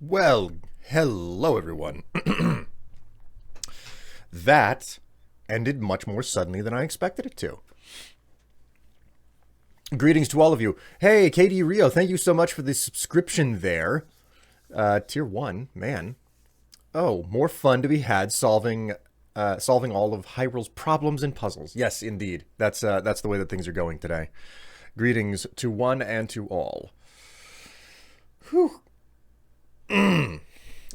Well, hello everyone. That ended much more suddenly than I expected it to. Greetings to all of you. Hey, KD Rio, thank you so much for the subscription there. Tier 1, man. Oh, more fun to be had solving all of Hyrule's problems and puzzles. Yes, indeed. That's the way that things are going today. Greetings to one and to all. Whew.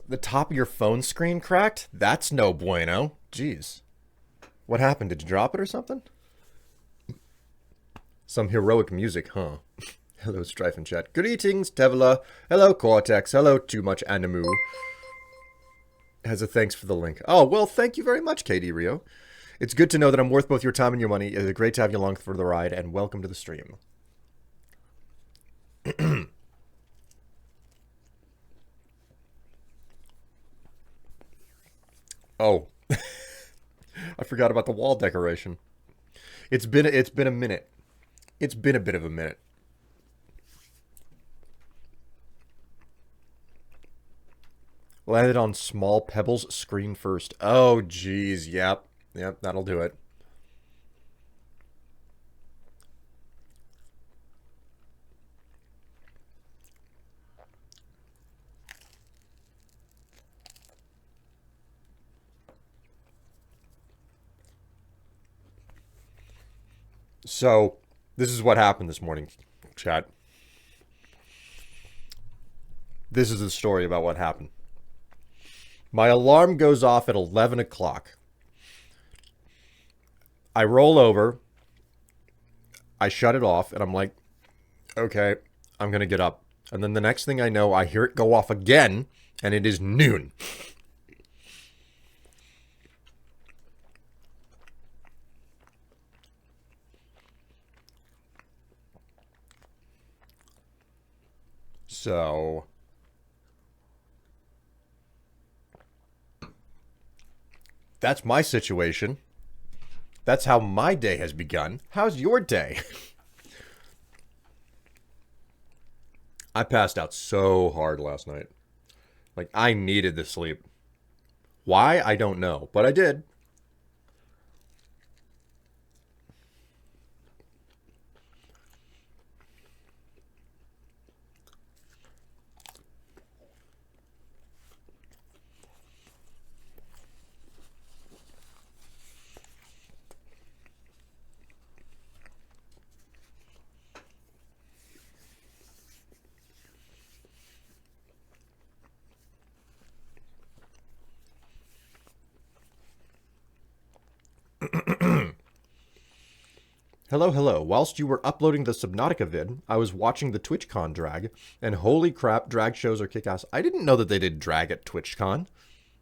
The top of your phone screen cracked? That's no bueno. Jeez. What happened? Did you drop it or something? Some heroic music, huh? Hello, Strife in chat. Greetings, Tevla. Hello, Cortex. Hello, Too Much Animu. Has a thanks for the link. Oh, well, thank you very much, KD Rio. It's good to know that I'm worth both your time and your money. It's great to have you along for the ride, and welcome to the stream. Oh, I forgot about the wall decoration. It's been a minute. It's been a bit of a minute. Landed on small pebbles screen first. Oh, geez. Yep, that'll do it. So, this is what happened this morning, chat. This is the story about what happened. My alarm goes off at 11 o'clock. I roll over, I shut it off, and I'm like, okay, I'm going to get up. And then the next thing I know, I hear it go off again, and it is noon. So, that's my situation. That's how my day has begun. How's your day? I passed out so hard last night. Like, I needed the sleep. Why? I don't know, but I did. Hello, hello. Whilst you were uploading the Subnautica vid, I was watching the TwitchCon drag, and holy crap, drag shows are kick-ass. I didn't know that they did drag at TwitchCon.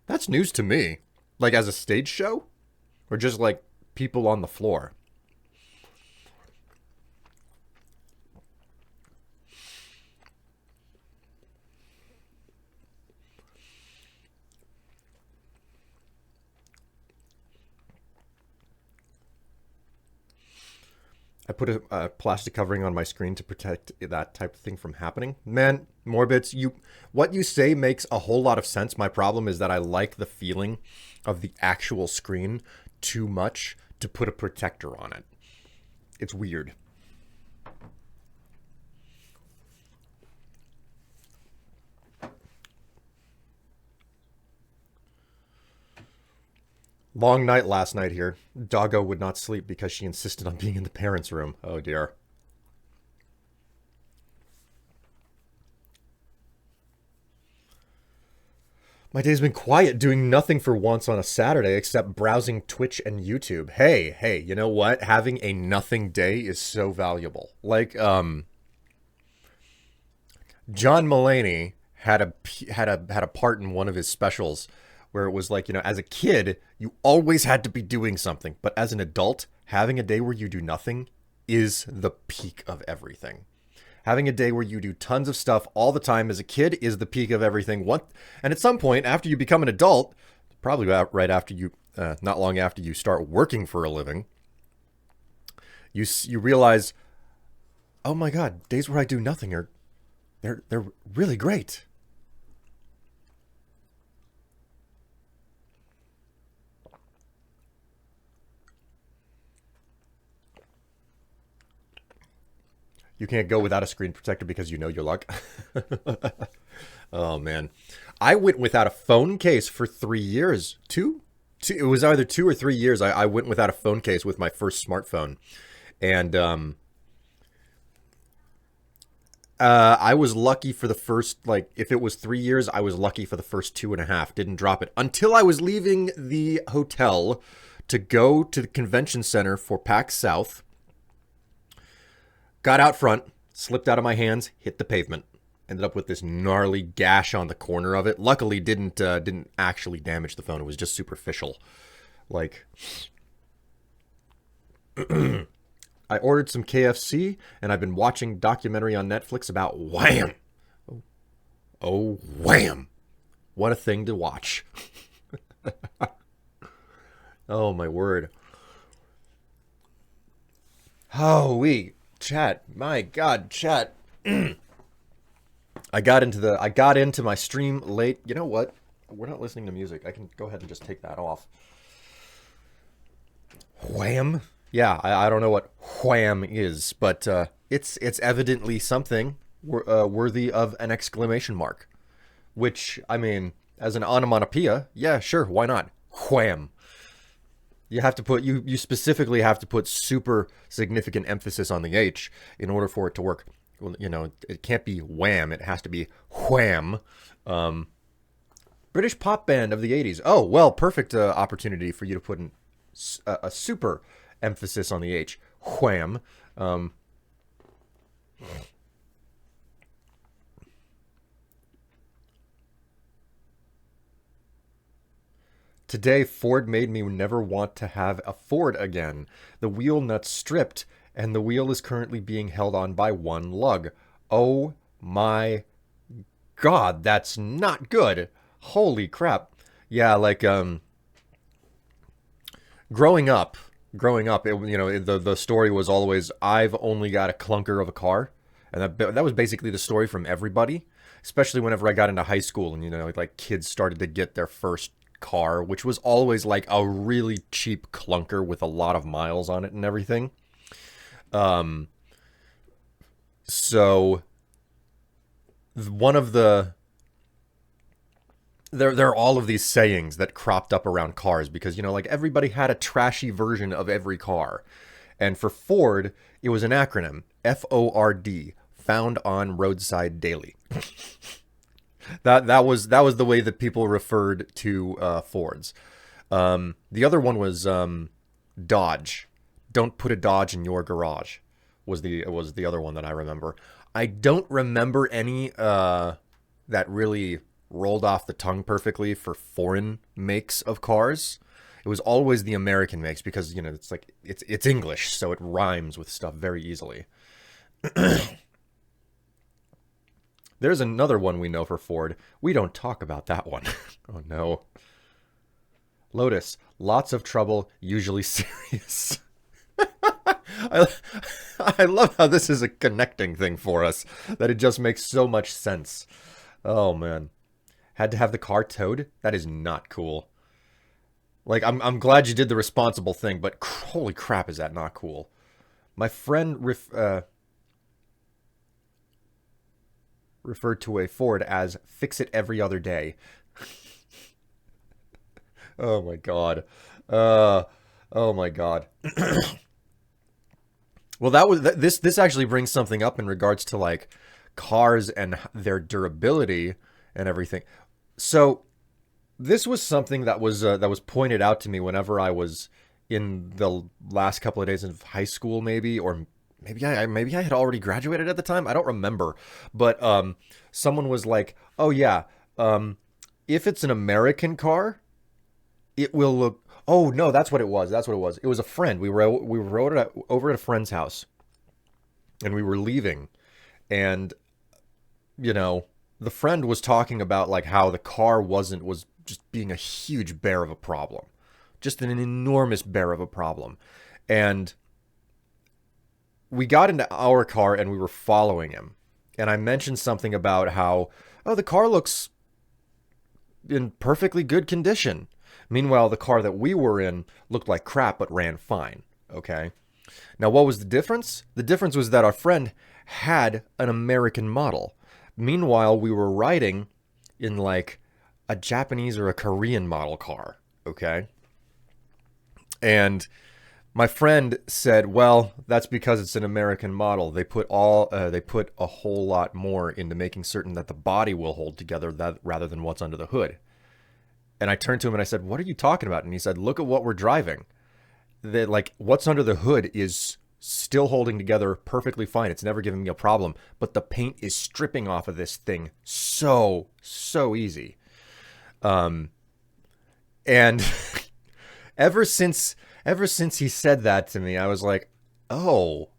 That's news to me. Like, as a stage show? Or just, like, people on the floor? I put a plastic covering on my screen to protect that type of thing from happening. Man, Morbits, what you say makes a whole lot of sense. My problem is that I like the feeling of the actual screen too much to put a protector on it. It's weird. Long night last night here. Doggo would not sleep because she insisted on being in the parents' room. Oh dear. My day's been quiet, doing nothing for once on a Saturday except browsing Twitch and YouTube. Hey, you know what? Having a nothing day is so valuable. Like, John Mulaney had a part in one of his specials where it was like, as a kid, you always had to be doing something, but as an adult, having a day where you do nothing is the peak of everything. Having a day where you do tons of stuff all the time as a kid is the peak of everything. And at some point, after you become an adult, probably right after you, not long after you start working for a living, you realize, oh my god, days where I do nothing they're really great. You can't go without a screen protector because you know your luck. Oh man, I went without a phone case for 3 years. Two. It was either 2 or 3 years. I went without a phone case with my first smartphone, and I was lucky for the first, like, if it was 3 years, I was lucky for the first 2.5. Didn't drop it until I was leaving the hotel to go to the convention center for PAX South. Got out front, slipped out of my hands, hit the pavement. Ended up with this gnarly gash on the corner of it. Luckily, didn't actually damage the phone. It was just superficial. Like, I ordered some KFC, and I've been watching documentary on Netflix about Wham. Oh, Wham! What a thing to watch. Oh my word. Holy chat! My God, chat. I got into my stream late. You know what? We're not listening to music. I can go ahead and just take that off. Wham? Yeah, I don't know what wham is, but it's evidently something worthy of an exclamation mark. Which, I mean, as an onomatopoeia, yeah, sure, why not? Wham. You specifically have to put super significant emphasis on the H in order for it to work. Well, you know, it can't be wham, it has to be wham. British pop band of the 80s. Oh, well, perfect opportunity for you to put a super emphasis on the H. Wham. Today, Ford made me never want to have a Ford again. The wheel nuts stripped, and the wheel is currently being held on by one lug. Oh my God, that's not good. Holy crap. Yeah, like, growing up, the story was always, I've only got a clunker of a car. And that was basically the story from everybody, especially whenever I got into high school and, like kids started to get their first car, which was always like a really cheap clunker with a lot of miles on it and everything. So one of the there are all of these sayings that cropped up around cars because, like everybody had a trashy version of every car. And for Ford, it was an acronym, FORD, found on roadside daily. That was the way that people referred to Fords. The other one was Dodge. Don't put a Dodge in your garage. Was the other one that I remember. I don't remember any that really rolled off the tongue perfectly for foreign makes of cars. It was always the American makes because it's like it's English, so it rhymes with stuff very easily. There's another one we know for Ford. We don't talk about that one. Oh no. Lotus, lots of trouble, usually serious. I love how this is a connecting thing for us, that it just makes so much sense. Oh man. Had to have the car towed? That is not cool. Like, I'm glad you did the responsible thing, but holy crap, is that not cool. My friend referred to a Ford as fix it every other day. Oh my god. Oh my god. Well, this actually brings something up in regards to like cars and their durability and everything. So this was something that was pointed out to me whenever I was in the last couple of days of high school, maybe, or maybe I had already graduated at the time. I don't remember, but someone was like, "Oh yeah, if it's an American car, it will look." Oh no, that's what it was. That's what it was. It was a friend. We were over at a friend's house, and we were leaving, and the friend was talking about like how the car was just being a huge bear of a problem, just an enormous bear of a problem, and we got into our car and we were following him, and I mentioned something about how, oh, the car looks in perfectly good condition. Meanwhile, the car that we were in looked like crap but ran fine. Okay. Now, what was the difference? The difference was that our friend had an American model. Meanwhile, we were riding in like a Japanese or a Korean model car, okay? And my friend said, "Well, that's because it's an American model. They put a whole lot more into making certain that the body will hold together rather than what's under the hood." And I turned to him and I said, "What are you talking about?" And he said, "Look at what we're driving. That like what's under the hood is still holding together perfectly fine. It's never giving me a problem, but the paint is stripping off of this thing so easy." And ever since he said that to me, I was like, "Oh,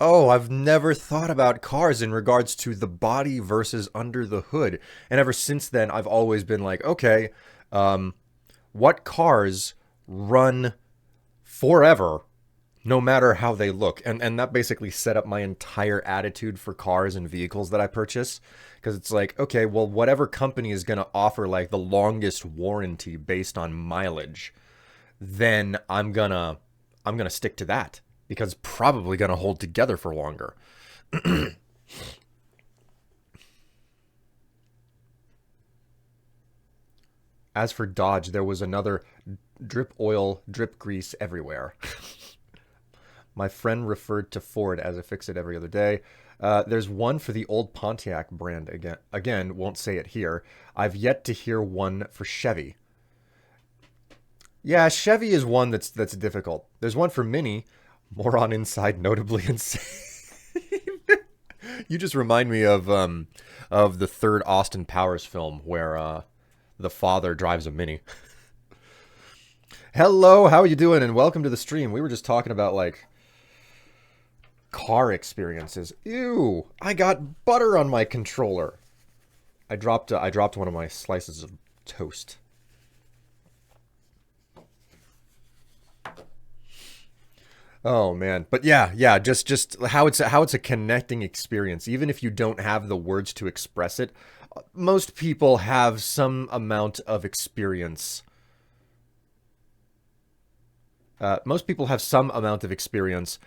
I've never thought about cars in regards to the body versus under the hood." And ever since then, I've always been like, "Okay, what cars run forever no matter how they look?" And that basically set up my entire attitude for cars and vehicles that I purchase, because it's like, okay, well, whatever company is going to offer like the longest warranty based on mileage, then I'm going to stick to that because it's probably going to hold together for longer. As for Dodge, there was another drip oil, drip grease everywhere. My friend referred to Ford as a fix it every other day. There's one for the old Pontiac brand again. Again, won't say it here. I've yet to hear one for Chevy. Yeah, Chevy is one that's difficult. There's one for Mini. More on inside, notably insane. You just remind me of the third Austin Powers film where the father drives a Mini. Hello, how are you doing? And welcome to the stream. We were just talking about like car experiences. Ew, I got butter on my controller. I dropped one of my slices of toast. Oh man, but yeah, just how it's a connecting experience. Even if you don't have the words to express it, most people have some amount of experience. Most people have some amount of experience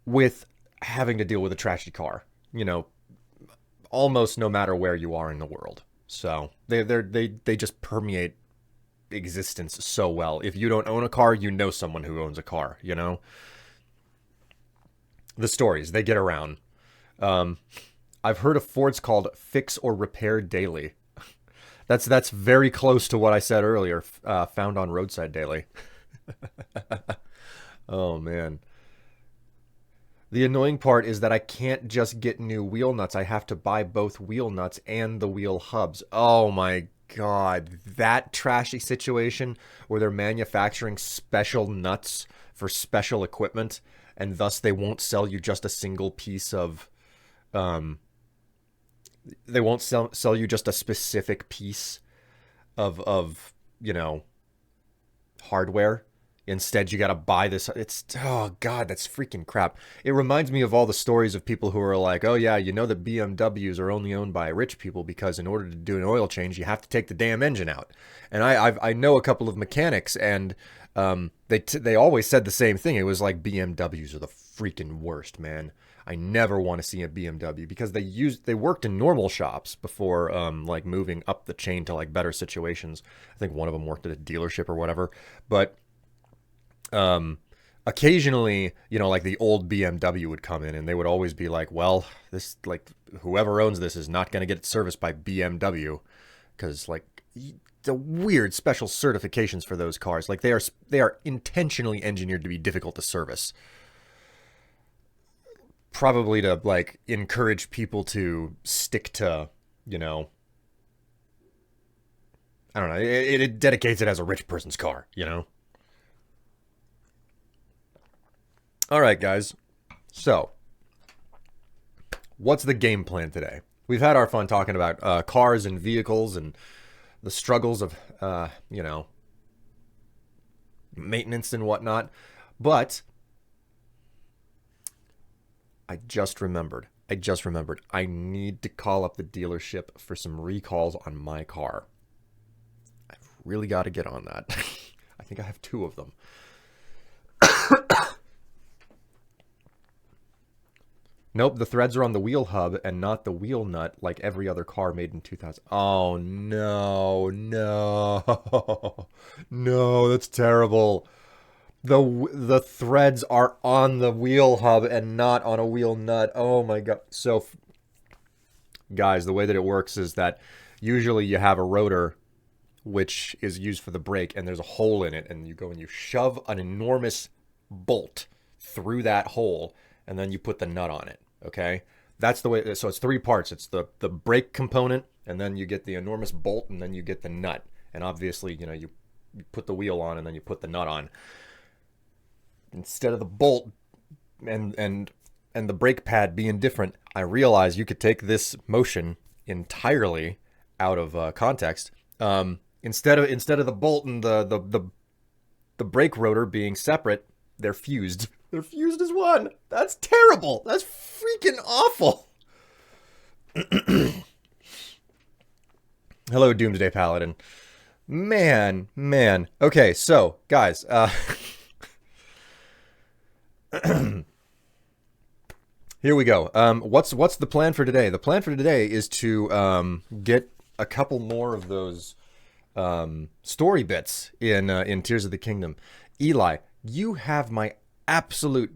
with having to deal with a trashy car. You know, almost no matter where you are in the world. So they just permeate existence so well. If you don't own a car, you know someone who owns a car. You know, the stories they get around. I've heard of Fords called fix or repair daily. That's very close to what I said earlier. Found on Roadside Daily. Oh man. The annoying part is that I can't just get new wheel nuts. I have to buy both wheel nuts and the wheel hubs. Oh my God. That trashy situation where they're manufacturing special nuts for special equipment and thus they won't sell you just a single piece of they won't sell you just a specific piece of you know, hardware. Instead, you got to buy this. It's, oh God, that's freaking crap. It reminds me of all the stories of people who are like, "Oh yeah, you know that BMWs are only owned by rich people because in order to do an oil change, you have to take the damn engine out." And I know a couple of mechanics, and they always said the same thing. It was like BMWs are the freaking worst, man. I never want to see a BMW because they worked in normal shops before like moving up the chain to like better situations. I think one of them worked at a dealership or whatever, but occasionally, you know, like the old BMW would come in and they would always be like, "Well, this, like, whoever owns this is not going to get it serviced by BMW," because like the weird special certifications for those cars, like they are intentionally engineered to be difficult to service, probably to like encourage people to stick to, you know, I don't know, it dedicates it as a rich person's car, you know. All right, guys. So, what's the game plan today? We've had our fun talking about cars and vehicles and the struggles of, you know, maintenance and whatnot. But I just remembered. I need to call up the dealership for some recalls on my car. I've really got to get on that. I think I have 2 of them. Nope, the threads are on the wheel hub and not the wheel nut like every other car made in 2000. Oh, no, no. No, that's terrible. The threads are on the wheel hub and not on a wheel nut. Oh my god. So, guys, the way that it works is that usually you have a rotor which is used for the brake, and there's a hole in it, and you go and you shove an enormous bolt through that hole, and then you put the nut on it. Okay, that's the way. So it's three parts. It's the brake component, and then you get the enormous bolt, and then you get the nut. And obviously, you put the wheel on, and then you put the nut on. Instead of the bolt and the brake pad being different, I realized you could take this motion entirely out of context. Instead of the bolt and the brake rotor being separate, they're fused. They're fused as one. That's terrible. That's freaking awful. Hello, Doomsday Paladin. Man. Okay, so, guys, here we go. What's the plan for today? The plan for today is to get a couple more of those story bits in Tears of the Kingdom. Eli, you have my absolute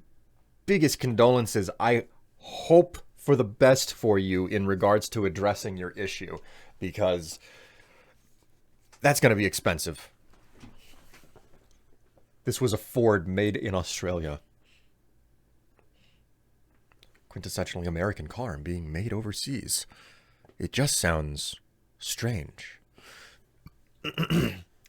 biggest condolences. I hope for the best for you in regards to addressing your issue, because that's going to be expensive. This was a Ford made in Australia. Quintessentially American car and being made overseas. It just sounds strange.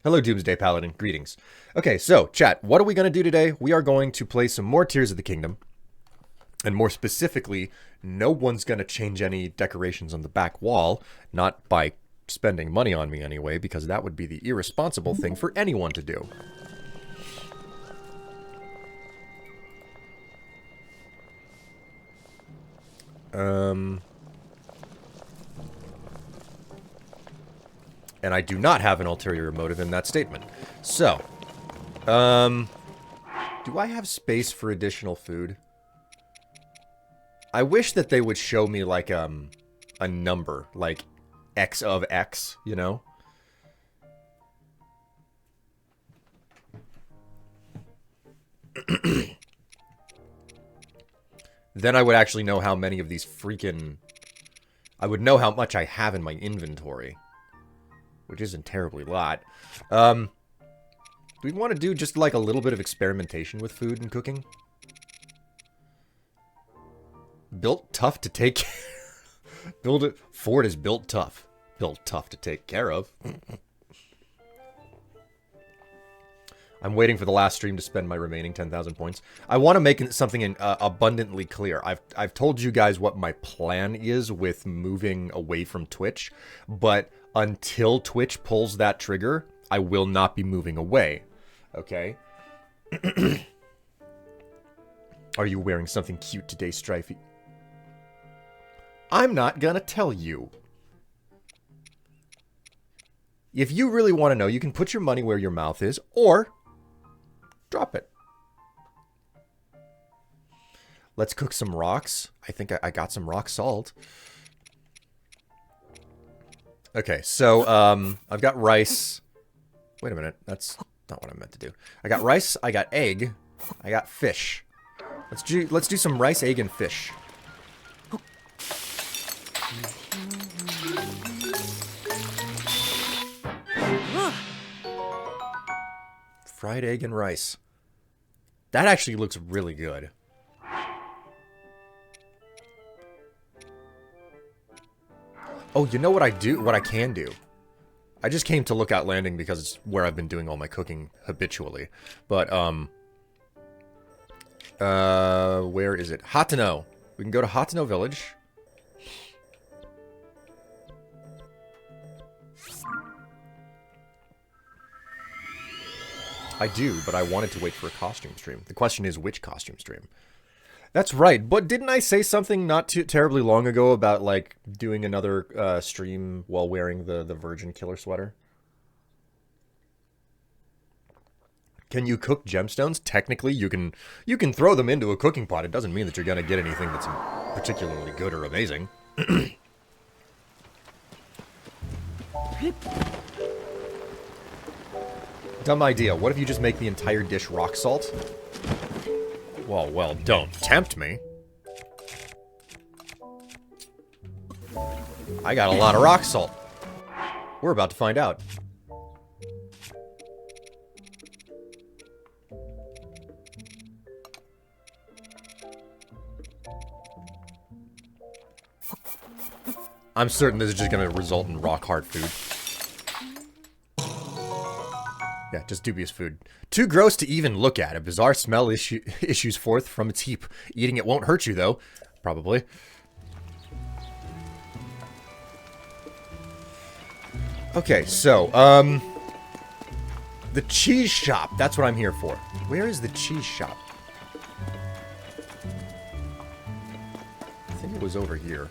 Hello, Doomsday Paladin. Greetings. Okay, so, chat, what are we going to do today? We are going to play some more Tears of the Kingdom. And more specifically, no one's going to change any decorations on the back wall. Not by spending money on me anyway, because that would be the irresponsible thing for anyone to do. And I do not have an ulterior motive in that statement. So, do I have space for additional food? I wish that they would show me, like, a number, like X of X, you know? Then I would actually know how many of these freaking... I would know how much I have in my inventory. Which isn't terribly a lot. Do we want to do just like a little bit of experimentation with food and cooking? Built tough to take care of. Ford is built tough. Built tough to take care of. I'm waiting for the last stream to spend my remaining 10,000 points. I want to make something abundantly clear. I've told you guys what my plan is with moving away from Twitch, but until Twitch pulls that trigger, I will not be moving away. Okay? Are you wearing something cute today, Strife? I'm not gonna tell you. If you really want to know, you can put your money where your mouth is, or drop it. Let's cook some rocks. I think I got some rock salt. Okay, so, I've got rice. Wait a minute, that's not what I meant to do. I got rice, I got egg, I got fish. Let's do some rice, egg, and fish. Fried egg and rice. That actually looks really good. Oh, you know what I can do? I just came to Lookout Landing because it's where I've been doing all my cooking habitually. But, where is it? Hateno. We can go to Hateno Village. I do, but I wanted to wait for a costume stream. The question is, which costume stream? That's right, but didn't I say something not too terribly long ago about, like, doing another stream while wearing the Virgin Killer sweater? Can you cook gemstones? Technically, you can throw them into a cooking pot. It doesn't mean that you're gonna get anything that's particularly good or amazing. Dumb idea. What if you just make the entire dish rock salt? Well, don't tempt me. I got a lot of rock salt. We're about to find out. I'm certain this is just going to result in rock-hard food. Yeah, just dubious food. Too gross to even look at. A bizarre smell issues forth from its heap. Eating it won't hurt you, though. Probably. Okay, so, the cheese shop. That's what I'm here for. Where is the cheese shop? I think it was over here.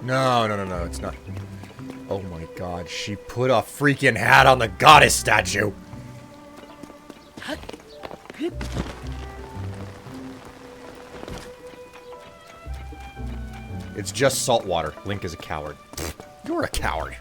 No, it's not. Oh my god, she put a freaking hat on the goddess statue! It's just salt water. Link is a coward. You're a coward.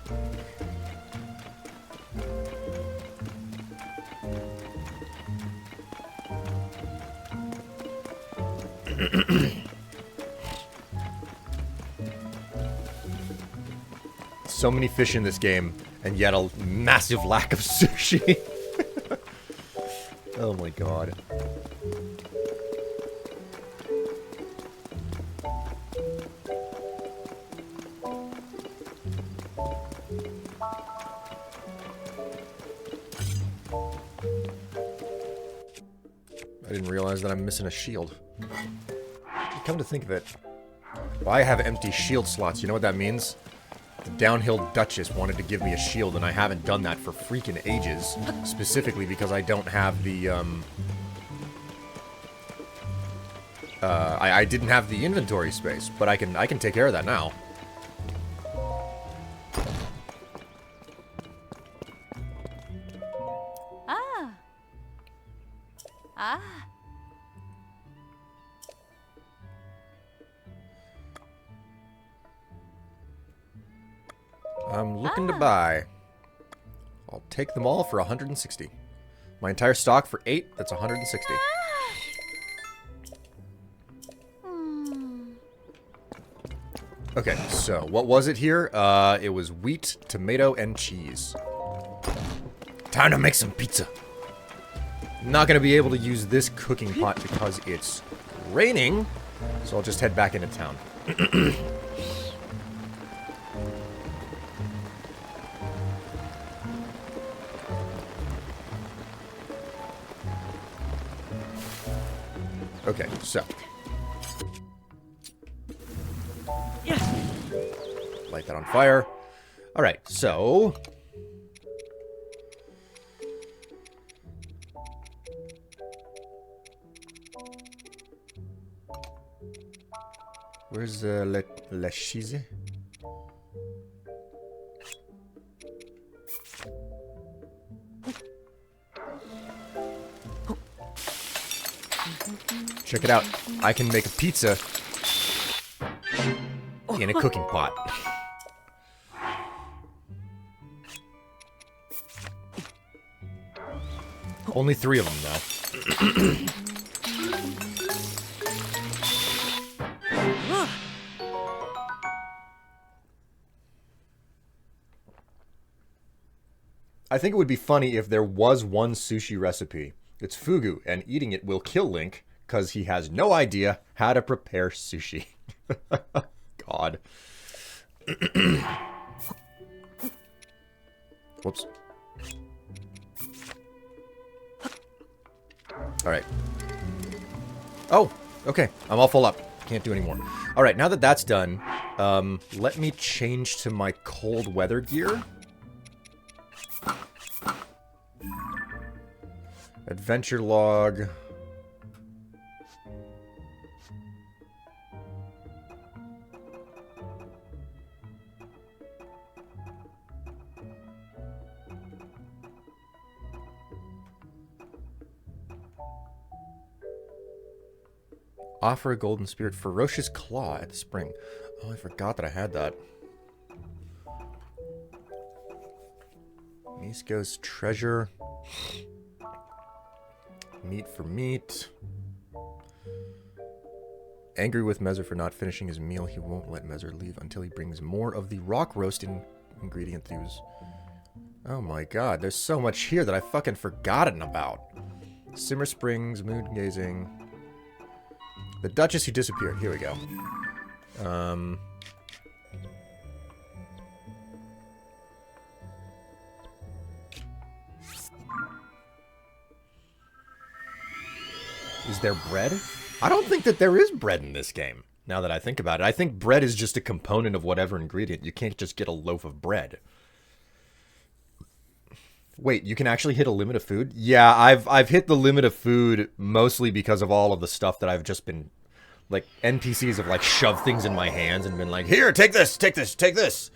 So many fish in this game, and yet a massive lack of sushi. Oh my god. I didn't realize that I'm missing a shield. Come to think of it, well, I have empty shield slots. You know what that means? The Downhill Duchess wanted to give me a shield, and I haven't done that for freaking ages. Specifically because I don't have the, I didn't have the inventory space, but I can take care of that now. I'm looking to buy. I'll take them all for 160. My entire stock for 8, that's 160. Okay, so what was it here? It was wheat, tomato, and cheese. Time to make some pizza. Not gonna be able to use this cooking pot because it's raining, so I'll just head back into town. Okay, so. Light that on fire. Alright, so. Where's la cheese? Check it out. I can make a pizza in a cooking pot. Only 3 of them, though. I think it would be funny if there was one sushi recipe. It's fugu, and eating it will kill Link, because he has no idea how to prepare sushi. God. Whoops. Alright. Oh, okay. I'm all full up. Can't do any more. Alright, now that that's done, let me change to my cold weather gear. Adventure log. Offer a golden spirit. Ferocious claw at the spring. Oh, I forgot that I had that. Misko's treasure. Meat for meat. Angry with Mezzer for not finishing his meal, he won't let Mezzer leave until he brings more of the rock roast ingredient thews. Oh my god, there's so much here that I fucking forgotten about. Simmer Springs, mood gazing. The Duchess who disappeared. Here we go. Is there bread? I don't think that there is bread in this game, now that I think about it. I think bread is just a component of whatever ingredient. You can't just get a loaf of bread. Wait, you can actually hit a limit of food? Yeah, I've hit the limit of food mostly because of all of the stuff that I've just been... Like, NPCs have, like, shoved things in my hands and been like, here, take this, take this, take this!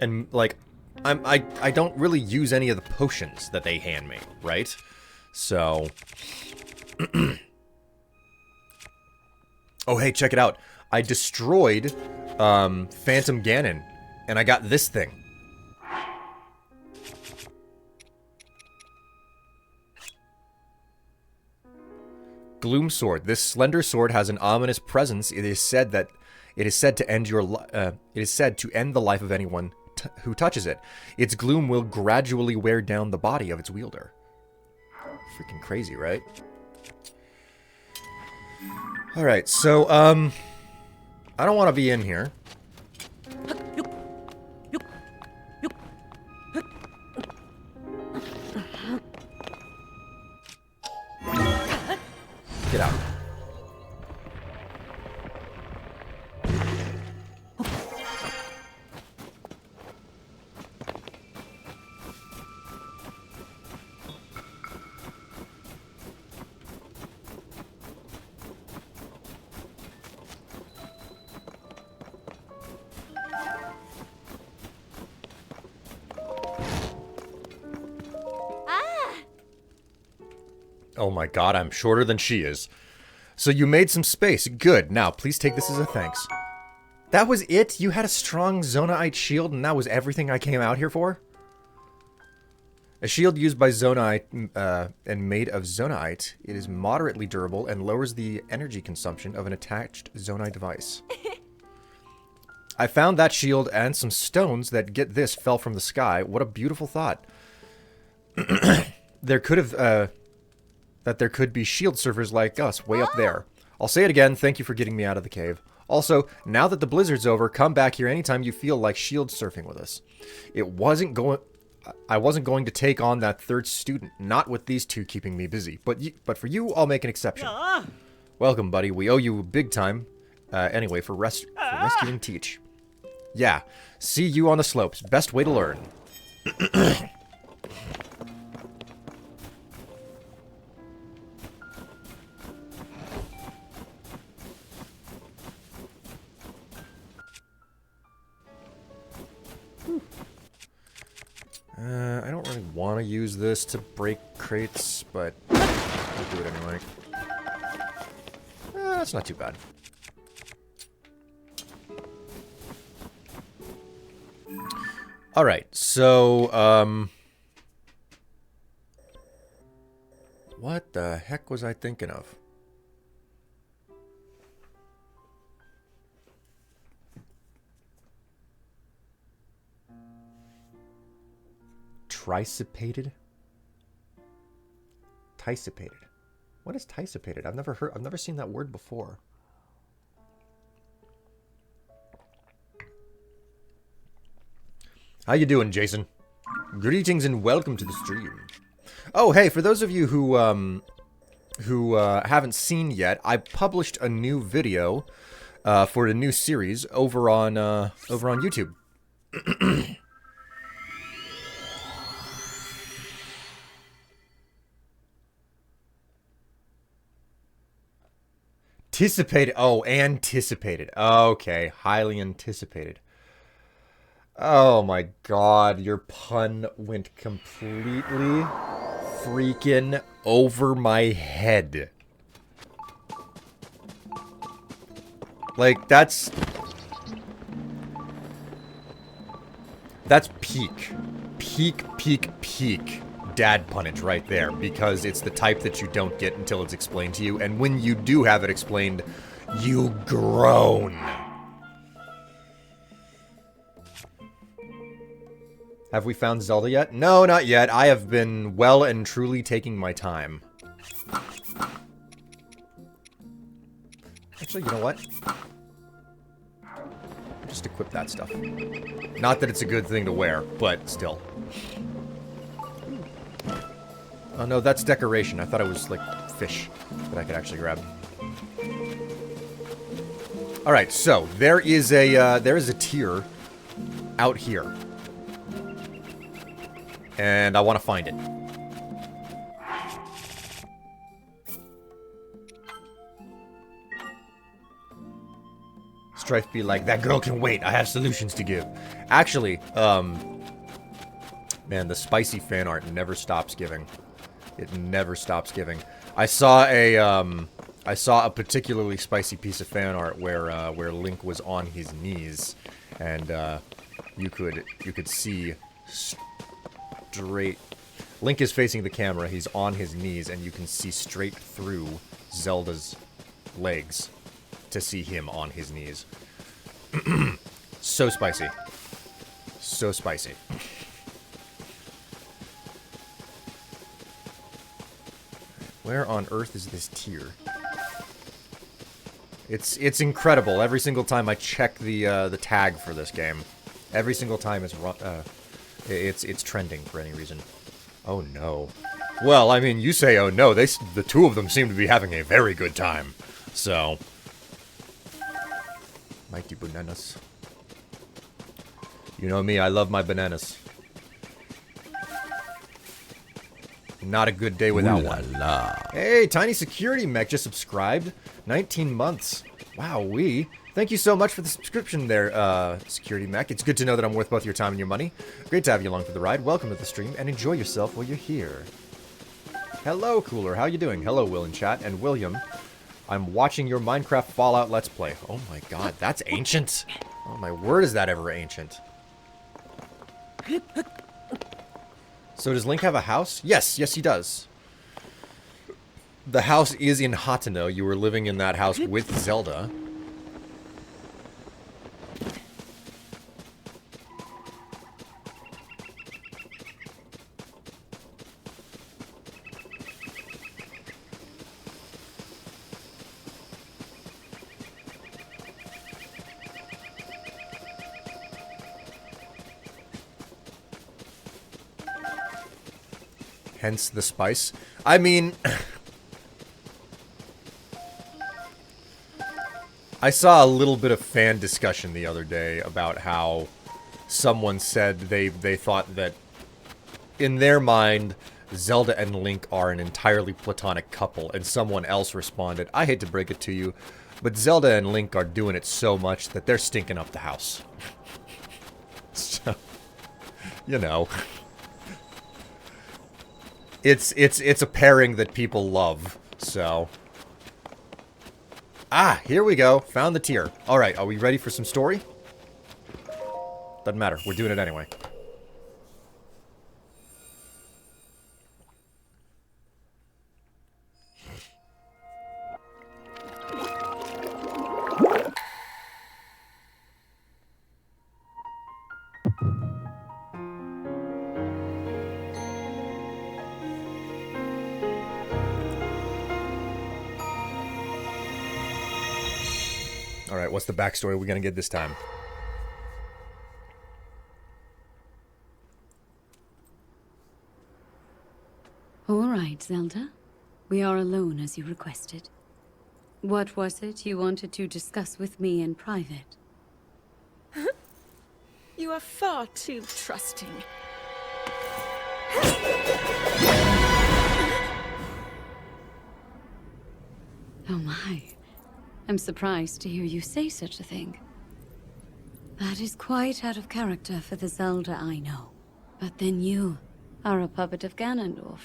And, like, I don't really use any of the potions that they hand me, right? So... Oh, hey, check it out. I destroyed Phantom Ganon, and I got this thing. Gloom Sword. This slender sword has an ominous presence. It is said to end the life of anyone who touches it. Its gloom will gradually wear down the body of its wielder. Freaking crazy, right? Alright, so, I don't want to be in here. Get out. Oh my god, I'm shorter than she is. So you made some space. Good. Now, please take this as a thanks. That was it? You had a strong Zonaite shield and that was everything I came out here for? A shield used by Zonaite and made of Zonaite. It is moderately durable and lowers the energy consumption of an attached Zonaite device. I found that shield and some stones that, get this, fell from the sky. What a beautiful thought. There could have... that there could be shield surfers like us way up there. I'll say it again, thank you for getting me out of the cave. Also, now that the blizzard's over, come back here anytime you feel like shield surfing with us. I wasn't going to take on that third student, not with these two keeping me busy. But for you, I'll make an exception. Welcome, buddy. We owe you big time. Anyway, for rescuing Teach. Yeah, see you on the slopes. Best way to learn. I don't really want to use this to break crates, but I'll do it anyway. That's not too bad. Alright, so, what the heck was I thinking of? Tricipated? Ticipated. What is ticipated? I've never seen that word before. How you doing, Jason? Greetings and welcome to the stream. Oh, hey, for those of you who haven't seen yet, I published a new video for a new series over on YouTube. Anticipated. Oh, anticipated. Okay, highly anticipated. Oh my god, your pun went completely freaking over my head. Like, that's peak. Peak dad punnage right there, because it's the type that you don't get until it's explained to you, and when you do have it explained, you groan. Have we found Zelda yet? No, not yet. I have been well and truly taking my time. Actually, you know what? Just equip that stuff. Not that it's a good thing to wear, but still. Oh no, that's decoration. I thought it was like fish that I could actually grab. All right, so there is a tier out here, and I want to find it. Strife be like, that girl can wait. I have solutions to give. Actually, man, the spicy fan art never stops giving. It never stops giving. I saw a particularly spicy piece of fan art where Link was on his knees, and you could see straight. Link is facing the camera. He's on his knees, and you can see straight through Zelda's legs to see him on his knees. So spicy. So spicy. Where on earth is this tier? It's incredible. Every single time I check the tag for this game, every single time it's trending for any reason. Oh no. Well, I mean, you say oh no. The two of them seem to be having a very good time. So, mighty bananas. You know me, I love my bananas. Not a good day without one. Hey, Tiny Security Mech just subscribed. 19 months. Wow-wee. Thank you so much for the subscription there, Security Mech. It's good to know that I'm worth both your time and your money. Great to have you along for the ride. Welcome to the stream, and enjoy yourself while you're here. Hello, Cooler. How you doing? Hello, Will in chat. And William, I'm watching your Minecraft Fallout Let's Play. Oh my god, that's ancient. Oh my word, is that ever ancient. So does Link have a house? Yes, yes he does. The house is in Hateno. You were living in that house with Zelda. Hence the spice. I mean, I saw a little bit of fan discussion the other day about how someone said they thought that in their mind Zelda and Link are an entirely platonic couple, and someone else responded, I hate to break it to you, but Zelda and Link are doing it so much that they're stinking up the house. So, you know. It's a pairing that people love, so. Ah, here we go. Found the tier. Alright, are we ready for some story? Doesn't matter. We're doing it anyway. Alright, what's the backstory we're gonna get this time? All right, Zelda. We are alone as you requested. What was it you wanted to discuss with me in private? You are far too trusting. Oh my. I'm surprised to hear you say such a thing. That is quite out of character for the Zelda I know. But then you are a puppet of Ganondorf.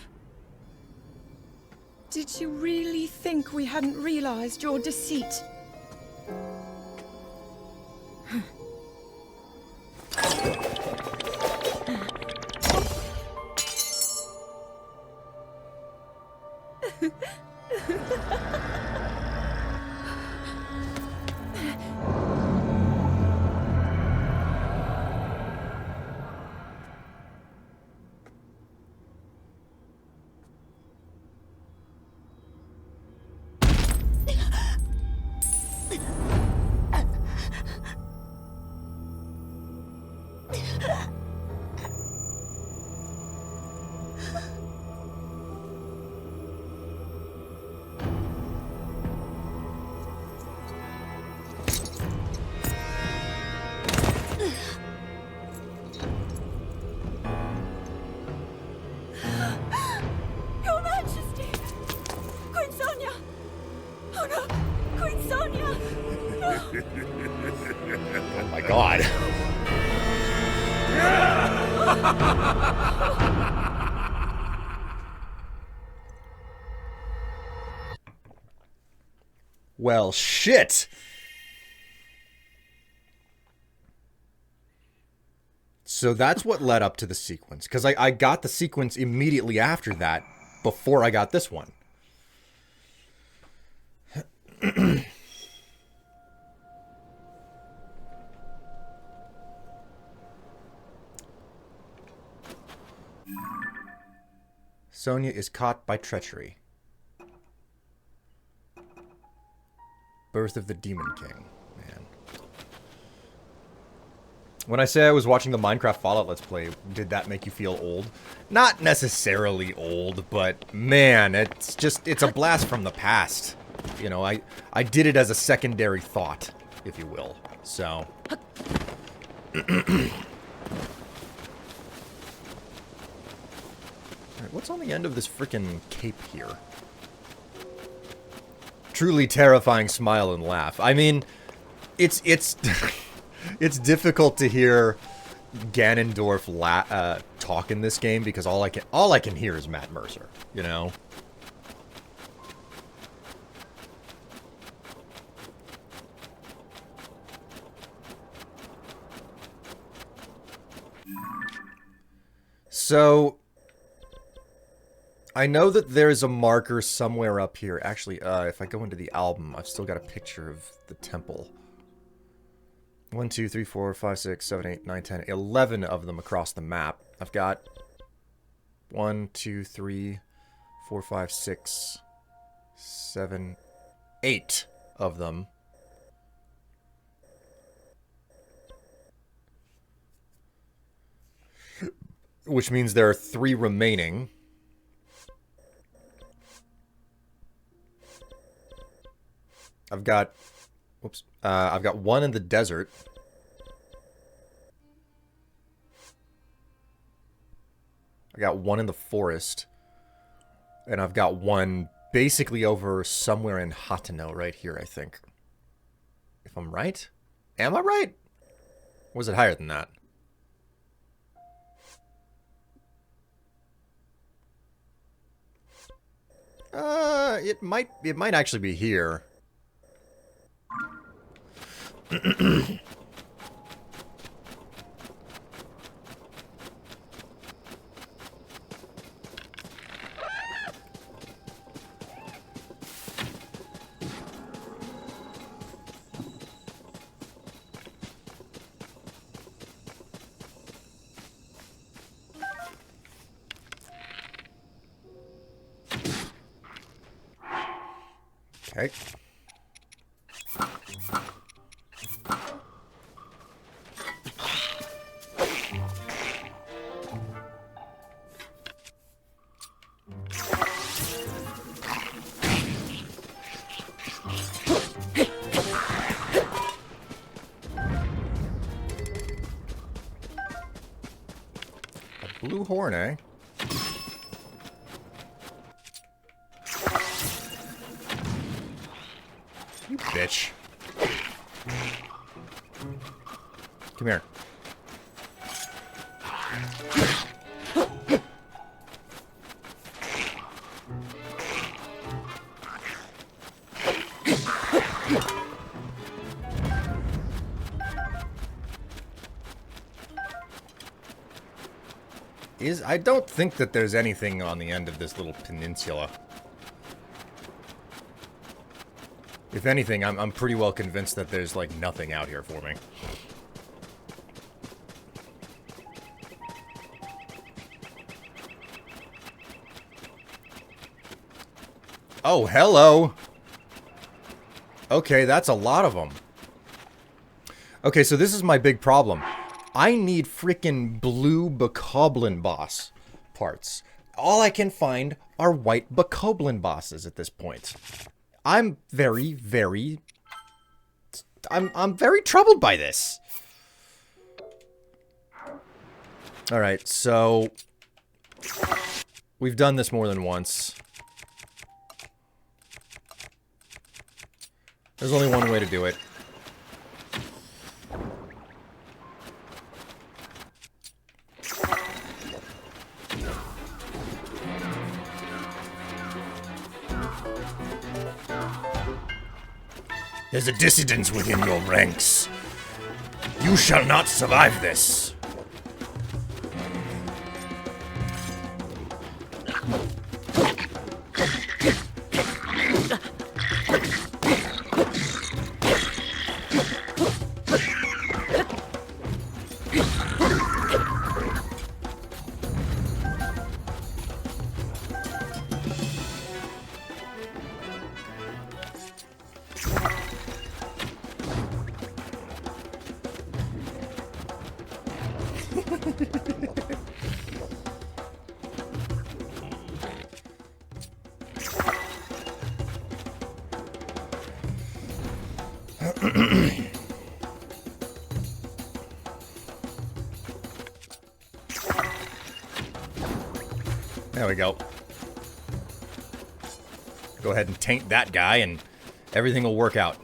Did you really think we hadn't realized your deceit? Your Majesty! Queen Sonia! Oh no! Queen Sonia! Oh my god. Well, shit. So that's what led up to the sequence. Because I got the sequence immediately after that, before I got this one. Sonia is caught by treachery. Birth of the Demon King. Man. When I say I was watching the Minecraft Fallout Let's Play, did that make you feel old? Not necessarily old, but man, it's a blast from the past. You know, I did it as a secondary thought, if you will. So. Alright, what's on the end of this frickin' cape here? Truly terrifying smile and laugh. I mean, it's it's difficult to hear Ganondorf talk in this game because all I can hear is Matt Mercer, you know? So I know that there's a marker somewhere up here. Actually, if I go into the album, I've still got a picture of the temple. 1, 2, 3, 4, 5, 6, 7, 8, 9, 10, 11 of them across the map. I've got 1, 2, 3, 4, 5, 6, 7, 8 of them. Which means there are 3 remaining. I've got one in the desert. I got one in the forest. And I've got one basically over somewhere in Hateno right here, I think. If I'm right? Am I right? Or was it higher than that? It might actually be here. Okay. A blue horn, eh? You bitch. Come here. I don't think that there's anything on the end of this little peninsula. If anything, I'm pretty well convinced that there's, like, nothing out here for me. Oh, hello! Okay, that's a lot of them. Okay, so this is my big problem. I need freaking blue bokoblin boss parts. All I can find are white bokoblin bosses at this point. I'm very, very... I'm very troubled by this. Alright, so... we've done this more than once. There's only one way to do it. There's a dissidence within your ranks. You shall not survive this. There we go. Go ahead and taint that guy and everything will work out.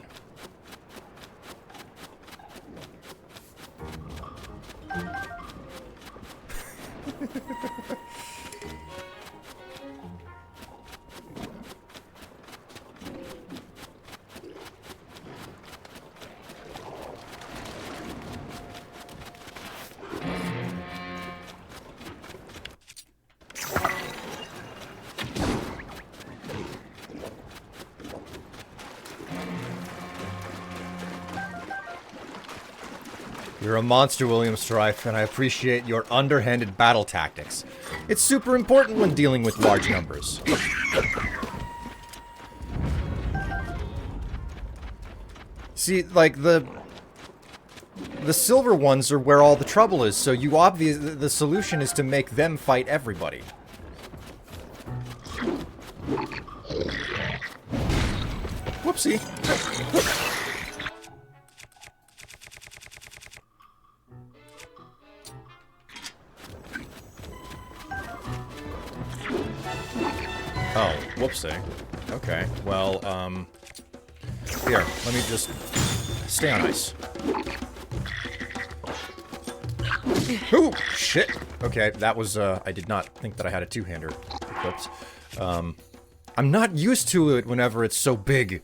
You're a monster, William Strife, and I appreciate your underhanded battle tactics. It's super important when dealing with large numbers. See, like, the silver ones are where all the trouble is, so you obviously, the solution is to make them fight everybody. Whoopsie. Oh, whoopsie. Okay, well, here, let me just stay on ice. Ooh, shit! Okay, that was, I did not think that I had a two-hander equipped. I'm not used to it whenever it's so big.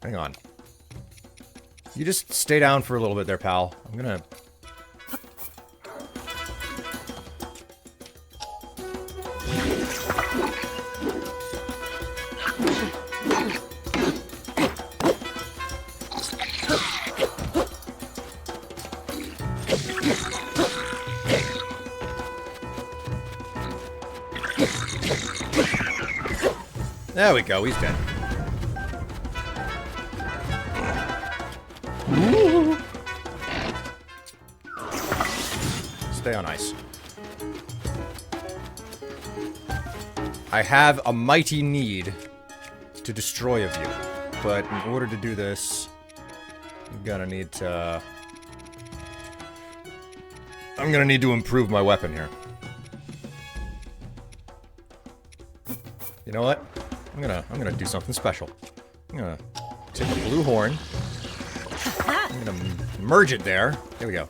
Hang on. You just stay down for a little bit there, pal. I'm gonna... There we go, he's dead. Stay on ice. I have a mighty need to destroy a view, but in order to do this, I'm gonna need to improve my weapon here. You know what? I'm gonna do something special. I'm gonna take the blue horn. I'm gonna merge it there. There we go.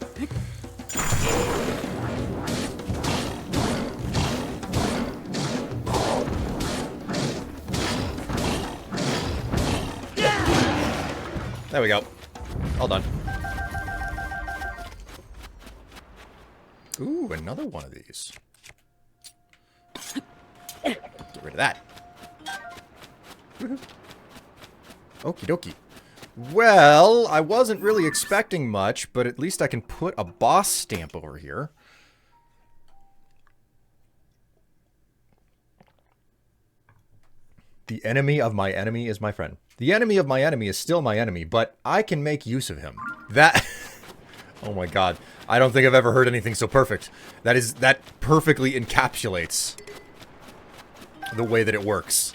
There we go. All done. Ooh, another one of these. Get rid of that. Okie dokie. Well, I wasn't really expecting much, but at least I can put a boss stamp over here. The enemy of my enemy is my friend. The enemy of my enemy is still my enemy, but I can make use of him. That... Oh my god. I don't think I've ever heard anything so perfect. That perfectly encapsulates the way that it works.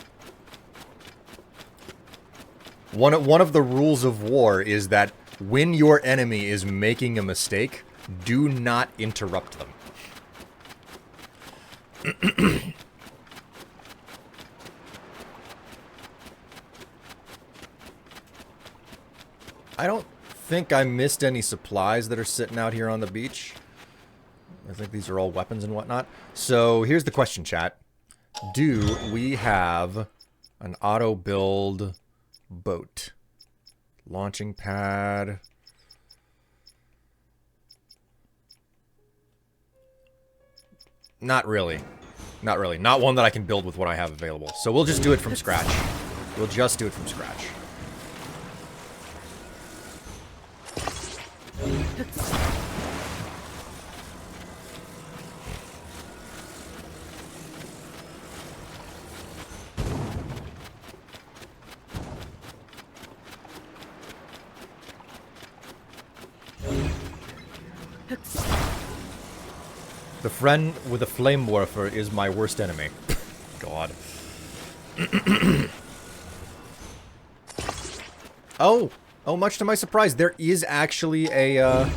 One of the rules of war is that when your enemy is making a mistake, do not interrupt them. I don't think I missed any supplies that are sitting out here on the beach. I think these are all weapons and whatnot. So here's the question, chat. Do we have an auto-build boat? Launching pad. Not really. Not really. Not one that I can build with what I have available. So we'll just do it from scratch. We'll just do it from scratch. The friend with a flamethrower is my worst enemy. God. Oh! Oh, much to my surprise, there is actually a,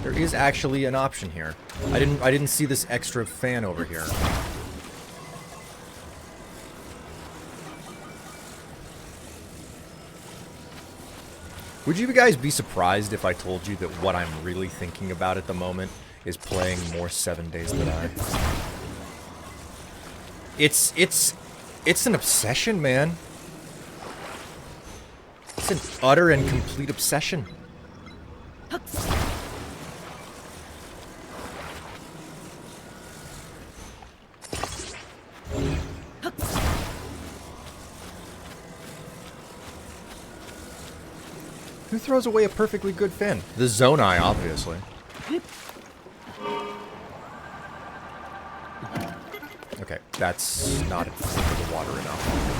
There is actually an option here. I didn't see this extra fan over here. Would you guys be surprised if I told you that what I'm really thinking about at the moment is playing more 7 Days to Die? It's an obsession, man. It's an utter and complete obsession. Who throws away a perfectly good fin? The Zonai, obviously. Okay, that's not into the water enough.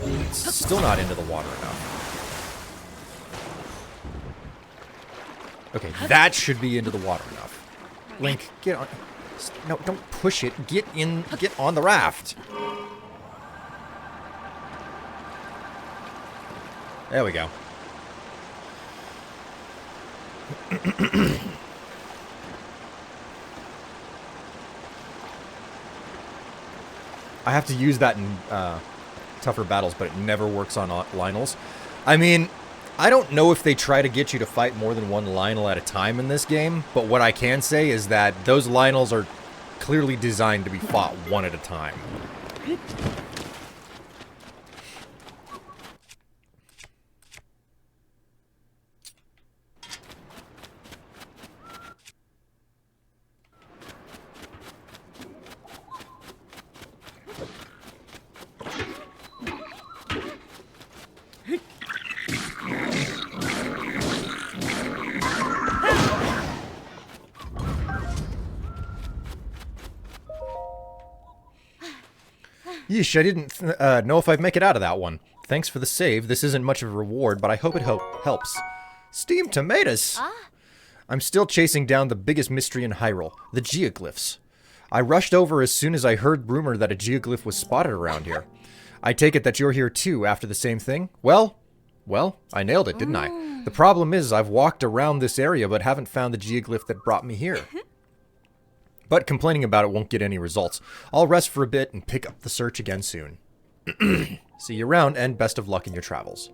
It's still not into the water enough. Okay, that should be into the water enough. Link, get on... No, don't push it. Get on the raft. There we go. I have to use that in tougher battles, but it never works on Lionels. I mean, I don't know if they try to get you to fight more than one Lionel at a time in this game, but what I can say is that those Lionels are clearly designed to be fought one at a time. Yeesh, I didn't know if I'd make it out of that one. Thanks for the save. This isn't much of a reward, but I hope it helps. Steamed tomatoes! I'm still chasing down the biggest mystery in Hyrule, the geoglyphs. I rushed over as soon as I heard rumor that a geoglyph was spotted around here. I take it that you're here too, after the same thing? Well, I nailed it, didn't I? The problem is, I've walked around this area, but haven't found the geoglyph that brought me here. But complaining about it won't get any results. I'll rest for a bit and pick up the search again soon. See you around, and best of luck in your travels.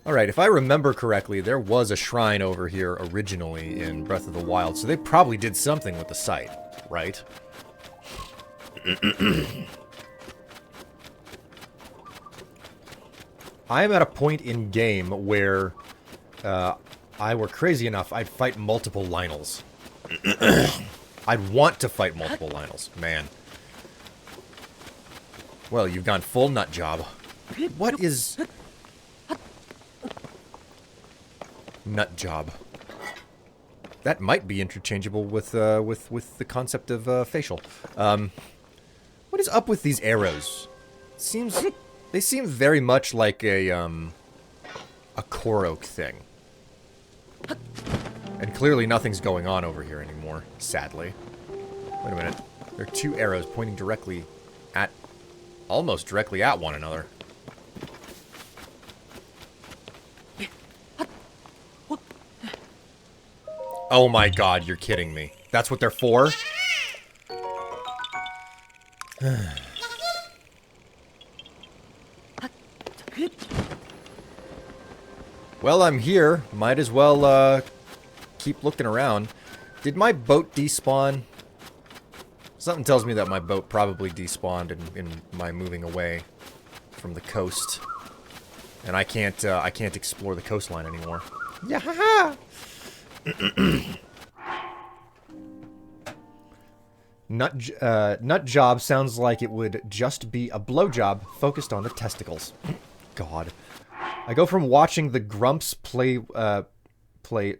Alright, if I remember correctly, there was a shrine over here originally in Breath of the Wild, so they probably did something with the site, right? I am at a point in game where I were crazy enough, I'd fight multiple Lionels. I'd want to fight multiple Lionels. Man. Well, you've gone full nut job. What is... Nut job? That might be interchangeable with the concept of facial. What is up with these arrows? They seem very much like a Korok thing. And clearly nothing's going on over here anymore, sadly. Wait a minute. There are two arrows pointing directly at... almost directly at one another. Oh my god, you're kidding me. That's what they're for? Well, I'm here. Might as well, keep looking around. Did my boat despawn? Something tells me that my boat probably despawned in my moving away from the coast. And I can't explore the coastline anymore. Yeah. Nut job sounds like it would just be a blowjob focused on the testicles. God. I go from watching the Grumps play to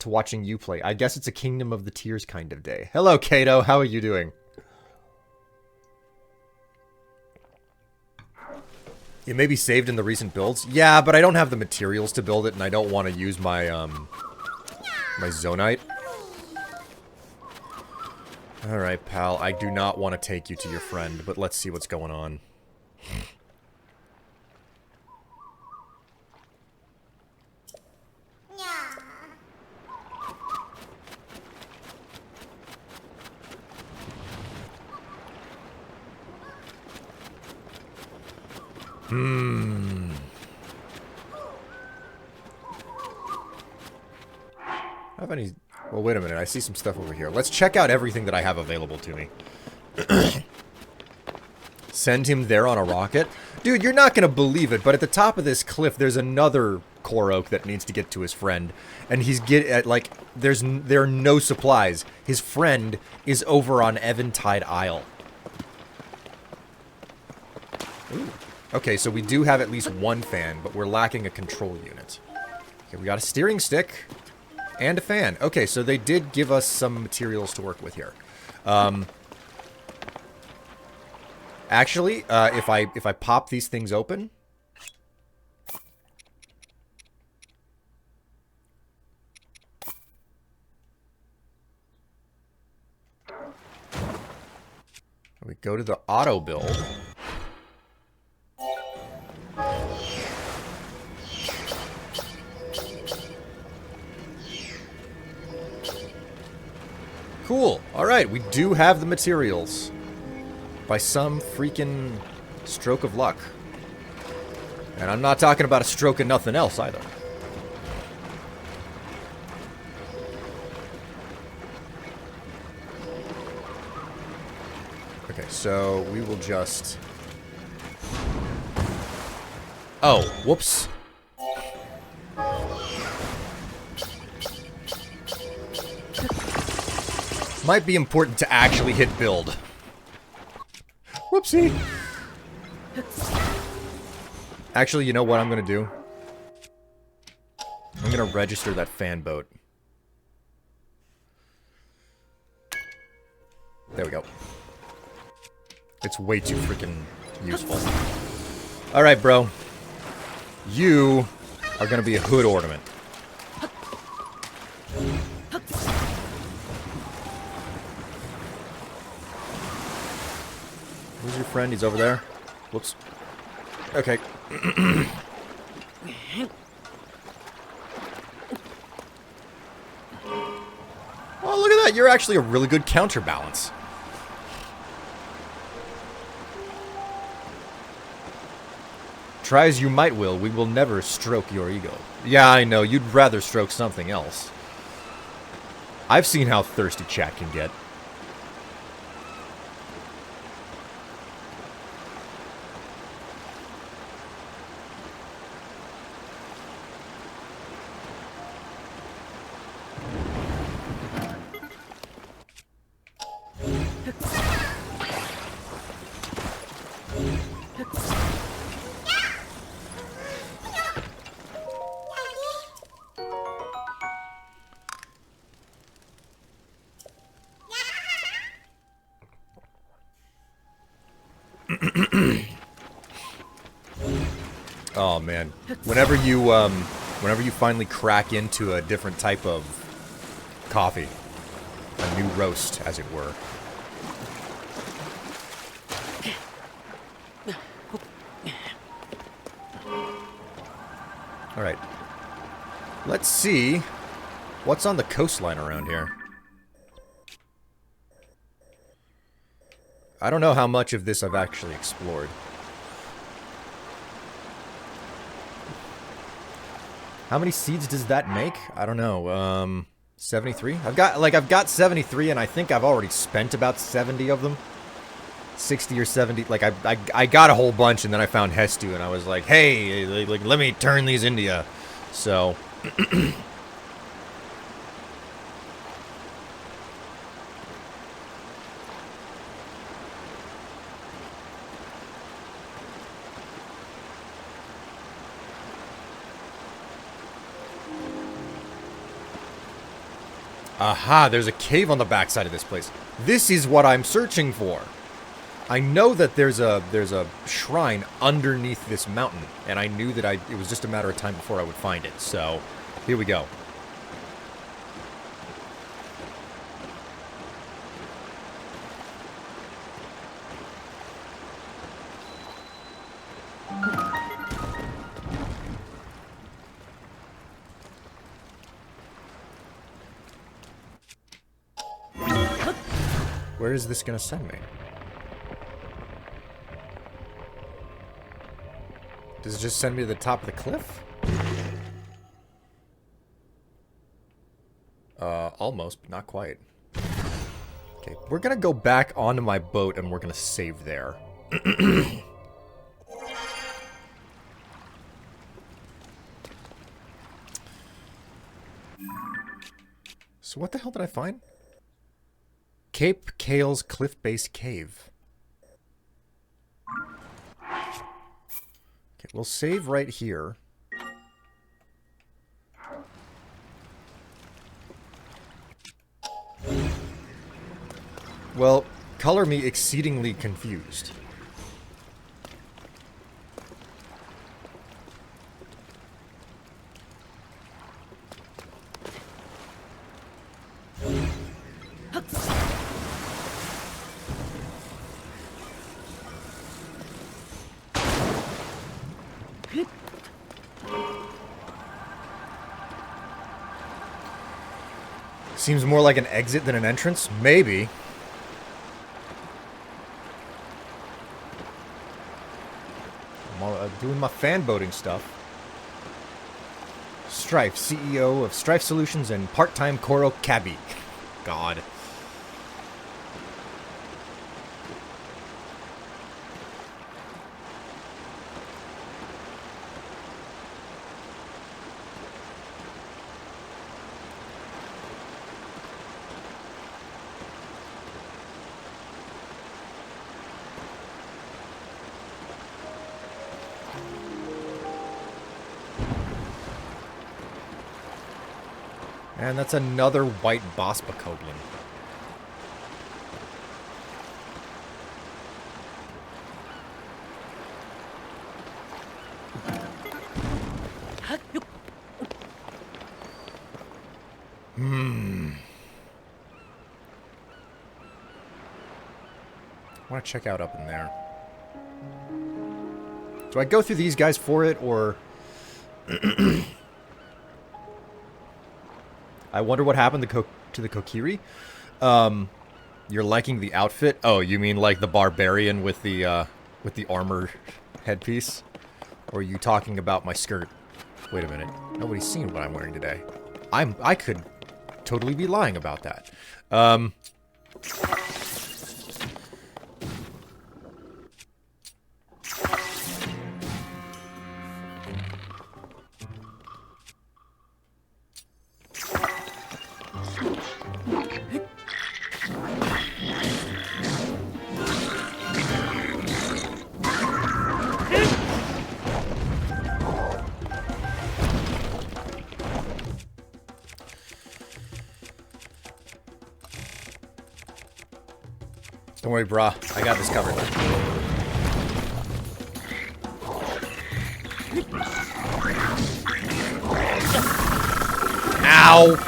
watching you play. I guess it's a Kingdom of the Tears kind of day. Hello, Kato. How are you doing? It may be saved in the recent builds. Yeah, but I don't have the materials to build it, and I don't want to use my, my Zonite. Alright, pal. I do not want to take you to your friend, but let's see what's going on. Have any... Well, wait a minute. I see some stuff over here. Let's check out everything that I have available to me. Send him there on a rocket? Dude, you're not going to believe it, but at the top of this cliff, there's another Korok that needs to get to his friend. And he's like, there are no supplies. His friend is over on Eventide Isle. Ooh. Okay, so we do have at least one fan, but we're lacking a control unit. Okay, we got a steering stick and a fan. Okay, so they did give us some materials to work with here. Actually, if I pop these things open, we go to the auto build. Cool. Alright, we do have the materials. By some freaking stroke of luck. And I'm not talking about a stroke of nothing else either. Okay, so we will just... Oh, whoops. Might be important to actually hit build. Whoopsie. Actually, you know what I'm gonna do? I'm gonna register that fan boat. There we go. It's way too freaking useful. Alright, bro. You are gonna be a hood ornament. Who's your friend? He's over there. Whoops. Okay. Oh, look at that. You're actually a really good counterbalance. Try as you might will, we will never stroke your ego. Yeah, I know. You'd rather stroke something else. I've seen how thirsty chat can get. Oh man, whenever you finally crack into a different type of coffee, a new roast, as it were. All right, let's see what's on the coastline around here. I don't know how much of this I've actually explored. How many seeds does that make? I don't know. 73? I've got 73, and I think I've already spent about 70 of them. 60 or 70. Like, I got a whole bunch, and then I found Hestu, and I was like, hey, like, let me turn these into ya. So... Aha, there's a cave on the backside of this place. This is what I'm searching for. I know that there's a shrine underneath this mountain, and I knew that it was just a matter of time before I would find it. So, here we go. Where is this gonna send me? Does it just send me to the top of the cliff? Almost, but not quite. Okay, we're gonna go back onto my boat and we're gonna save there. So what the hell did I find? Cape Kale's Cliff Base Cave. Okay, we'll save right here. Well, color me exceedingly confused. Seems more like an exit than an entrance? Maybe. I'm doing my fan boating stuff. Strife, CEO of Strife Solutions and part-time Koro cabbie. God. And that's another white Bospacoglin. I want to check out up in there. Do I go through these guys for it, or... I wonder what happened to the Kokiri. You're liking the outfit? Oh, you mean like the barbarian with the armor headpiece? Or are you talking about my skirt? Wait a minute. Nobody's seen what I'm wearing today. I could totally be lying about that. Don't worry, brah. I got this covered. Ow!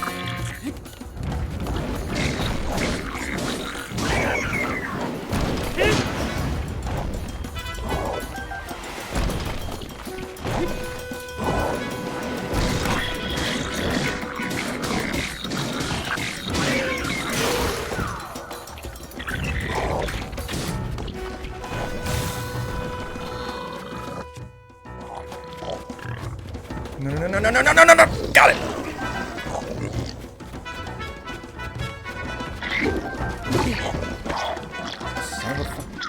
No, no, no, no, no, no, no, no, no! Got it!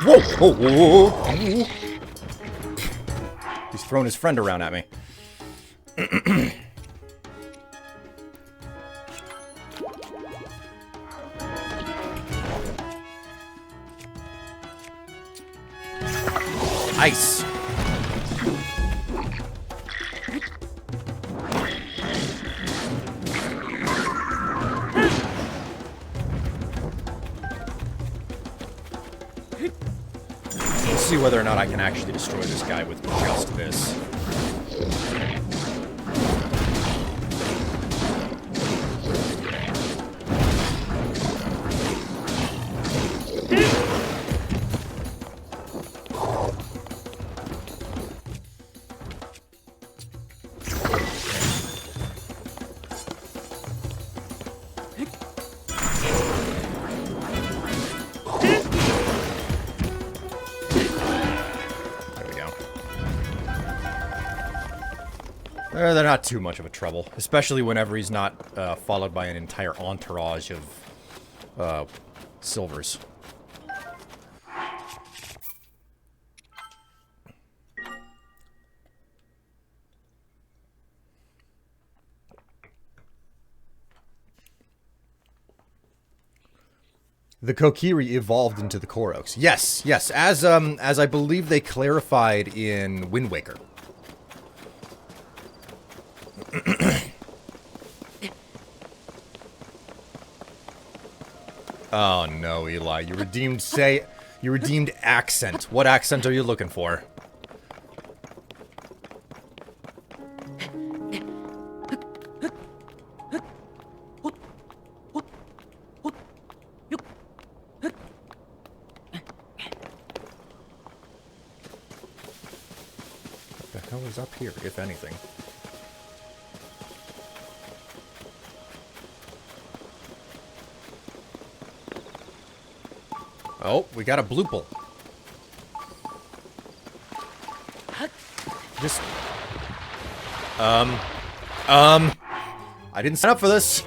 Whoa! Whoa, whoa, whoa! He's throwing his friend around at me. Ice! Let's see whether or not I can actually destroy this guy with just this. They're not too much of a trouble, especially whenever he's not followed by an entire entourage of silvers. The Kokiri evolved into the Koroks. Yes, yes, as I believe they clarified in Wind Waker. Oh no, Eli, you redeemed accent. What accent are you looking for? What the hell is up here, if anything? Oh, we got a bloople. Just... I didn't sign up for this.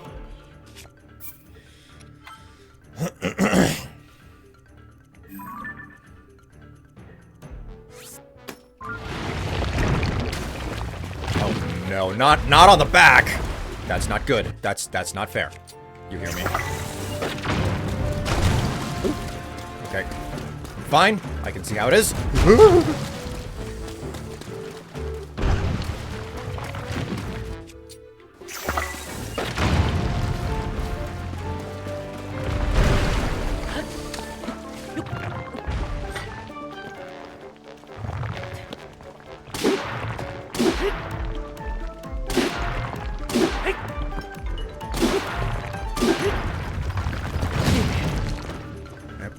Oh no, not on the back. That's not good. That's not fair. You hear me? Okay. Fine. I can see how it is.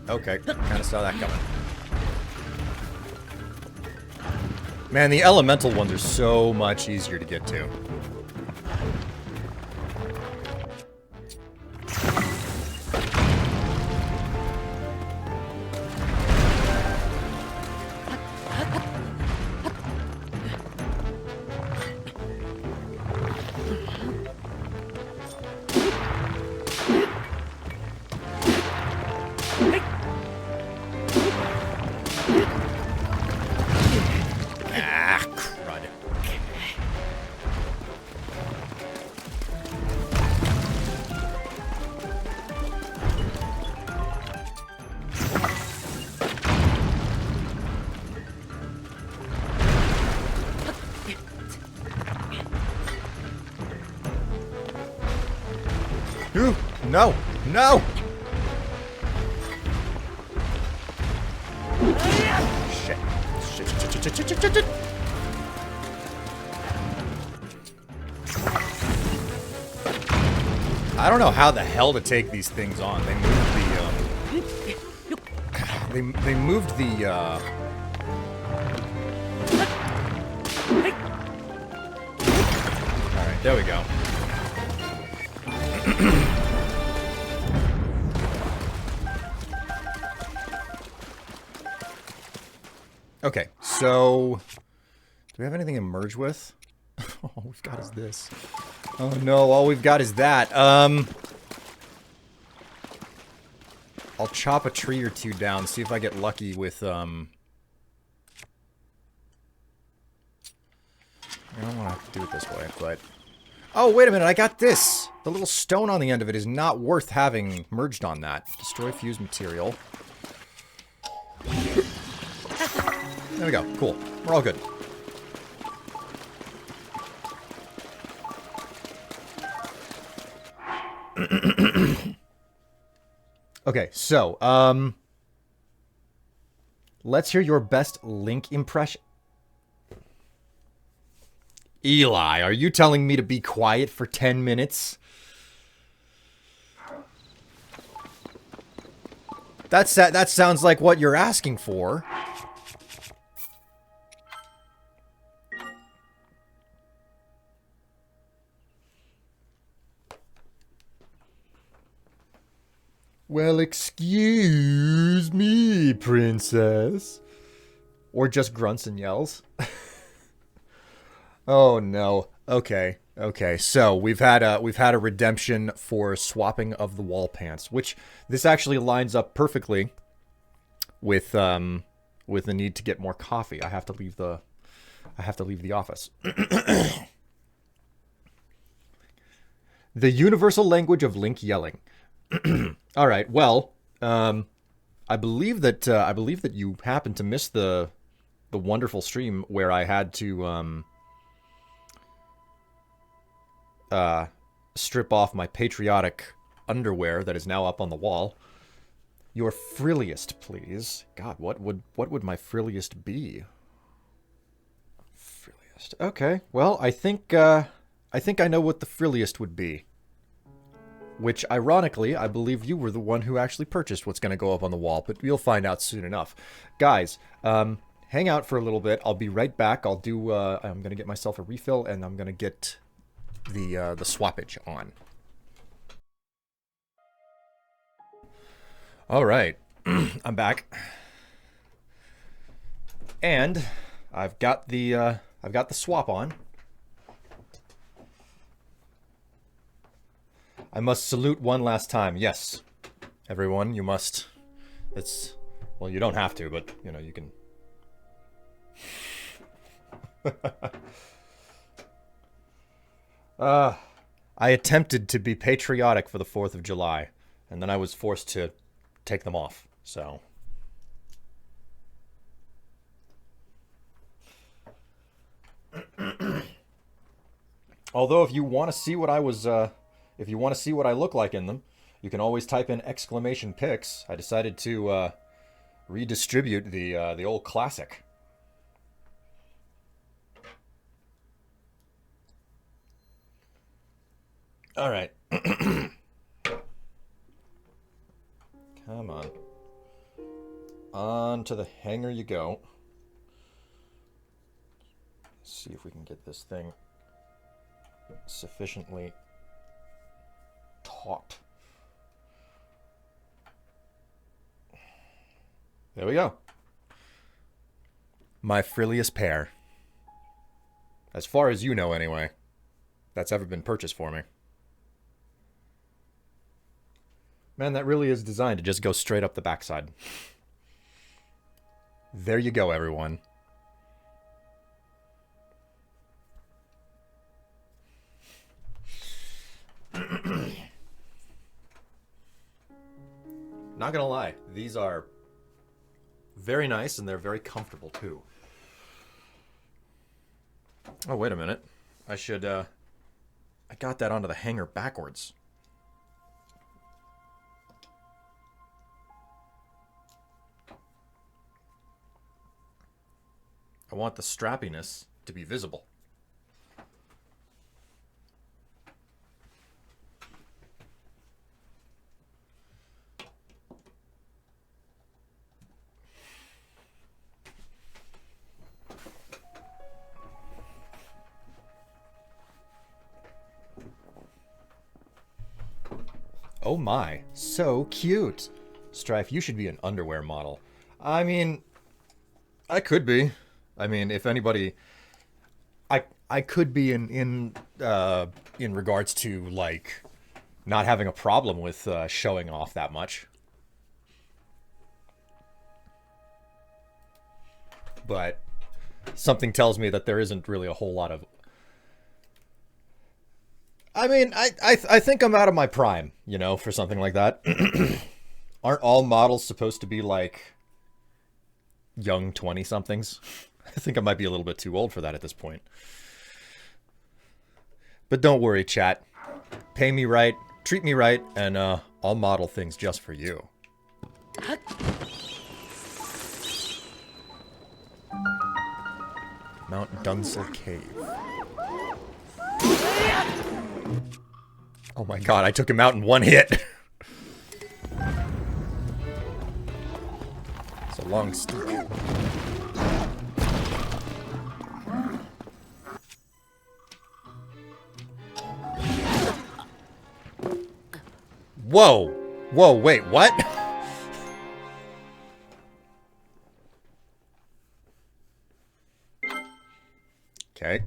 Okay, kind of saw that coming. Man, the elemental ones are so much easier to get to. Ooh, no, no! Shit. Shit. I don't know how the hell to take these things on. They moved the, they moved the, Alright, there we go. Okay, so... Do we have anything to merge with? All we've got is this. Oh no, all we've got is that. I'll chop a tree or two down, see if I get lucky with, I don't want to have to do it this way, but... Oh, wait a minute, I got this! The little stone on the end of it is not worth having merged on that. Destroy fused material. There we go, cool. We're all good. Okay, so, let's hear your best Link impression. Eli, are you telling me to be quiet for 10 minutes? That sounds like what you're asking for. Well, excuse me, princess. Or just grunts and yells. Oh no. Okay. Okay. So we've had a redemption for swapping of the wall pants, which this actually lines up perfectly with the need to get more coffee. I have to leave the office. The universal language of Link yelling. All right. Well, I believe that you happened to miss the wonderful stream where I had to strip off my patriotic underwear that is now up on the wall. Your frilliest, please. God, what would my frilliest be? Frilliest. Okay. Well, I think I know what the frilliest would be. Which, ironically, I believe you were the one who actually purchased what's going to go up on the wall, but you'll find out soon enough. Guys, hang out for a little bit. I'll be right back. I'm going to get myself a refill, and I'm going to get the swappage on. All right. I'm back. And I've got the swap on. I must salute one last time. Yes, everyone, you must. Well, you don't have to, but, you know, you can. I attempted to be patriotic for the 4th of July, and then I was forced to take them off, so. Although, if you want to see what I was, if you want to see what I look like in them, you can always type in exclamation pics. I decided to redistribute the old classic. All right. Come on. On to the hanger you go. Let's see if we can get this thing sufficiently taut. There we go. My frilliest pair. As far as you know, anyway. That's ever been purchased for me. Man, that really is designed to just go straight up the backside. There you go, everyone. Not gonna lie, these are very nice and they're very comfortable too. Oh, wait a minute. I got that onto the hanger backwards. I want the strappiness to be visible. Oh my, so cute. Strife, you should be an underwear model. I mean, I could be. I mean, if anybody, I could be in regards to like not having a problem with showing off that much. But something tells me that there isn't really a whole lot of. I mean, I think I'm out of my prime, you know, for something like that. Aren't all models supposed to be like young 20-somethings? I think I might be a little bit too old for that at this point. But don't worry, chat. Pay me right, treat me right, and I'll model things just for you. Mount Dunsel Cave. Oh my god, I took him out in one hit. It's a long stick. Whoa! Whoa, wait, what? Okay.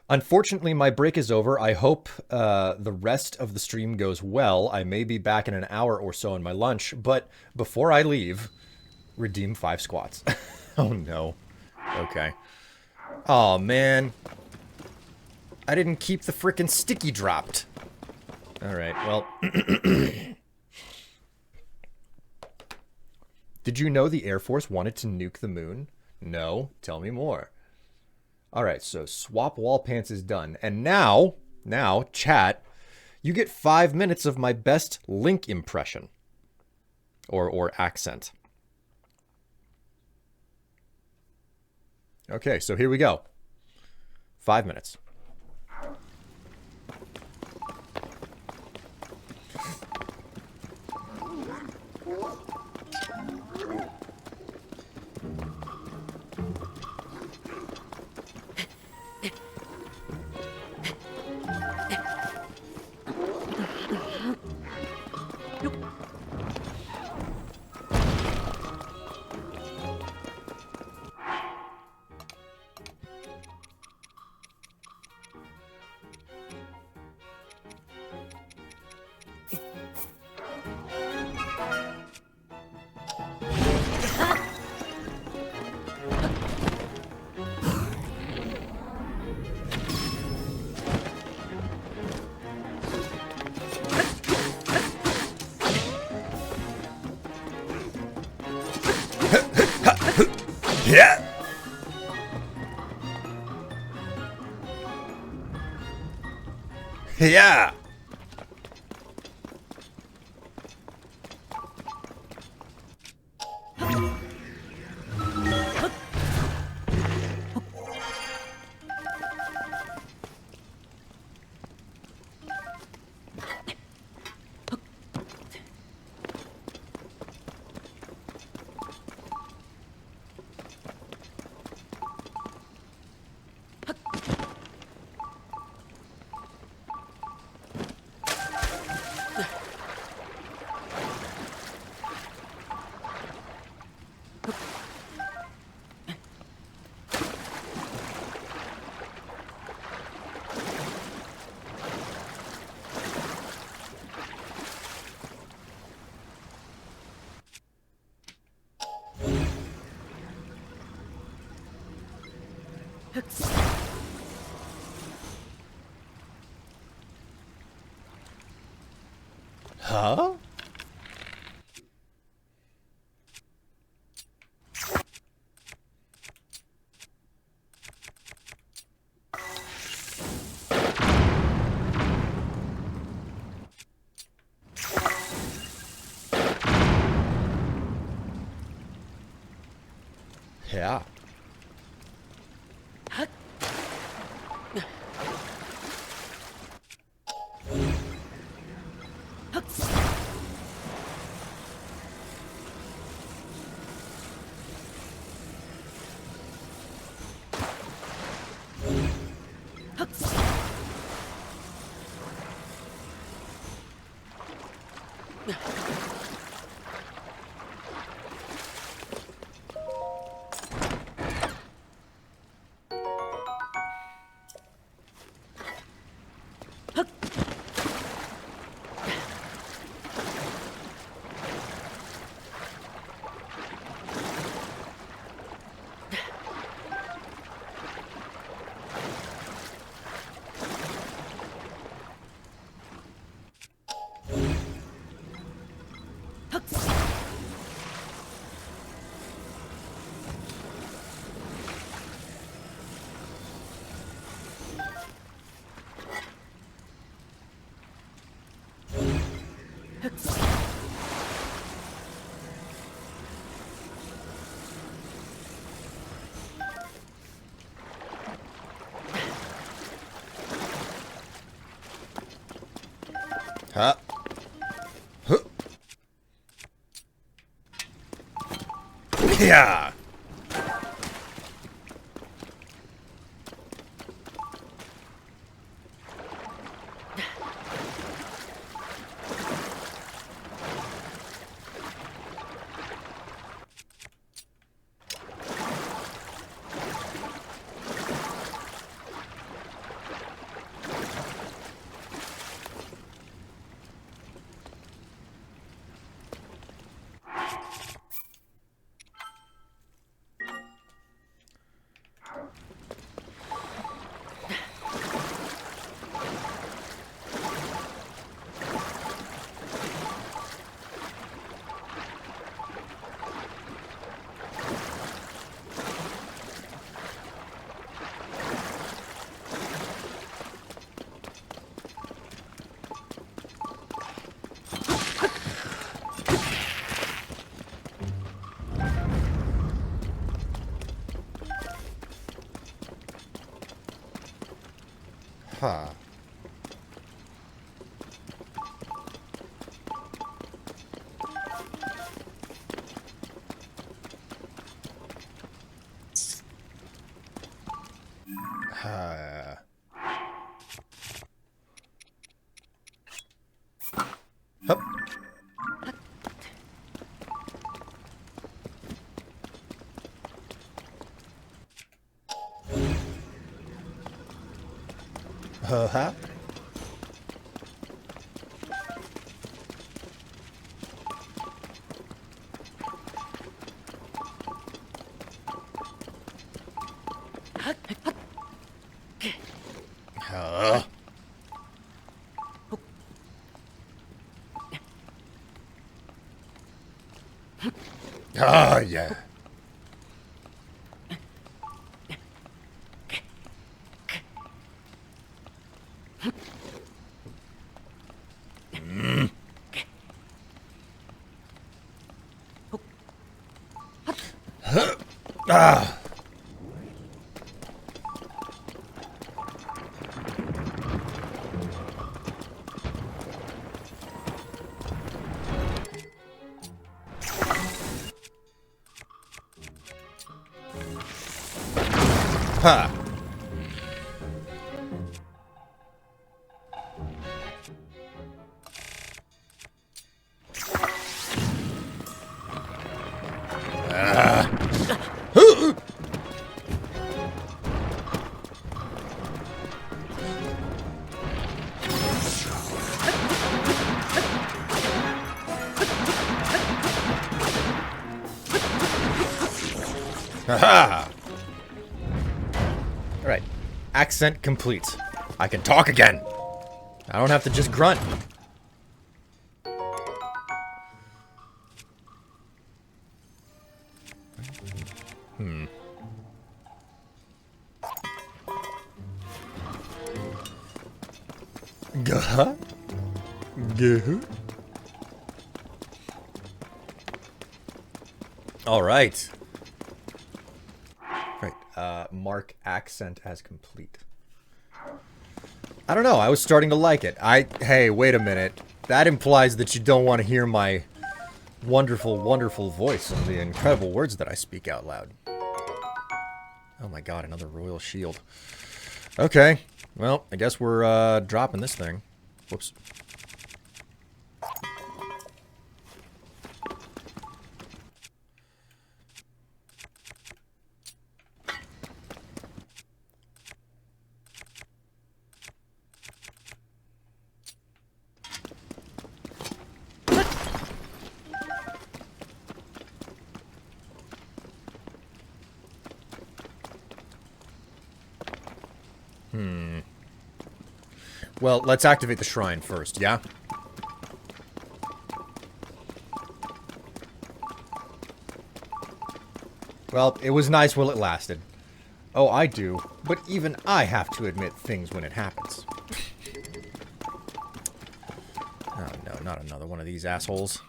Unfortunately, my break is over. I hope the rest of the stream goes well. I may be back in an hour or so on my lunch, but before I leave, redeem 5 squats. Oh no. Okay. Oh man. I didn't keep the frickin' sticky dropped. Alright, well. Did you know the Air Force wanted to nuke the moon? No. Tell me more. Alright, so swap wall pants is done. And now, chat, you get 5 minutes of my best Link impression. Or accent. Okay, so here we go. 5 minutes. Yeah. Yeah. Huh? Yeah. Huh? Huh? Yeah. Huh. Hup. Huh? Ah, yeah. Ah. Ha. Haha! Alright. Accent complete. I can talk again. I don't have to just grunt. Gah? Gah? Alright. Right, mark accent as complete. I don't know, I was starting to like it. Hey, wait a minute. That implies that you don't want to hear my wonderful, wonderful voice and the incredible words that I speak out loud. Oh my god, another royal shield. Okay, well, I guess we're, dropping this thing. Whoops. Well, let's activate the shrine first, yeah? Well, it was nice while it lasted. Oh, I do. But even I have to admit things when it happens. Oh no, not another one of these assholes.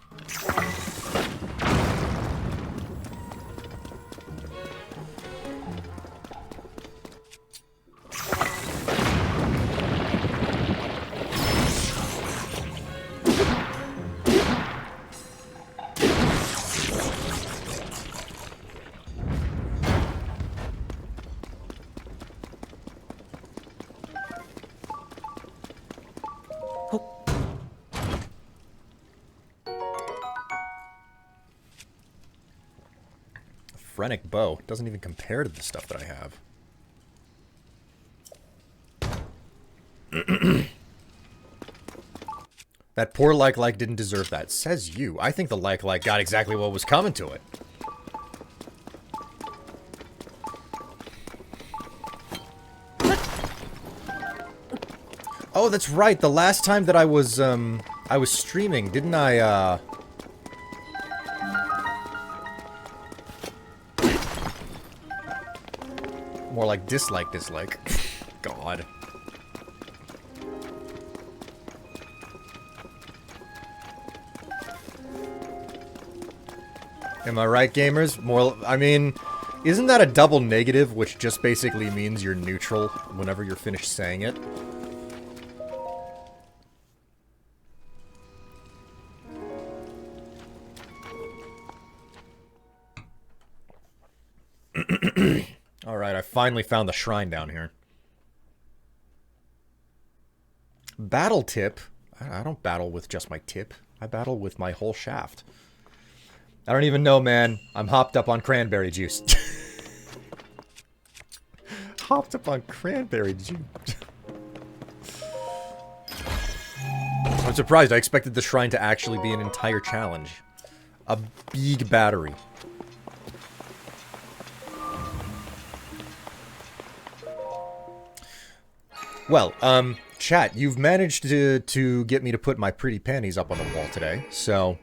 Phrenic bow doesn't even compare to the stuff that I have. That poor like didn't deserve that. Says you. I think the like got exactly what was coming to it. Oh, that's right. The last time that I was streaming, didn't I, more like dislike. God. Am I right, gamers? More, I mean, isn't that a double negative, which just basically means you're neutral whenever you're finished saying it? Alright, I finally found the shrine down here. Battle tip? I don't battle with just my tip. I battle with my whole shaft. I don't even know, man. I'm hopped up on cranberry juice. Hopped up on cranberry juice. I'm surprised. I expected the shrine to actually be an entire challenge. A big battery. Well, chat, you've managed to get me to put my pretty panties up on the wall today, so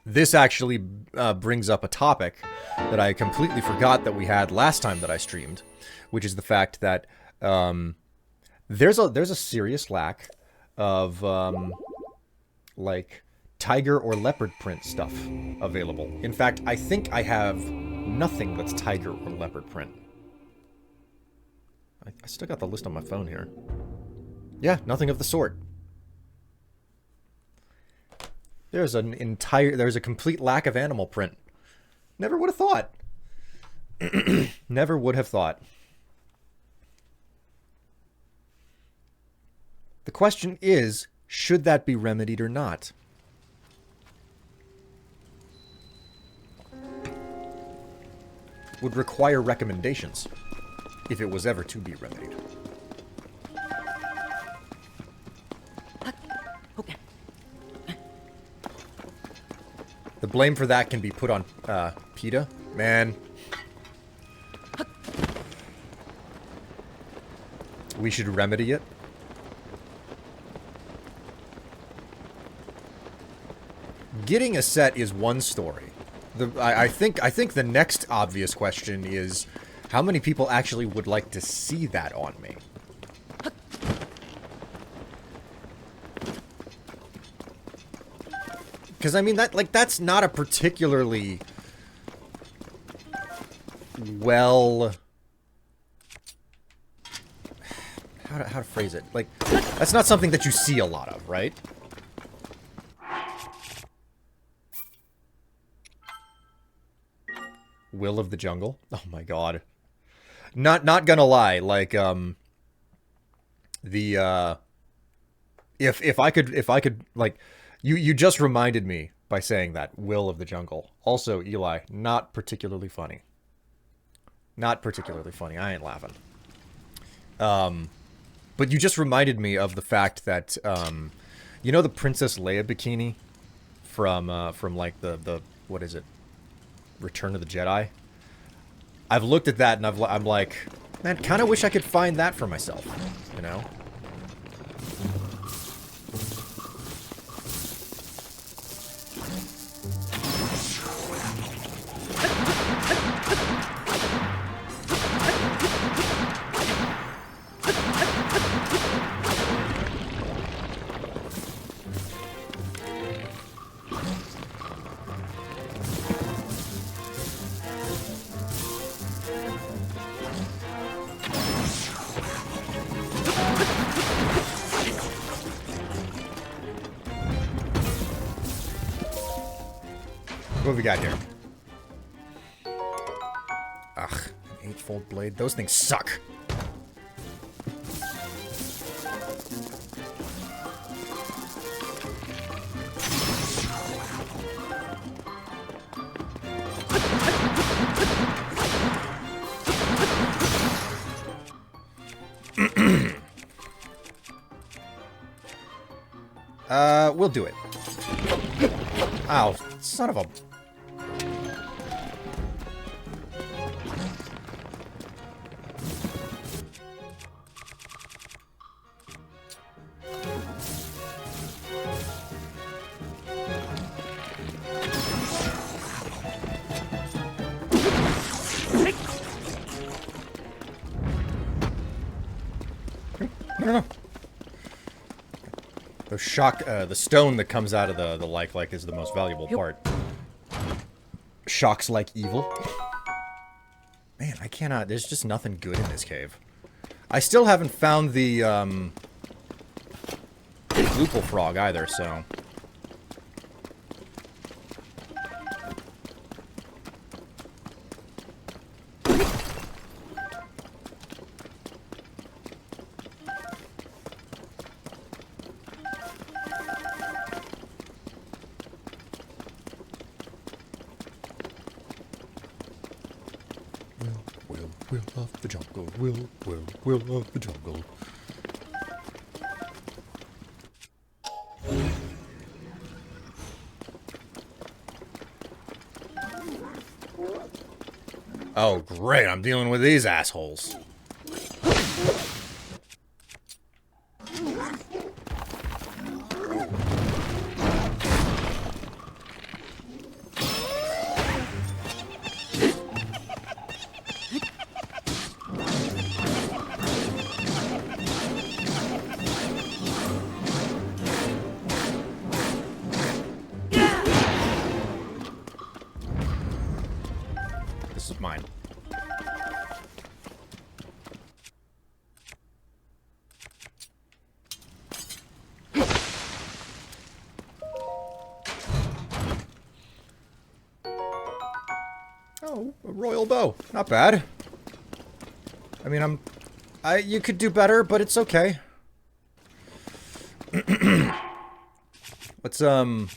this actually brings up a topic that I completely forgot that we had last time that I streamed, which is the fact that there's a serious lack of like tiger or leopard print stuff available. In fact, I think I have nothing that's tiger or leopard print. I still got the list on my phone here. Yeah, nothing of the sort. There's a complete lack of animal print. Never would have thought. Never would have thought. The question is, should that be remedied or not? Would require recommendations. If it was ever to be remedied. The blame for that can be put on PETA. Man. We should remedy it. Getting a set is one story. I think the next obvious question is, how many people actually would like to see that on me? Because, I mean, that's not a particularly well... How to phrase it? Like, that's not something that you see a lot of, right? Will of the Jungle? Oh my god. Not gonna lie, like, if I could, like, you just reminded me by saying that, Will of the Jungle. Also, Eli, not particularly funny. Not particularly funny, I ain't laughing. But you just reminded me of the fact that, you know the Princess Leia bikini from like, the what is it? Return of the Jedi? I've looked at that and I'm like, man, kind of wish I could find that for myself, you know? What have we got here? Ugh, an 8-fold blade. Those things suck. We'll do it. Ow, son of a... No. The shock, the stone that comes out of the like is the most valuable part. Shocks like evil. Man, I cannot, there's just nothing good in this cave. I still haven't found the, Loople frog either, so... Will of the jungle, will of the jungle. Oh, great, I'm dealing with these assholes. This is mine. Oh, a royal bow. Not bad. I mean, you could do better, but it's okay. Let's, where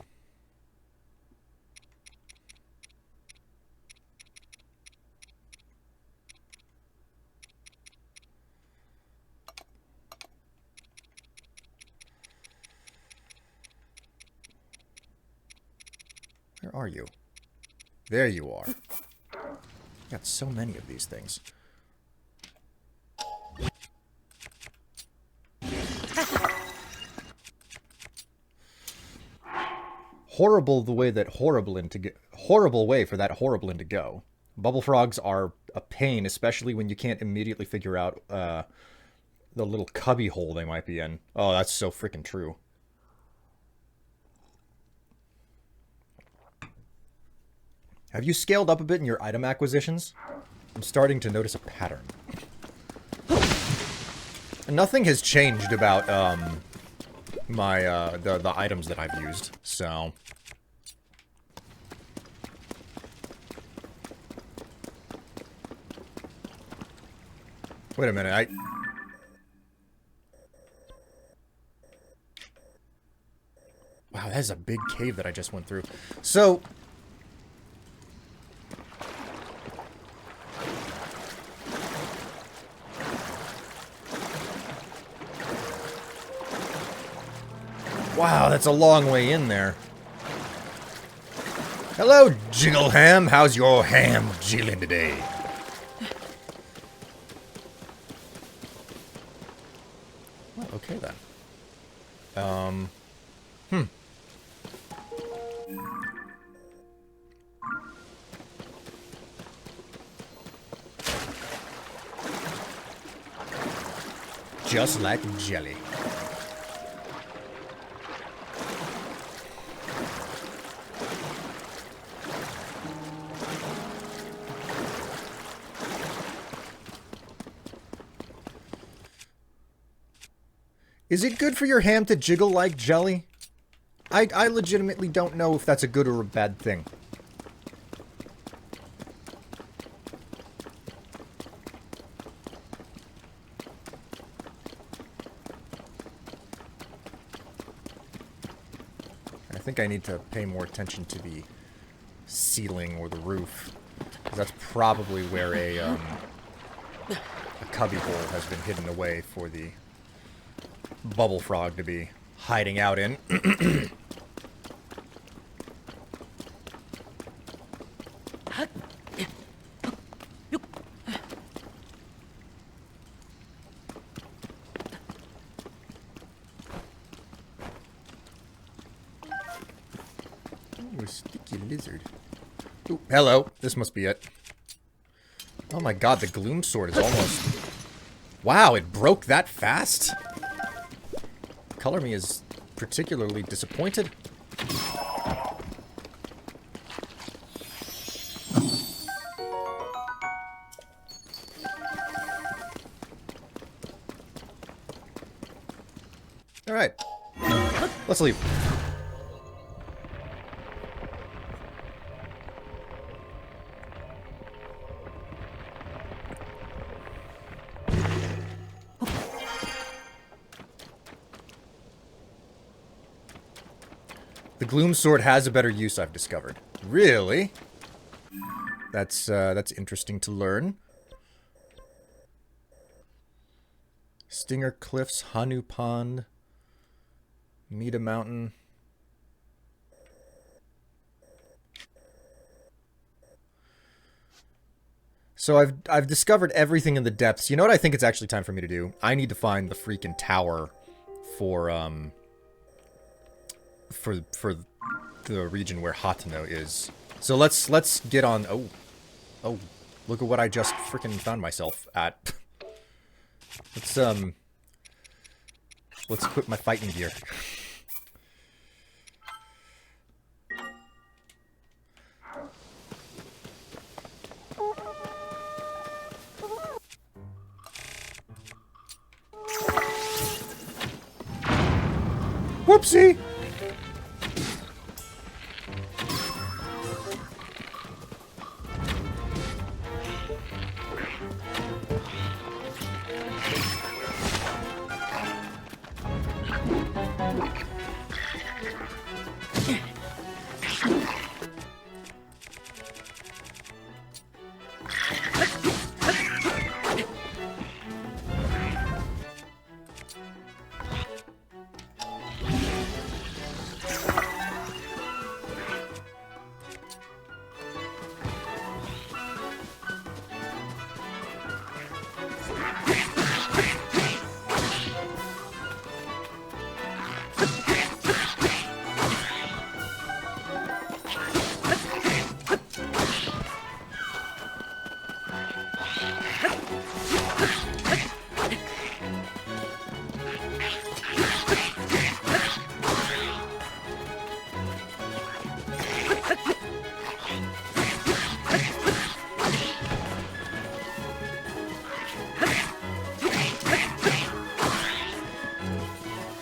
are you? There you are. Got so many of these things. Horrible the way that horrible way for that Horriblin to go. Bubble frogs are a pain, especially when you can't immediately figure out the little cubby hole they might be in. Oh, that's so freaking true. Have you scaled up a bit in your item acquisitions? I'm starting to notice a pattern. Nothing has changed about my the items that I've used, so wait a minute, wow, that is a big cave that I just went through. So wow, that's a long way in there. Hello, Jiggle Ham. How's your ham jiggling today? Well, okay then. Just like jelly. Is it good for your ham to jiggle like jelly? I legitimately don't know if that's a good or a bad thing. think I need to pay more attention to the ceiling or the roof. 'Cause that's probably where a cubbyhole has been hidden away for the bubble frog to be hiding out in. Ooh, a sticky lizard. Ooh, hello. This must be it. Oh my god, the gloom sword is almost... Wow, it broke that fast? Color me is particularly disappointed. Alright. Let's leave. The gloom sword has a better use, I've discovered. Really? That's interesting to learn. Stinger Cliffs, Hanu Pond, Mita Mountain. So I've discovered everything in the depths. You know what I think it's actually time for me to do? I need to find the freaking tower for the region where Hatano is. So let's get on. Oh, look at what I just freaking found myself at. Let's equip my fighting gear. Whoopsie!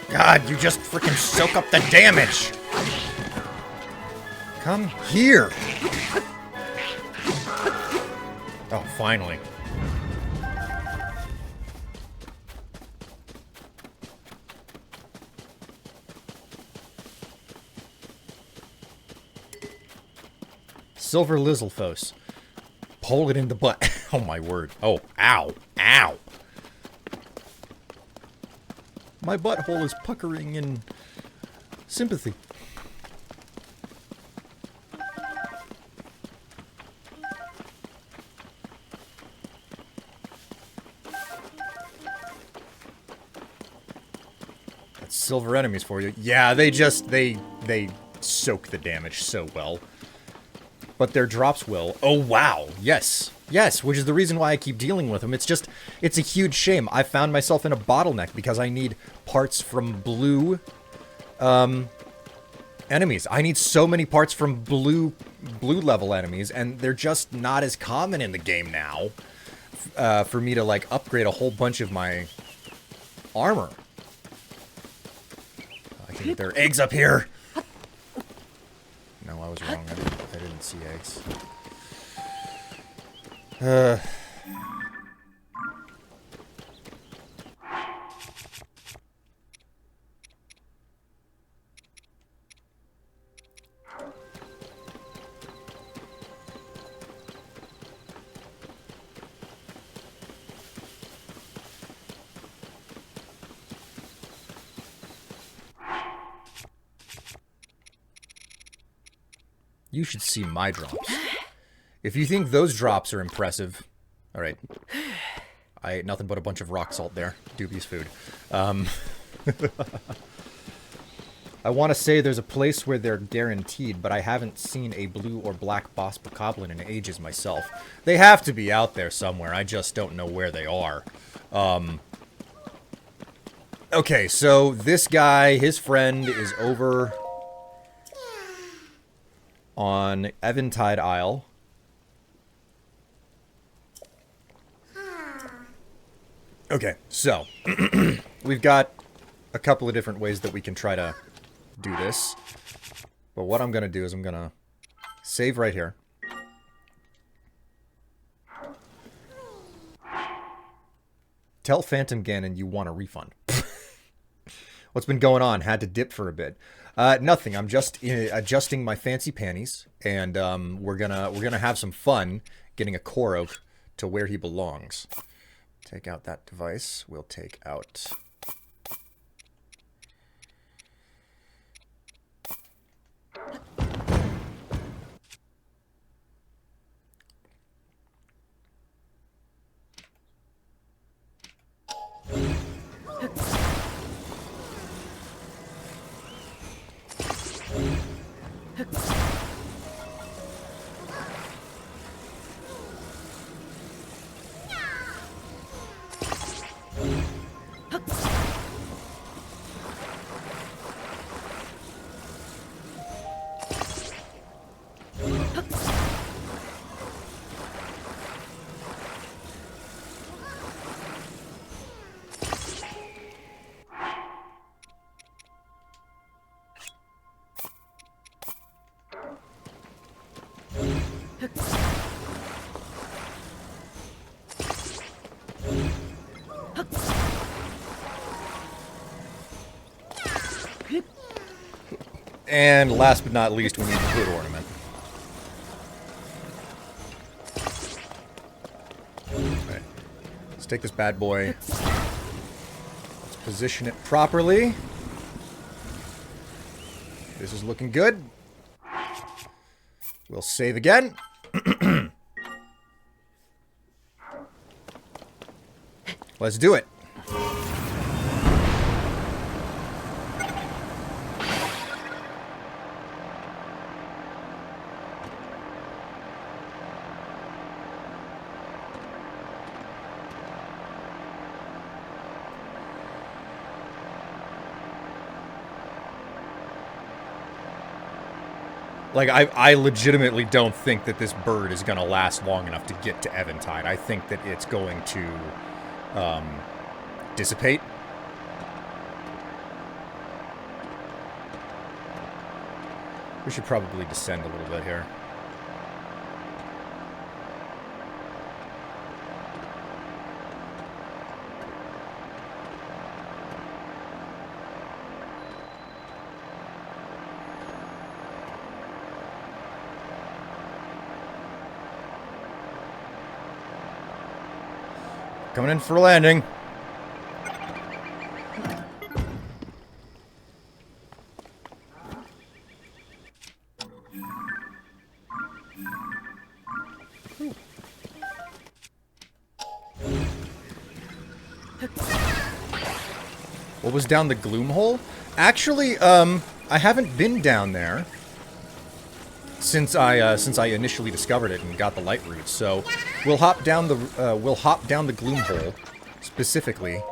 God, you just freaking soak up the damage! Come here! Oh, finally. Silver Lizzlephos. Pull it in the butt. Oh my word. Oh, ow. Ow. My butthole is puckering in sympathy. That's silver enemies for you. Yeah, they soak the damage so well. But their drops will. Oh, wow. Yes. Yes, which is the reason why I keep dealing with them. It's a huge shame. I found myself in a bottleneck because I need parts from blue enemies. I need so many parts from blue level enemies, and they're just not as common in the game now for me to, like, upgrade a whole bunch of my armor. I can get their eggs up here. No, I was wrong. I didn't see eggs. You should see my drops. If you think those drops are impressive... Alright. I ate nothing but a bunch of rock salt there. Dubious food. I want to say there's a place where they're guaranteed, but I haven't seen a blue or black boss bokoblin in ages myself. They have to be out there somewhere. I just don't know where they are. Okay, so this guy, his friend, is over on Eventide Isle. Okay, so we've got a couple of different ways that we can try to do this. But what I'm going to do is I'm going to save right here. Tell Phantom Ganon you want a refund. What's been going on? Had to dip for a bit. Nothing. I'm just adjusting my fancy panties, and we're gonna have some fun getting a Korok to where he belongs. Take out that device. We'll take out... And last but not least, we need the hood ornament. Alright. Let's take this bad boy. Let's position it properly. This is looking good. We'll save again. Let's do it. Like, I legitimately don't think that this bird is going to last long enough to get to Eventide. I think that it's going to dissipate. We should probably descend a little bit here. Coming in for a landing. What was down the gloom hole? Actually, I haven't been down there since I initially discovered it and got the light roots. So we'll hop down the gloom hole specifically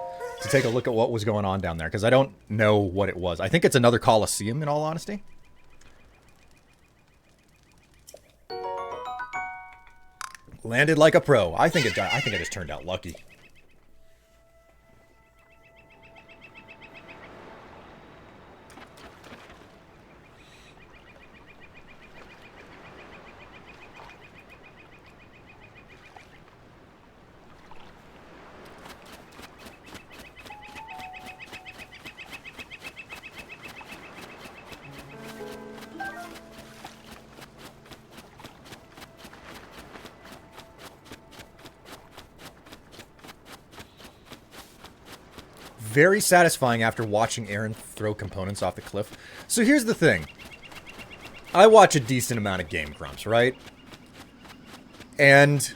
to take a look at what was going on down there, because I don't know what it was. I think it's another Colosseum, in all honesty. Landed like a pro. I think I just turned out lucky. Very satisfying after watching Aaron throw components off the cliff. So here's the thing. I watch a decent amount of Game Grumps, right? And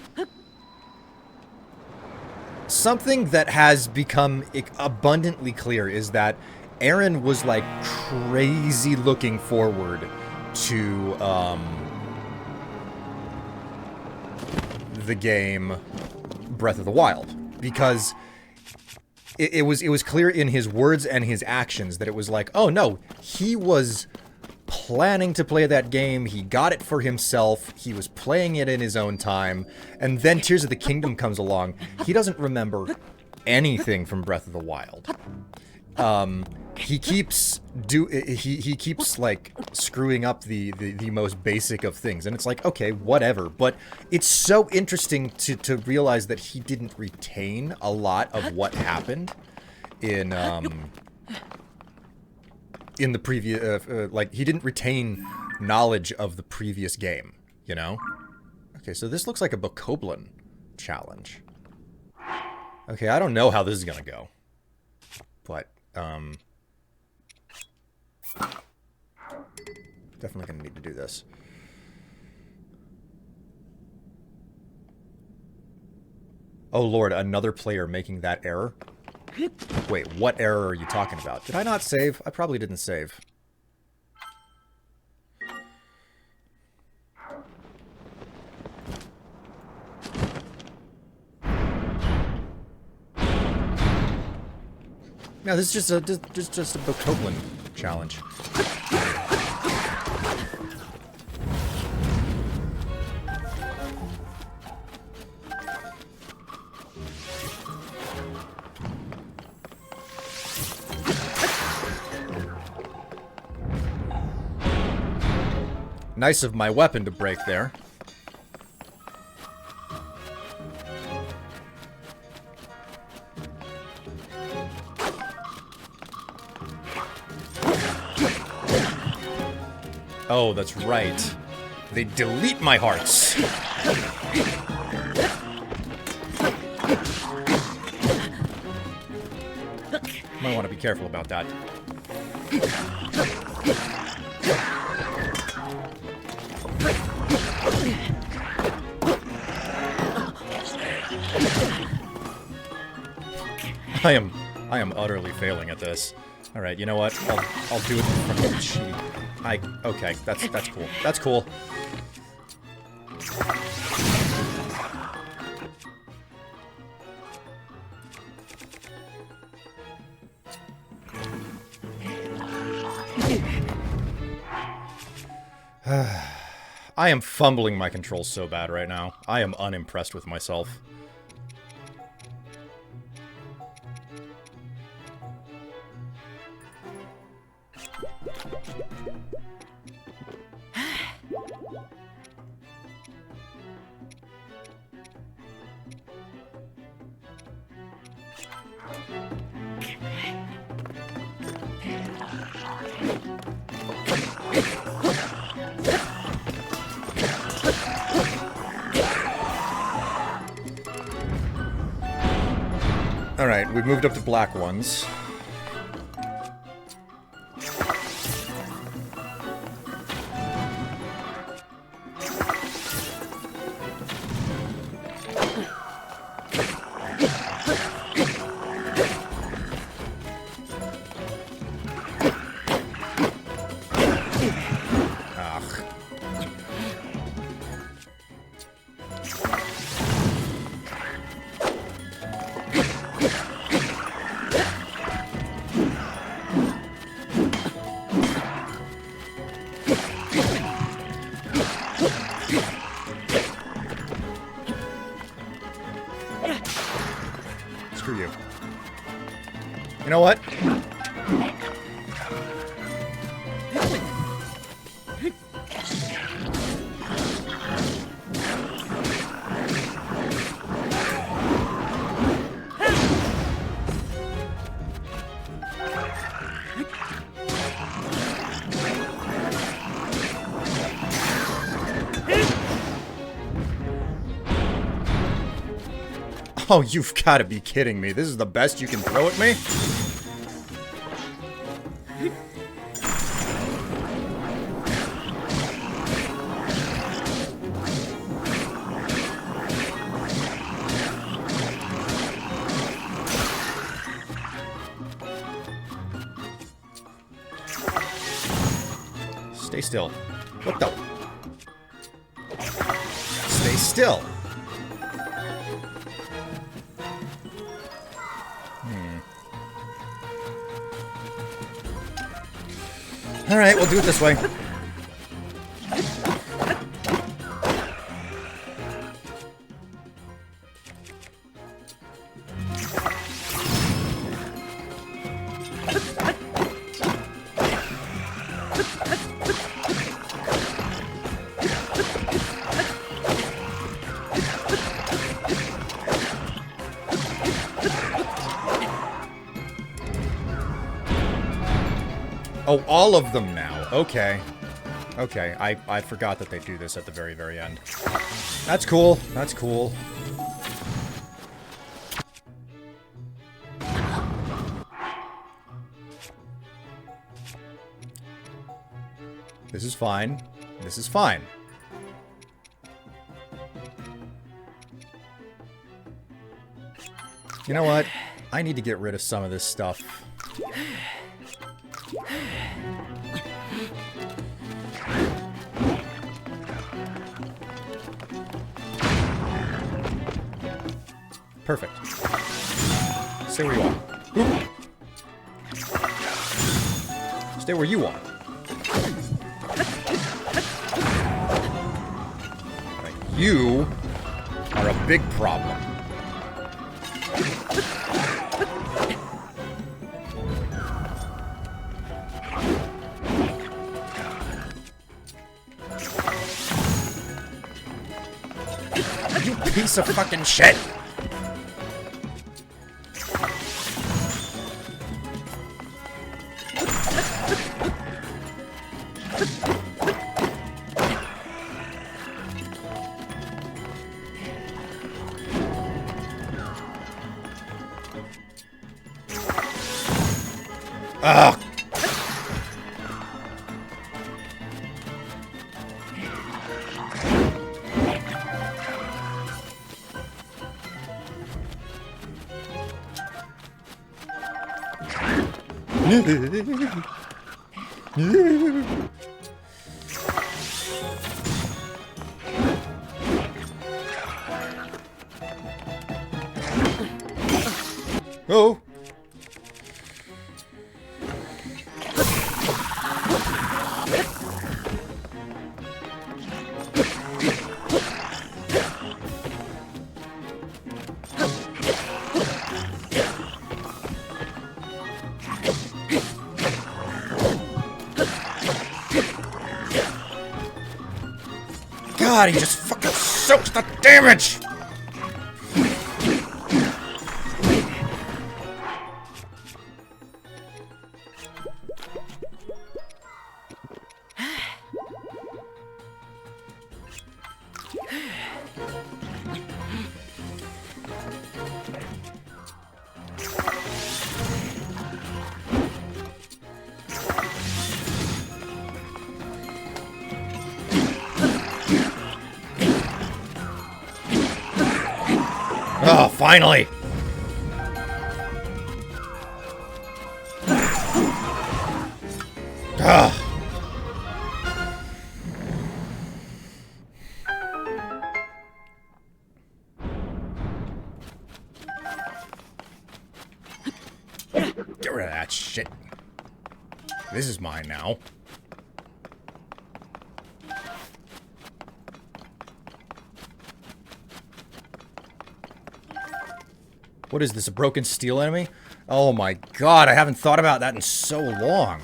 something that has become abundantly clear is that Aaron was, like, crazy looking forward to, the game Breath of the Wild. Because it was clear in his words and his actions that it was like, oh no, he was planning to play that game, he got it for himself, he was playing it in his own time, and then Tears of the Kingdom comes along. He doesn't remember anything from Breath of the Wild. He keeps like screwing up the most basic of things, and it's like, okay, whatever. But it's so interesting to realize that he didn't retain a lot of what happened in the previous, like, he didn't retain knowledge of the previous game, you know? Okay, so this looks like a Bokoblin challenge. Okay, I don't know how this is gonna go. But, definitely gonna need to do this. Oh lord, another player making that error? Wait, what error are you talking about? Did I not save? I probably didn't save. No, this is just a Bokoblin challenge. Nice of my weapon to break there. Oh, that's right. They delete my hearts. Might want to be careful about that. I am utterly failing at this. All right, you know what? I'll do it in front of the sheet. Okay, that's cool. That's cool. I am fumbling my controls so bad right now. I am unimpressed with myself. Alright, we've moved up to black ones. You know what? Oh, you've got to be kidding me. This is the best you can throw at me? Stay still. What the? Stay still. Alright, we'll do it this way. Oh, all of them now. Okay. Okay, I forgot that they do this at the very, very end. That's cool. That's cool. This is fine. This is fine. You know what? I need to get rid of some of this stuff. Perfect. Stay where you are. Oop. Stay where you are. Right. You are a big problem. You piece of fucking shit! Ugh. Oh. God, he just fucking soaks the damage! Oh, finally! Ugh. Get rid of that shit. This is mine now. What is this, a broken steel enemy? Oh my god, I haven't thought about that in so long.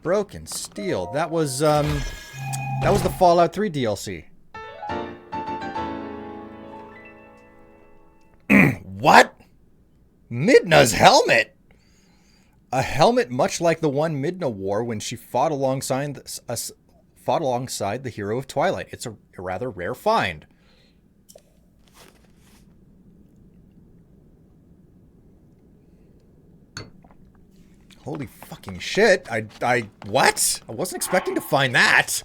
Broken steel. That was the Fallout 3 DLC. What? Midna's helmet? A helmet much like the one Midna wore when she fought alongside the hero of Twilight. It's a rather rare find. Holy fucking shit. What? I wasn't expecting to find that.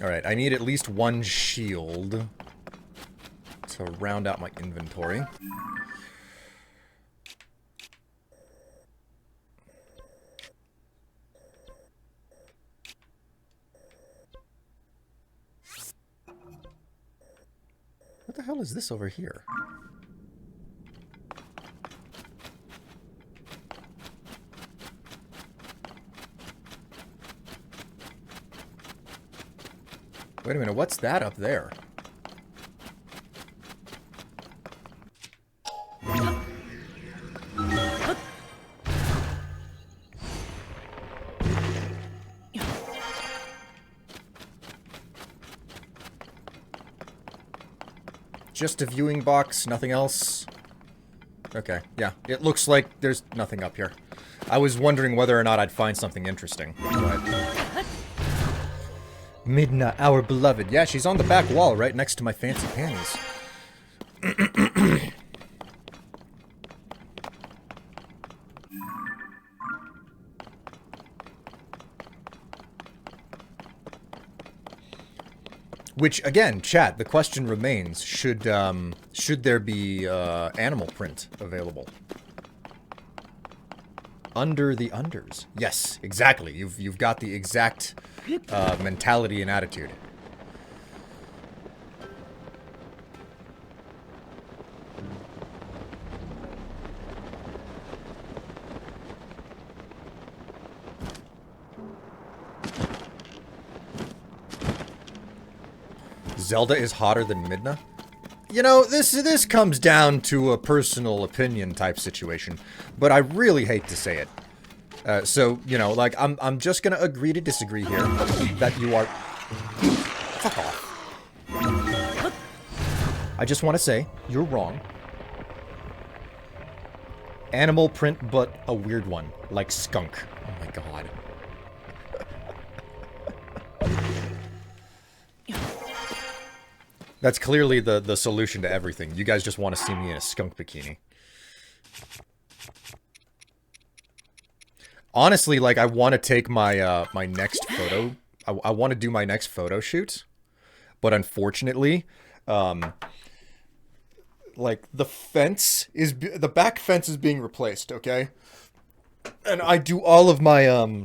Alright, I need at least one shield. to round out my inventory. What the hell is this over here? Wait a minute, what's that up there? Just a viewing box, nothing else. Okay, yeah, it looks like there's nothing up here. I was wondering whether or not I'd find something interesting, but... Midna, our beloved. Yeah, she's on the back wall right next to my fancy panties. Which, again, chat, the question remains, should there be animal print available? Under the unders. Yes, exactly. You've got the exact mentality and attitude. Zelda is hotter than Midna? You know, this comes down to a personal opinion type situation, but I really hate to say it. So, you know, like, I'm just gonna agree to disagree here, that you are... Fuck off. I just want to say, you're wrong. Animal print, but a weird one, like skunk. Oh my god. That's clearly the solution to everything. You guys just want to see me in a skunk bikini. Honestly, like, I want to take my my next photo. I want to do my next photo shoot, but unfortunately, like, the back fence is being replaced. Okay, and I do all of my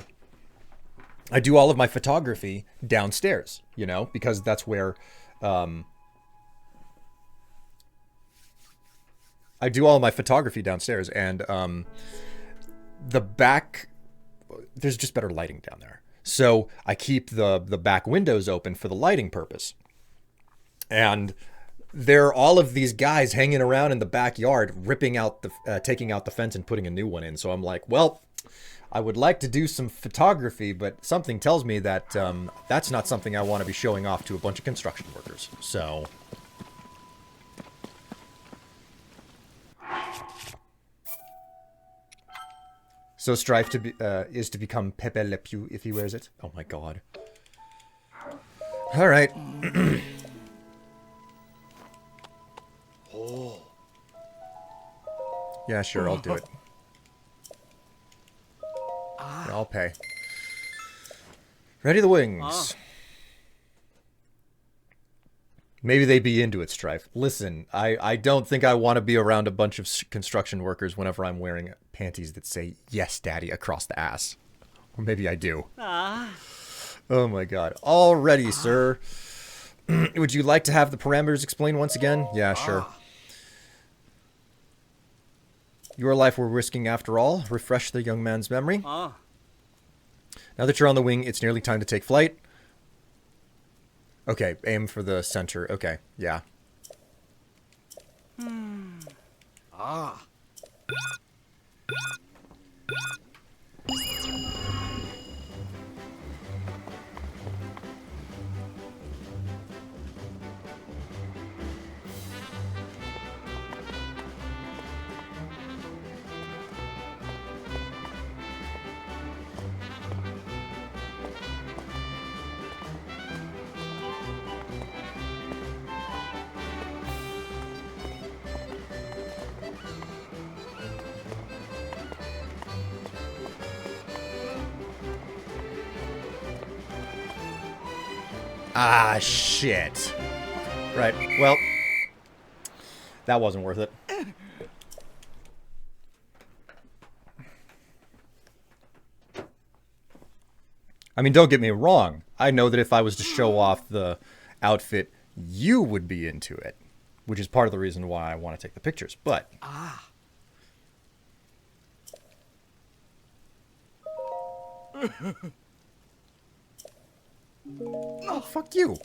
photography downstairs. You know, because that's where I do all of my photography downstairs, and the back, there's just better lighting down there. So I keep the back windows open for the lighting purpose. And there are all of these guys hanging around in the backyard, ripping out taking out the fence and putting a new one in. So I'm like, well, I would like to do some photography, but something tells me that that's not something I want to be showing off to a bunch of construction workers. So... So Strife is to become Pepe Le Pew if he wears it. Oh my god. All right. Yeah, sure, I'll do it. Yeah, I'll pay. Ready the wings. Maybe they'd be into it, Strife. Listen, I don't think I want to be around a bunch of construction workers whenever I'm wearing panties that say, yes, daddy, across the ass. Or maybe I do. Oh my god. Already, sir. Would you like to have the parameters explained once again? Yeah, sure. Your life we're risking after all. Refresh the young man's memory. Now that you're on the wing, it's nearly time to take flight. Okay, aim for the center. Okay, yeah. Ah, shit. Right, well, That wasn't worth it. I mean, don't get me wrong. I know that if I was to show off the outfit, you would be into it, which is part of the reason why I want to take the pictures. But oh, fuck you.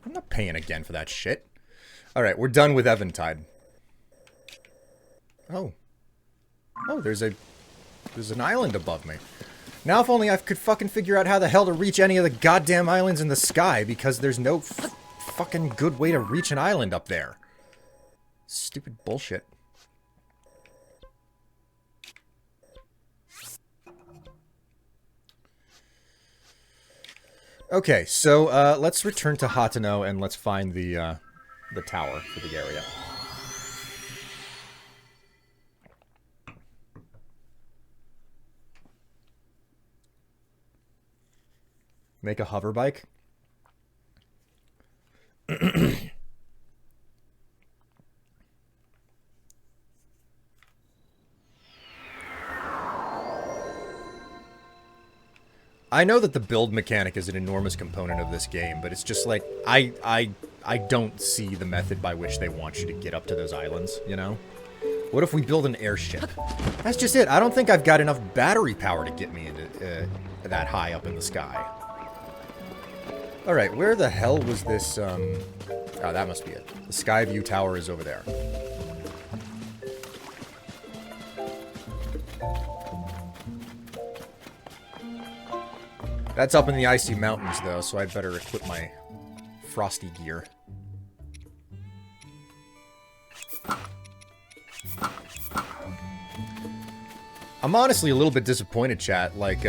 I'm not paying again for that shit. Alright, we're done with Eventide. Oh. Oh, there's an island above me. Now if only I could fucking figure out how the hell to reach any of the goddamn islands in the sky, because there's no fucking good way to reach an island up there. Stupid bullshit. Okay, so let's return to Hateno and let's find the tower for the area. Make a hover bike? I know that the build mechanic is an enormous component of this game, but it's just like, I don't see the method by which they want you to get up to those islands, you know? What if we build an airship? That's just it. I don't think I've got enough battery power to get me into that high up in the sky. Alright, where the hell was this, Oh, that must be it. The Skyview Tower is over there. That's up in the icy mountains, though, so I'd better equip my frosty gear. I'm honestly a little bit disappointed, chat. Like,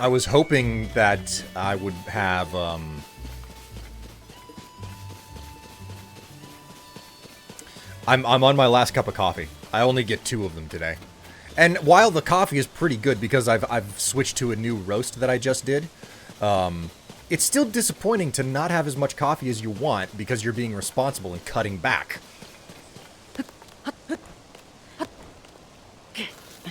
I was hoping that I would have, I'm on my last cup of coffee. I only get 2 of them today. And while the coffee is pretty good because I've switched to a new roast that I just did, it's still disappointing to not have as much coffee as you want because you're being responsible and cutting back.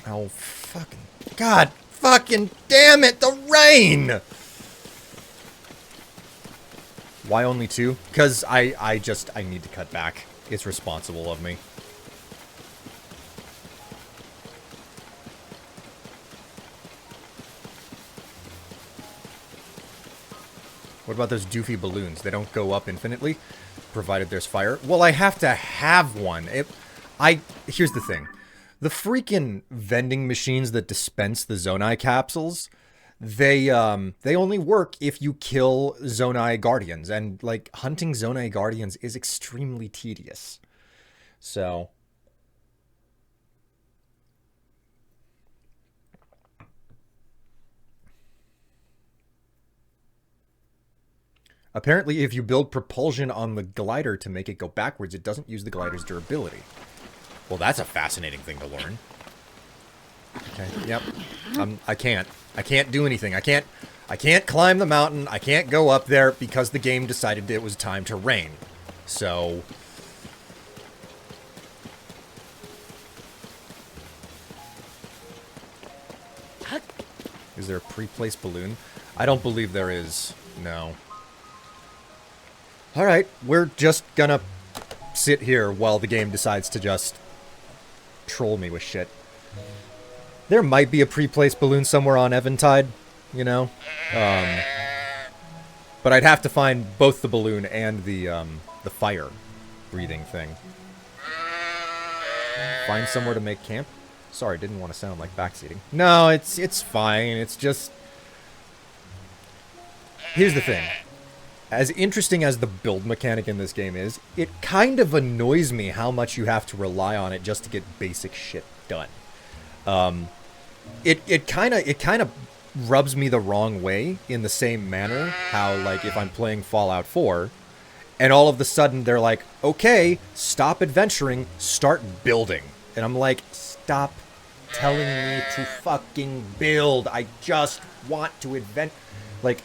Oh, fucking... God fucking damn it, the rain! Why only 2? Because I need to cut back. It's responsible of me. What about those doofy balloons? They don't go up infinitely, provided there's fire. Well, I have to have one. Here's the thing. The freaking vending machines that dispense the Zonai capsules, they only work if you kill Zonai Guardians. And, like, hunting Zonai Guardians is extremely tedious. So... apparently, if you build propulsion on the glider to make it go backwards, it doesn't use the glider's durability. Well, that's a fascinating thing to learn. Okay, yep. I can't do anything. I can't climb the mountain. I can't go up there because the game decided it was time to rain. So... is there a pre-placed balloon? I don't believe there is. No. Alright, we're just gonna sit here while the game decides to just troll me with shit. There might be a pre-placed balloon somewhere on Eventide, you know? But I'd have to find both the balloon and the fire breathing thing. Find somewhere to make camp? Sorry, didn't want to sound like backseating. No, it's fine. It's just... here's the thing. As interesting as the build mechanic in this game is, it kind of annoys me how much you have to rely on it just to get basic shit done. It kind of rubs me the wrong way in the same manner how, like, if I'm playing Fallout 4, and all of a sudden they're like, okay, stop adventuring, start building. And I'm like, stop telling me to fucking build. I just want to advent. Like,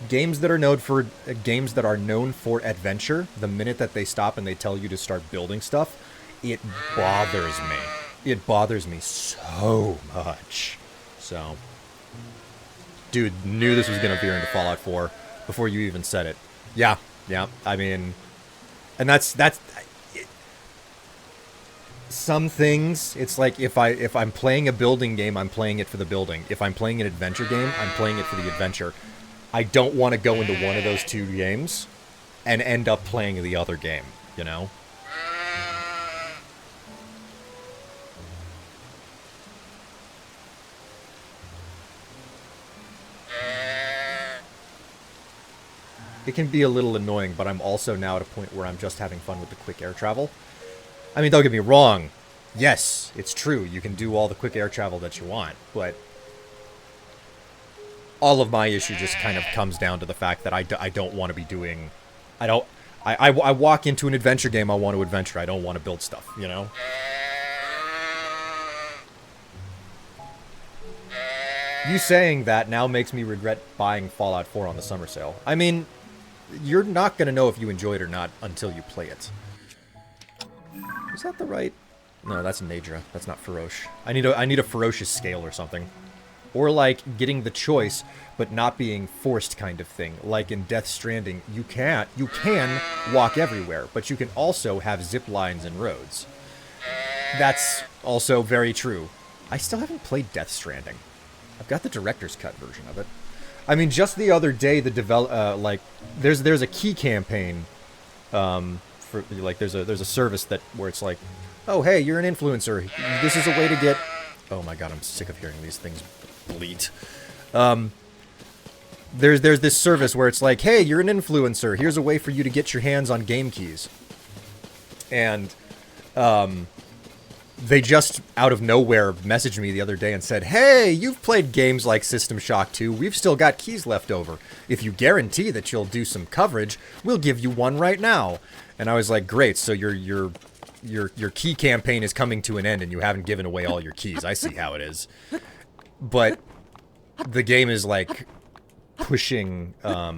games that are known for adventure, the minute that they stop and they tell you to start building stuff, it bothers me. It bothers me so much. So, dude, knew this was gonna veer into Fallout 4 before you even said it. Yeah. I mean, and that's some things. It's like if I'm playing a building game, I'm playing it for the building. If I'm playing an adventure game, I'm playing it for the adventure. I don't want to go into one of those two games and end up playing the other game, you know? It can be a little annoying, but I'm also now at a point where I'm just having fun with the quick air travel. I mean, don't get me wrong. Yes, it's true. You can do all the quick air travel that you want, but all of my issue just kind of comes down to the fact that I don't want to be doing... I walk into an adventure game, I want to adventure. I don't want to build stuff, you know? You saying that now makes me regret buying Fallout 4 on the summer sale. I mean, you're not going to know if you enjoy it or not until you play it. Is that the right... No, that's Nadra. That's not Feroce. I need a ferocious scale or something. Or like getting the choice, but not being forced kind of thing. Like in Death Stranding, you can walk everywhere, but you can also have zip lines and roads. That's also very true. I still haven't played Death Stranding. I've got the director's cut version of it. I mean, just the other day, there's a key campaign, for like there's a service where it's like, oh hey, you're an influencer. This is a way to get. Oh my god, I'm sick of hearing these things bleat. There's this service where it's like, hey, you're an influencer. Here's a way for you to get your hands on game keys. And they just, out of nowhere, messaged me the other day and said, hey, you've played games like System Shock 2. We've still got keys left over. If you guarantee that you'll do some coverage, we'll give you one right now. And I was like, great, so your key campaign is coming to an end and you haven't given away all your keys. I see how it is. But the game is, like, pushing... I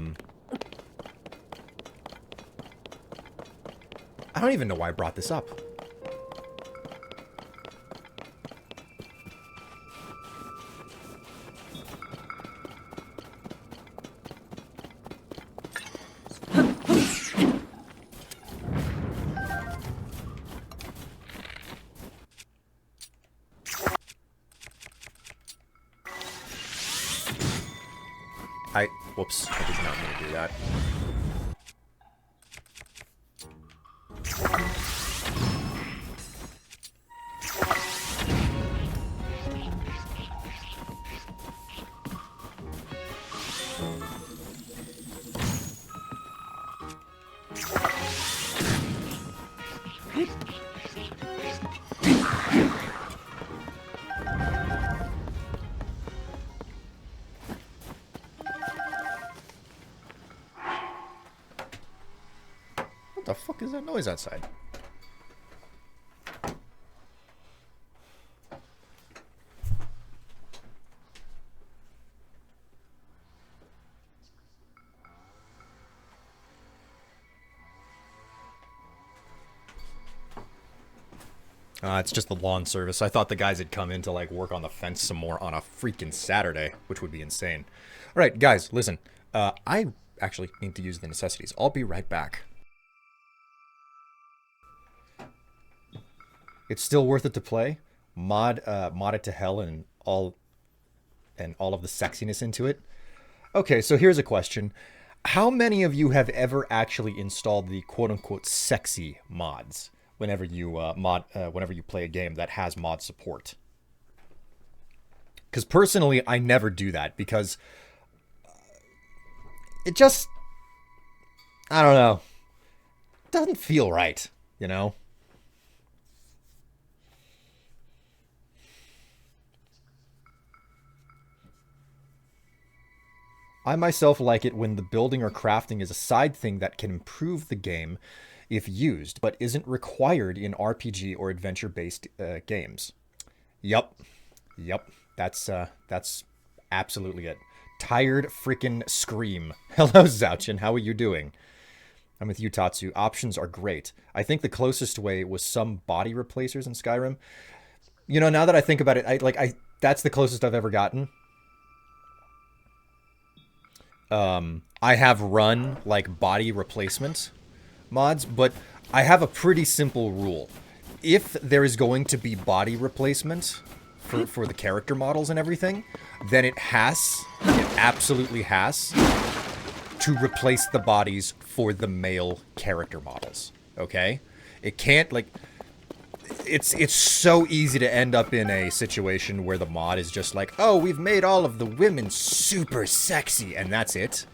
don't even know why I brought this up. Whoops, I did not mean to do that. What the fuck is that noise outside? It's just the lawn service. I thought the guys had come in to, like, work on the fence some more on a freaking Saturday, which would be insane. All right, guys, listen. I actually need to use the necessities. I'll be right back. It's still worth it to play. Mod it to hell and all of the sexiness into it. Okay, so here's a question. How many of you have ever actually installed the quote-unquote sexy mods whenever you play a game that has mod support? Because personally, I never do that because it just, I don't know, doesn't feel right, you know? I myself like it when the building or crafting is a side thing that can improve the game if used, but isn't required in RPG or adventure-based games. Yup. Yep, that's absolutely it. Tired freaking scream. Hello, Zouchin. How are you doing? I'm with you, Tatsu. Options are great. I think the closest way was some body replacers in Skyrim. You know, now that I think about it, I that's the closest I've ever gotten. I have run like body replacement mods, but I have a pretty simple rule. If there is going to be body replacement for the character models and everything, then it absolutely has to replace the bodies for the male character models. Okay? It can't, like, it's so easy to end up in a situation where the mod is just like, oh, we've made all of the women super sexy, and that's it.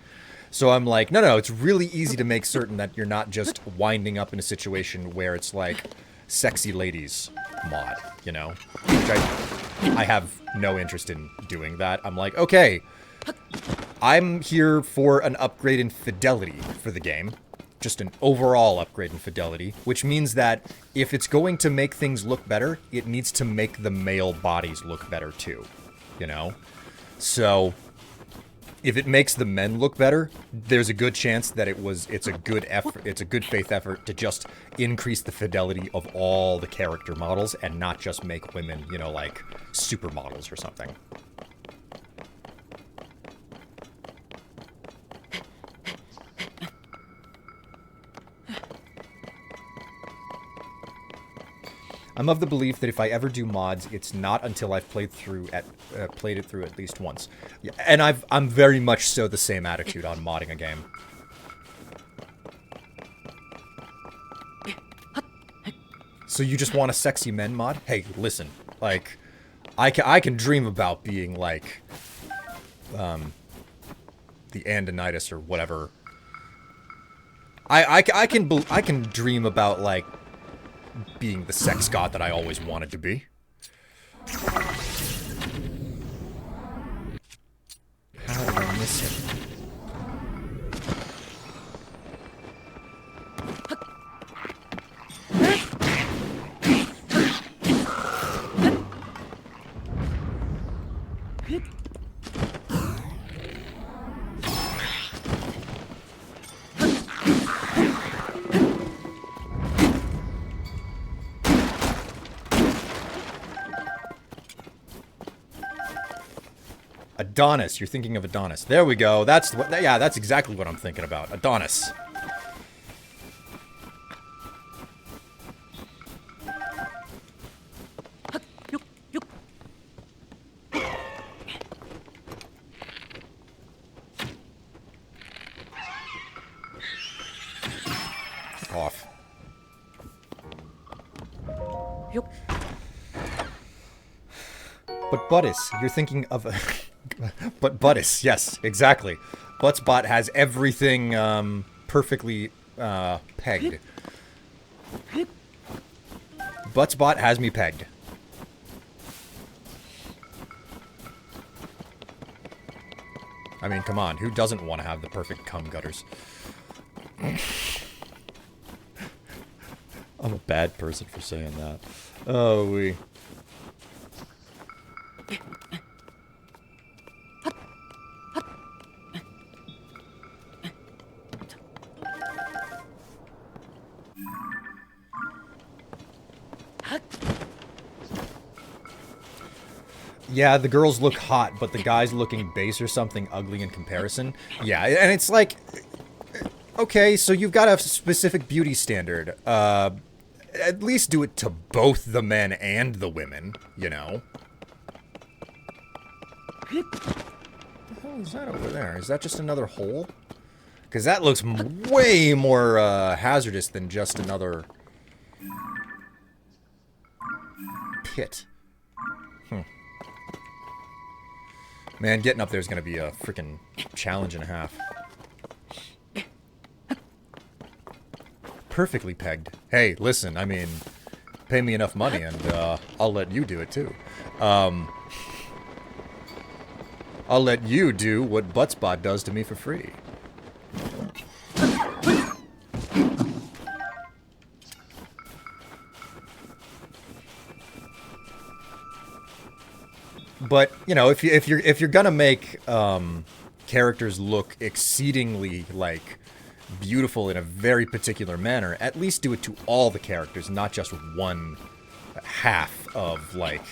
So I'm like, no, it's really easy to make certain that you're not just winding up in a situation where it's like sexy ladies mod, you know? Which I have no interest in doing that. I'm like, okay, I'm here for an upgrade in fidelity for the game. Just an overall upgrade in fidelity, which means that if it's going to make things look better, it needs to make the male bodies look better too, you know? So if it makes the men look better, there's a good chance that it's a good effort, it's a good faith effort to just increase the fidelity of all the character models and not just make women, you know, like supermodels or something. I'm of the belief that if I ever do mods, it's not until I've played it through at least once. Yeah, and I'm very much so the same attitude on modding a game. So you just want a sexy men mod? Hey, listen, like, I can dream about being like, the Andonitis or whatever. I can dream about like being the sex god that I always wanted to be. How did I miss him? Adonis, you're thinking of Adonis. There we go. That's what. Yeah, that's exactly what I'm thinking about. Adonis. Off. But Buttis, you're thinking of but Buttis, yes, exactly. Buttsbot has everything perfectly pegged. Buttsbot has me pegged. I mean, come on, who doesn't want to have the perfect cum gutters? I'm a bad person for saying that. Oh, we. Yeah, the girls look hot, but the guy's looking base or something ugly in comparison. Yeah, and it's like, okay, so you've got a specific beauty standard. At least do it to both the men and the women, you know? What the hell is that over there? Is that just another hole? Because that looks way more hazardous than just another pit. Man, getting up there is going to be a freaking challenge and a half. Perfectly pegged. Hey, listen, I mean, pay me enough money and I'll let you do it too. I'll let you do what Buttsbot does to me for free. But you know, if you're gonna make characters look exceedingly like beautiful in a very particular manner, at least do it to all the characters, not just one half of like.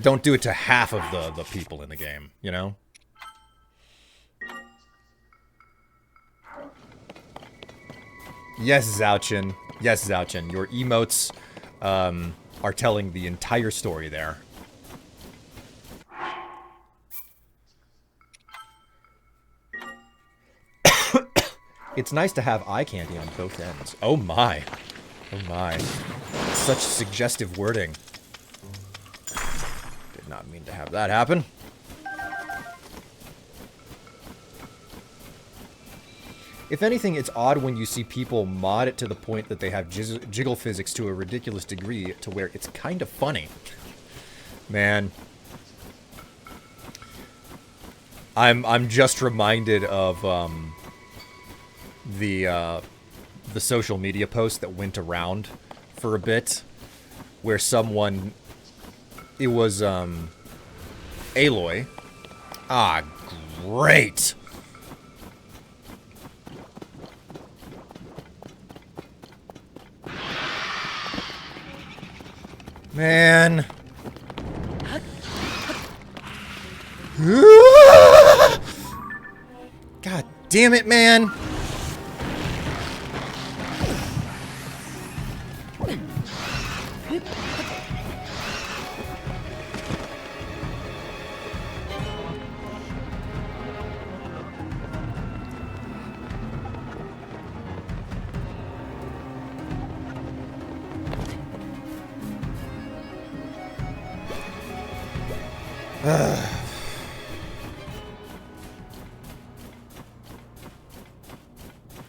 Don't do it to half of the people in the game, you know? Yes, Zouchin. Yes, Zouchin. Your emotes are telling the entire story there. It's nice to have eye candy on both ends. Oh my. Oh my. Such suggestive wording. Did not mean to have that happen. If anything, it's odd when you see people mod it to the point that they have jiggle physics to a ridiculous degree to where it's kind of funny. Man. I'm just reminded of the social media post that went around for a bit where someone, it was Aloy. Ah, great. Man. God damn it, man.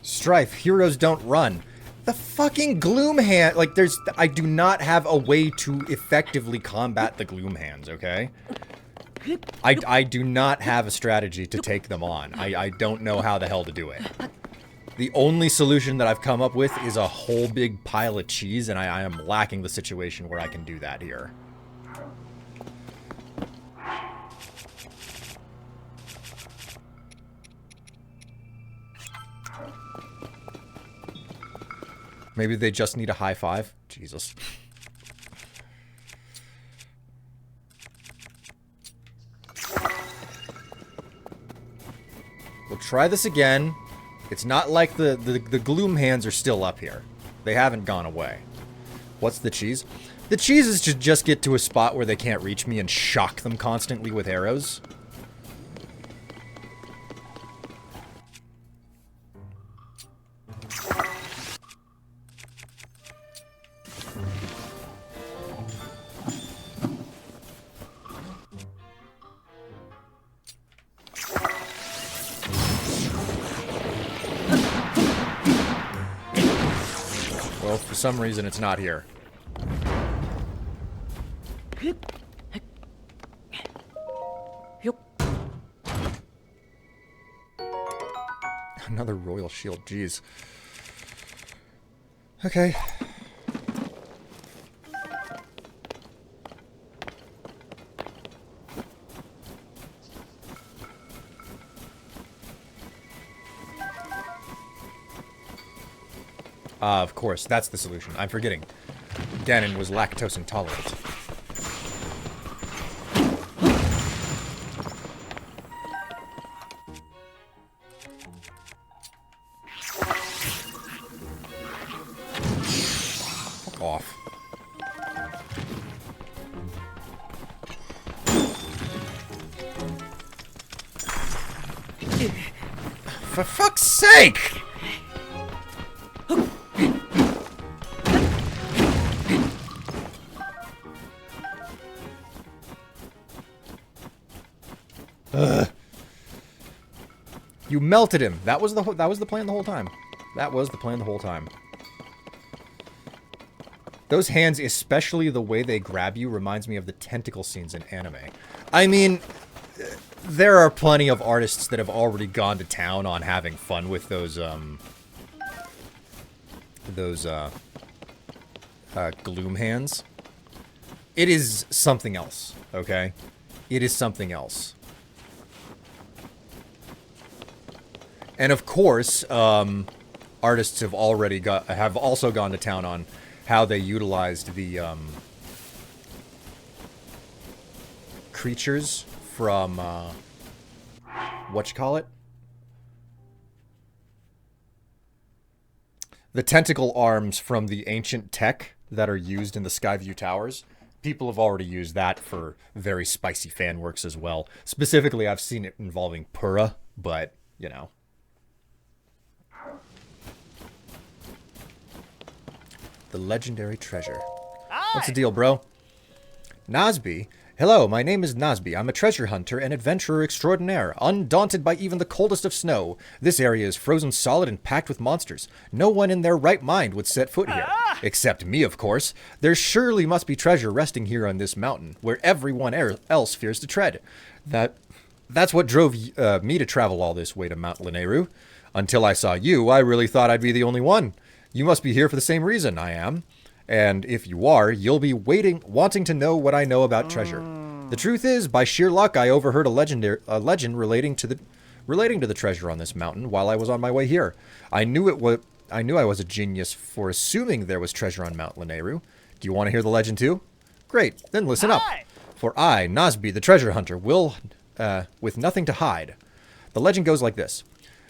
Strife, heroes don't run. The fucking gloom hand, like I do not have a way to effectively combat the gloom hands, okay? I do not have a strategy to take them on. I don't know how the hell to do it. The only solution that I've come up with is a whole big pile of cheese, and I am lacking the situation where I can do that here. Maybe they just need a high five? Jesus. We'll try this again. It's not like the gloom hands are still up here. They haven't gone away. What's the cheese? The cheese is to just get to a spot where they can't reach me and shock them constantly with arrows. Well, for some reason, it's not here. Another royal shield, jeez. Okay. Of course, that's the solution. I'm forgetting. Ganon was lactose intolerant. Fuck off. For fuck's sake! You melted him. That was the plan the whole time. That was the plan the whole time. Those hands, especially the way they grab you, reminds me of the tentacle scenes in anime. I mean, there are plenty of artists that have already gone to town on having fun with those gloom hands. It is something else, okay? It is something else. And of course, artists have also gone to town on how they utilized the creatures from whatchamacallit? The tentacle arms from the ancient tech that are used in the Skyview Towers. People have already used that for very spicy fan works as well. Specifically, I've seen it involving Pura, but, you know. The legendary treasure. What's the deal, bro? Nosby? Hello, my name is Nosby. I'm a treasure hunter and adventurer extraordinaire, undaunted by even the coldest of snow. This area is frozen solid and packed with monsters. No one in their right mind would set foot here. Except me, of course. There surely must be treasure resting here on this mountain, where everyone else fears to tread. That's what drove me to travel all this way to Mount Lanayru. Until I saw you, I really thought I'd be the only one. You must be here for the same reason I am. And if you are, you'll be wanting to know what I know about treasure. The truth is, by sheer luck, I overheard a legend relating to the treasure on this mountain while I was on my way here. I knew I was a genius for assuming there was treasure on Mount Lanayru. Do you want to hear the legend too? Great, then listen up. For I, Nosby, the treasure hunter, will, with nothing to hide. The legend goes like this.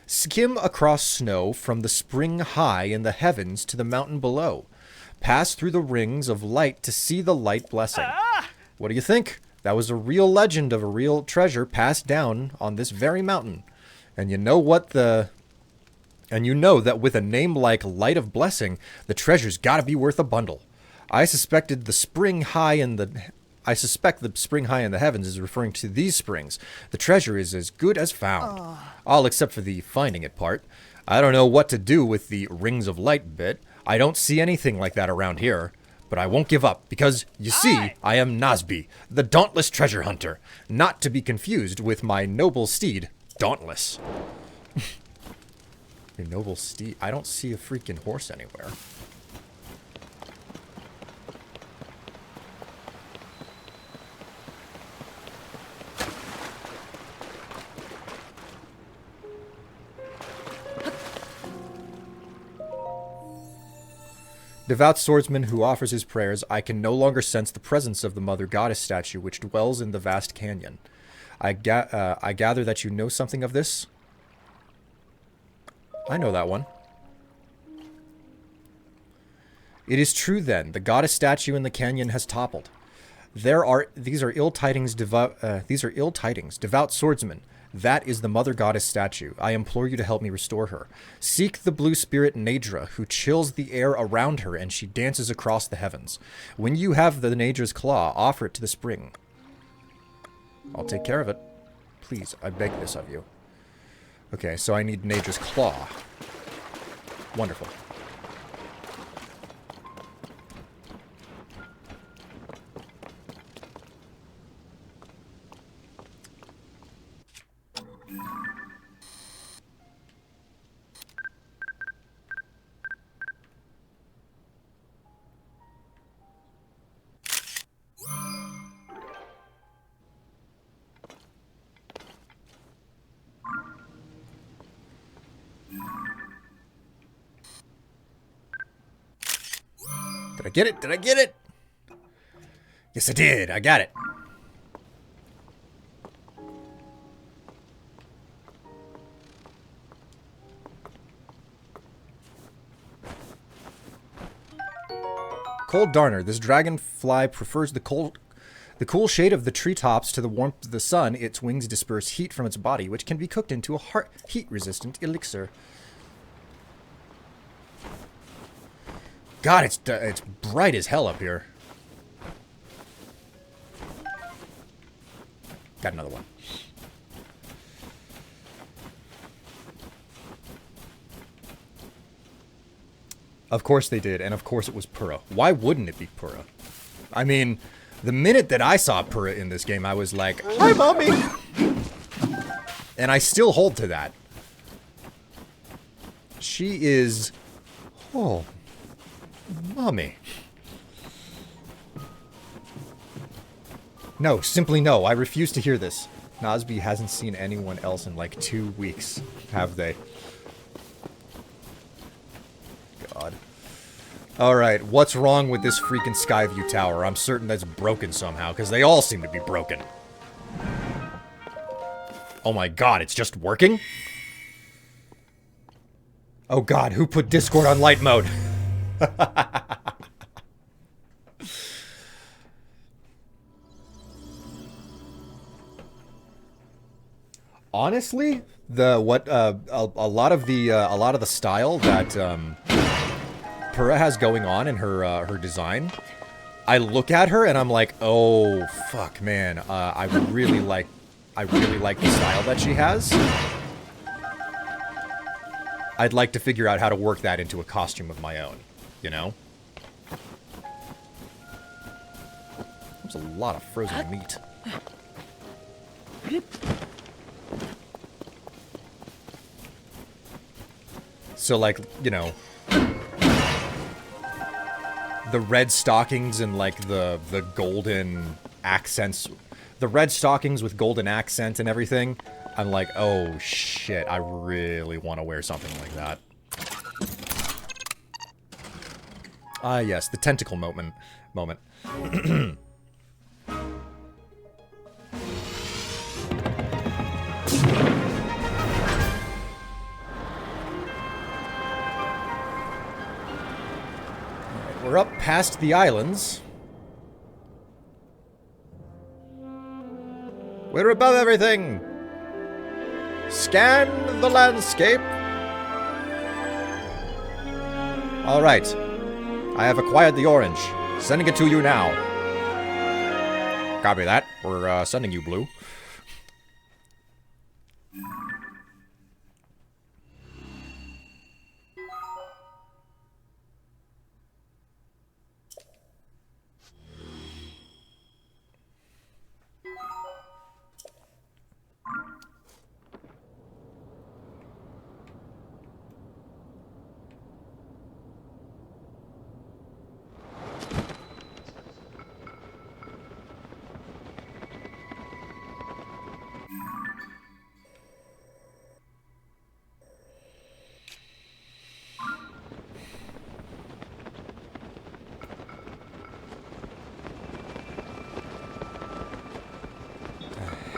Skim across snow from the spring high in the heavens to the mountain below. Pass through the rings of light to see the light blessing. What do you think? That was a real legend of a real treasure passed down on this very mountain. And you know that with a name like Light of Blessing, the treasure's gotta be worth a bundle. I suspect the spring high in the heavens is referring to these springs. The treasure is as good as found. All except for the finding it part. I don't know what to do with the rings of light bit. I don't see anything like that around here, but I won't give up, because, you see, I am Nosby, the dauntless treasure hunter, not to be confused with my noble steed, Dauntless. Your noble steed? I don't see a freaking horse anywhere. Devout swordsman who offers his prayers, I can no longer sense the presence of the Mother Goddess statue which dwells in the vast canyon. I gather that you know something of this? I know that one. It is true then, the goddess statue in the canyon has toppled. These are ill tidings, devout swordsman. That is the Mother Goddess statue. I implore you to help me restore her. Seek the blue spirit Nadra, who chills the air around her and she dances across the heavens. When you have the Nadra's claw, offer it to the spring. I'll take care of it. Please, I beg this of you. Okay, so I need Nadra's claw. Wonderful. Did I get it? Did I get it? Yes, I did. I got it. Cold Darner. This dragonfly prefers the cool shade of the treetops to the warmth of the sun. Its wings disperse heat from its body, which can be cooked into a heat-resistant elixir. God, it's bright as hell up here. Got another one. Of course they did, and of course it was Pura. Why wouldn't it be Pura? I mean, the minute that I saw Pura in this game, I was like, "Hi, mommy!" And I still hold to that. She is... Oh... Mommy. No, simply no. I refuse to hear this. Nosby hasn't seen anyone else in like 2 weeks, have they? God. Alright, what's wrong with this freaking Skyview tower? I'm certain that's broken somehow, because they all seem to be broken. Oh my god, it's just working? Oh god, who put Discord on light mode? Honestly, a lot of the style that Pura has going on in her her design, I look at her and I'm like, oh fuck, man, I really like the style that she has. I'd like to figure out how to work that into a costume of my own, you know? There's a lot of frozen meat. So, like, you know, the red stockings and, like, the golden accents, the red stockings with golden accent and everything, I'm like, oh, shit, I really want to wear something like that. Ah, yes, the tentacle moment. We're up past the islands. We're above everything. Scan the landscape. All right. I have acquired the orange. Sending it to you now. Copy that. We're sending you blue.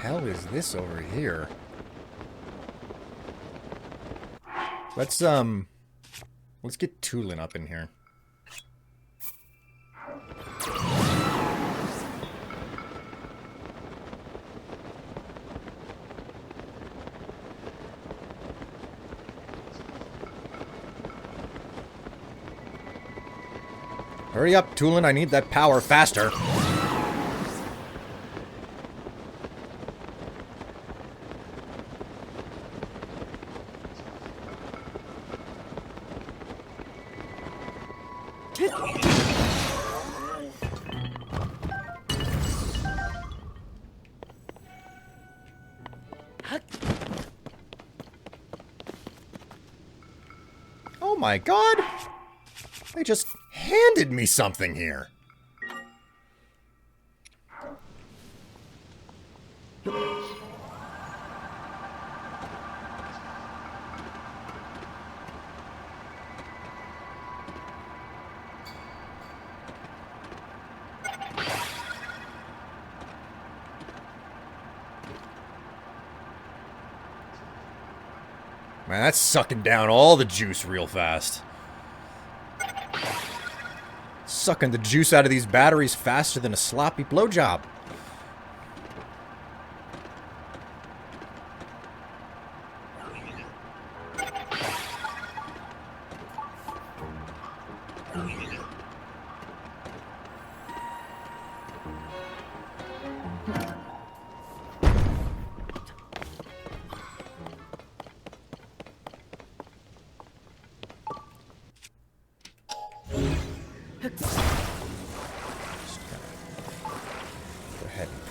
Hell is this over here? Let's get Tulin up in here. Hurry up, Tulin, I need that power faster. Oh my god! They just handed me something here. Man, that's sucking down all the juice real fast. Sucking the juice out of these batteries faster than a sloppy blowjob.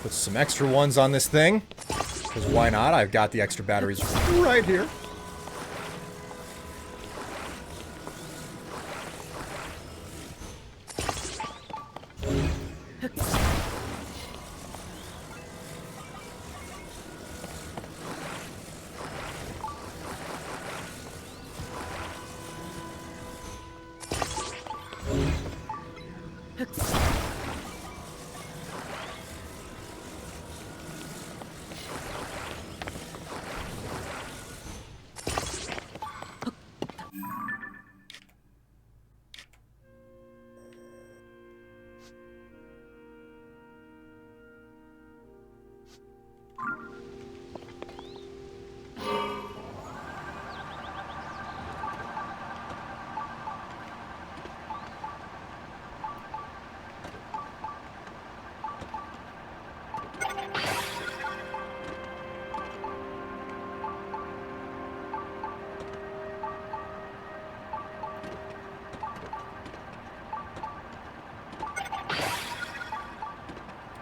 Put some extra ones on this thing. Because why not? I've got the extra batteries right here.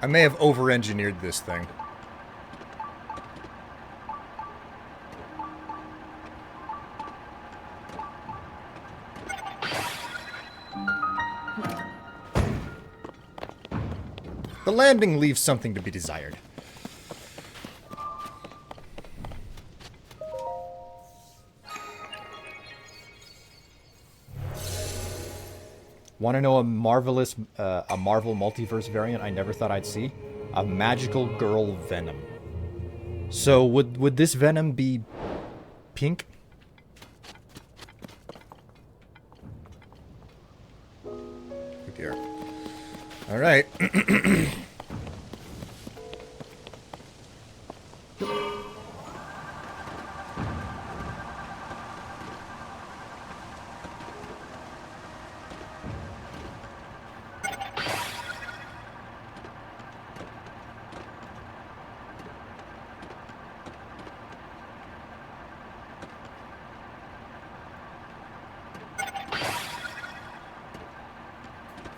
I may have over-engineered this thing. The landing leaves something to be desired. Want to know a Marvel multiverse variant I never thought I'd see? A magical girl Venom. So would this Venom be pink? Oh dear. All right.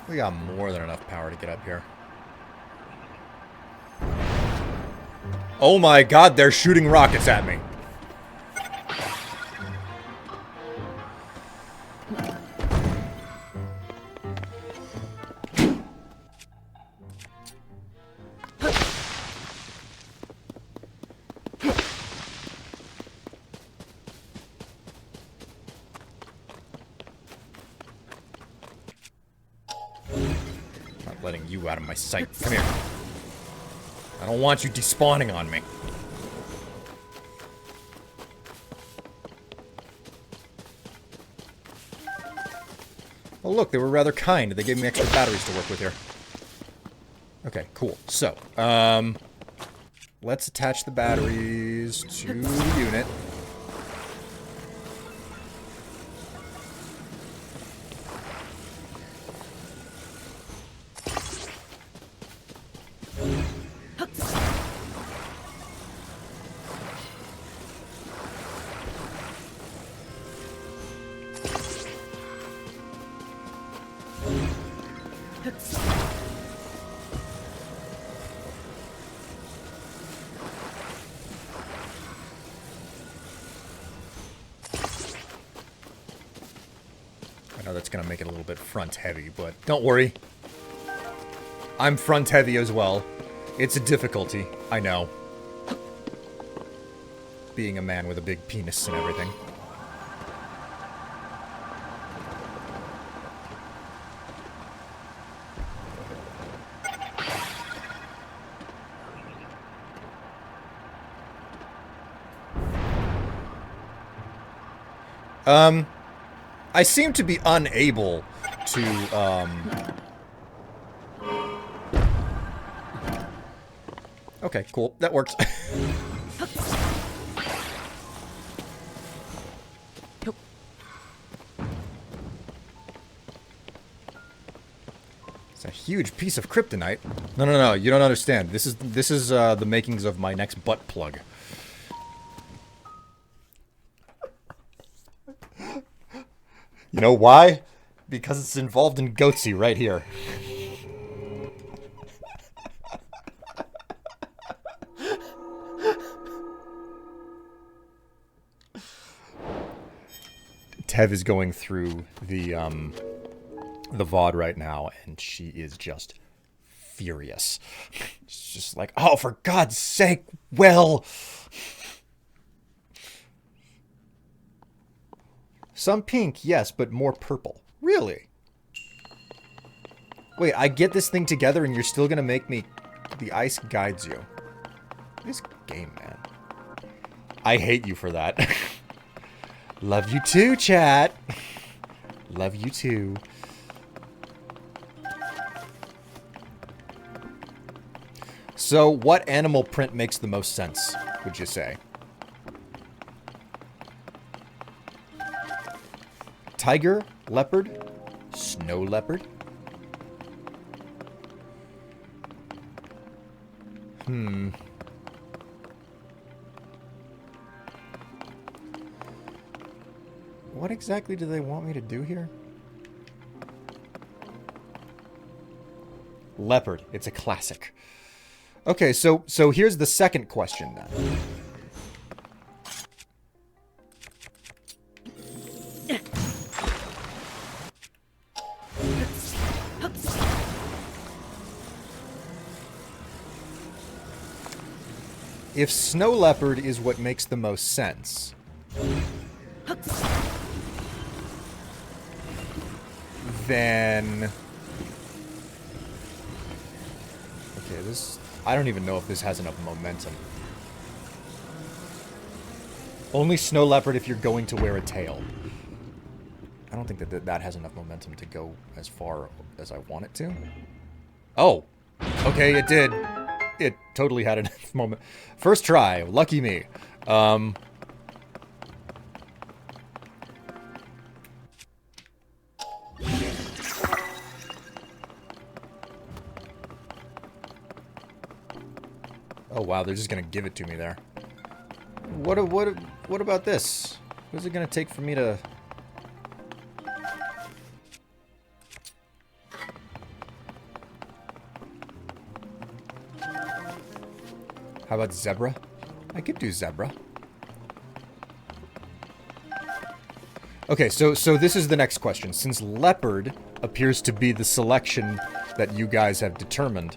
We got more than enough power to get up here. Oh my god, they're shooting rockets at me. Letting you out of my sight. Come here. I don't want you despawning on me. Oh look, they were rather kind. They gave me extra batteries to work with here. Okay, cool. So, let's attach the batteries to the unit. I know that's gonna make it a little bit front heavy, but don't worry. I'm front heavy as well. It's a difficulty, I know. Being a man with a big penis and everything. I seem to be unable to, Okay, cool. That works. It's a huge piece of kryptonite. No, you don't understand. This is the makings of my next butt plug. You know why? Because it's involved in Goatsy right here. Tev is going through the VOD right now, and she is just furious. She's just like, oh, for God's sake, Will! Some pink, yes, but more purple. Really? Wait, I get this thing together and you're still gonna make me... The ice guides you. This game, man. I hate you for that. Love you too, chat. Love you too. So, what animal print makes the most sense, would you say? Tiger, leopard, snow leopard? What exactly do they want me to do here? Leopard. It's a classic. Okay, so here's the second question then. If snow leopard is what makes the most sense, then... Okay, this... I don't even know if this has enough momentum. Only snow leopard if you're going to wear a tail. I don't think that has enough momentum to go as far as I want it to. Oh! Okay, it did. It totally had enough moment. First try. Lucky me. Oh, wow, they're just gonna give it to me there. What about this? What is it gonna take for me to... How about zebra? I could do zebra. Okay, so this is the next question. Since leopard appears to be the selection that you guys have determined,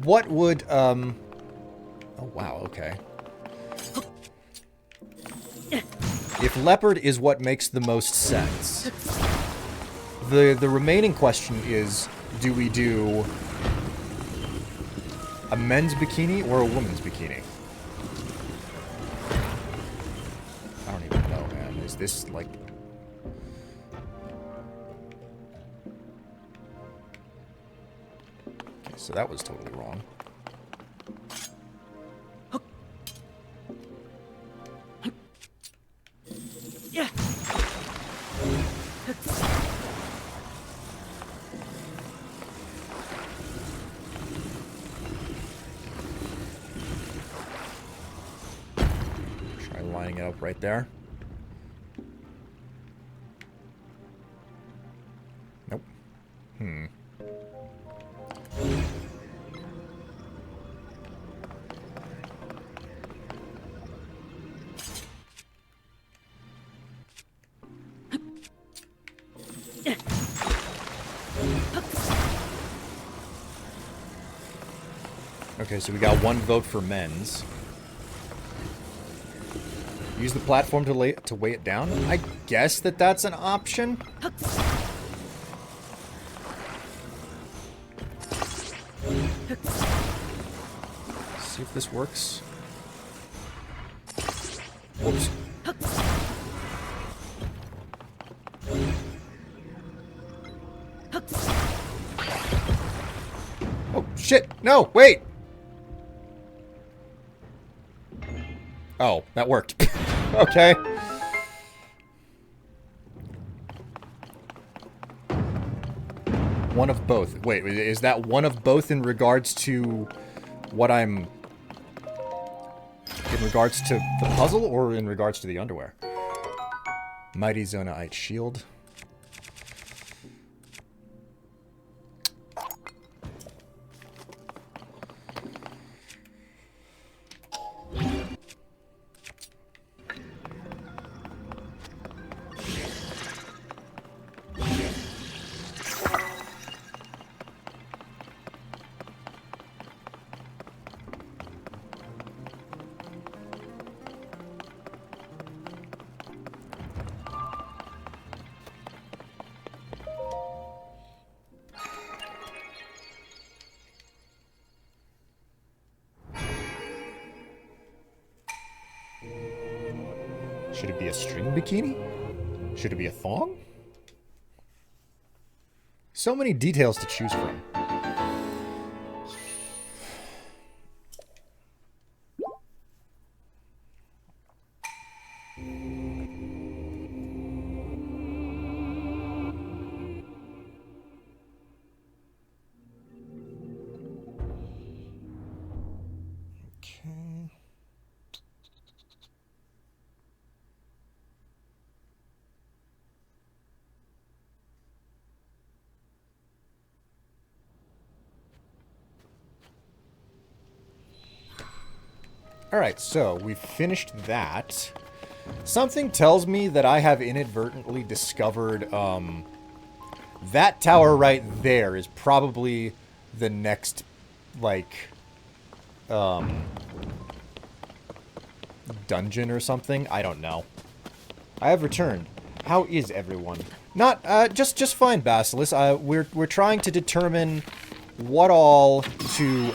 what would, Oh, wow, okay. If leopard is what makes the most sense, the remaining question is, do we do a men's bikini or a woman's bikini? I don't even know, man. Is this, like... Okay, so that was totally wrong. Try lining it up right there. Nope. Okay, so we got one vote for men's. Use the platform to weigh it down? I guess that's an option. See if this works. Whoops. Oh, shit! No, wait! Oh, that worked. Okay. One of both. Wait, is that one of both in regards to what I'm... In regards to the puzzle, or in regards to the underwear? Mighty Zonaite shield. Should it be a string bikini? Should it be a thong? So many details to choose from. Okay. Alright, so we've finished that. Something tells me that I have inadvertently discovered, that tower right there is probably the next, like, dungeon or something. I don't know. I have returned. How is everyone? Not, just fine, Basilisk. We're trying to determine what all to,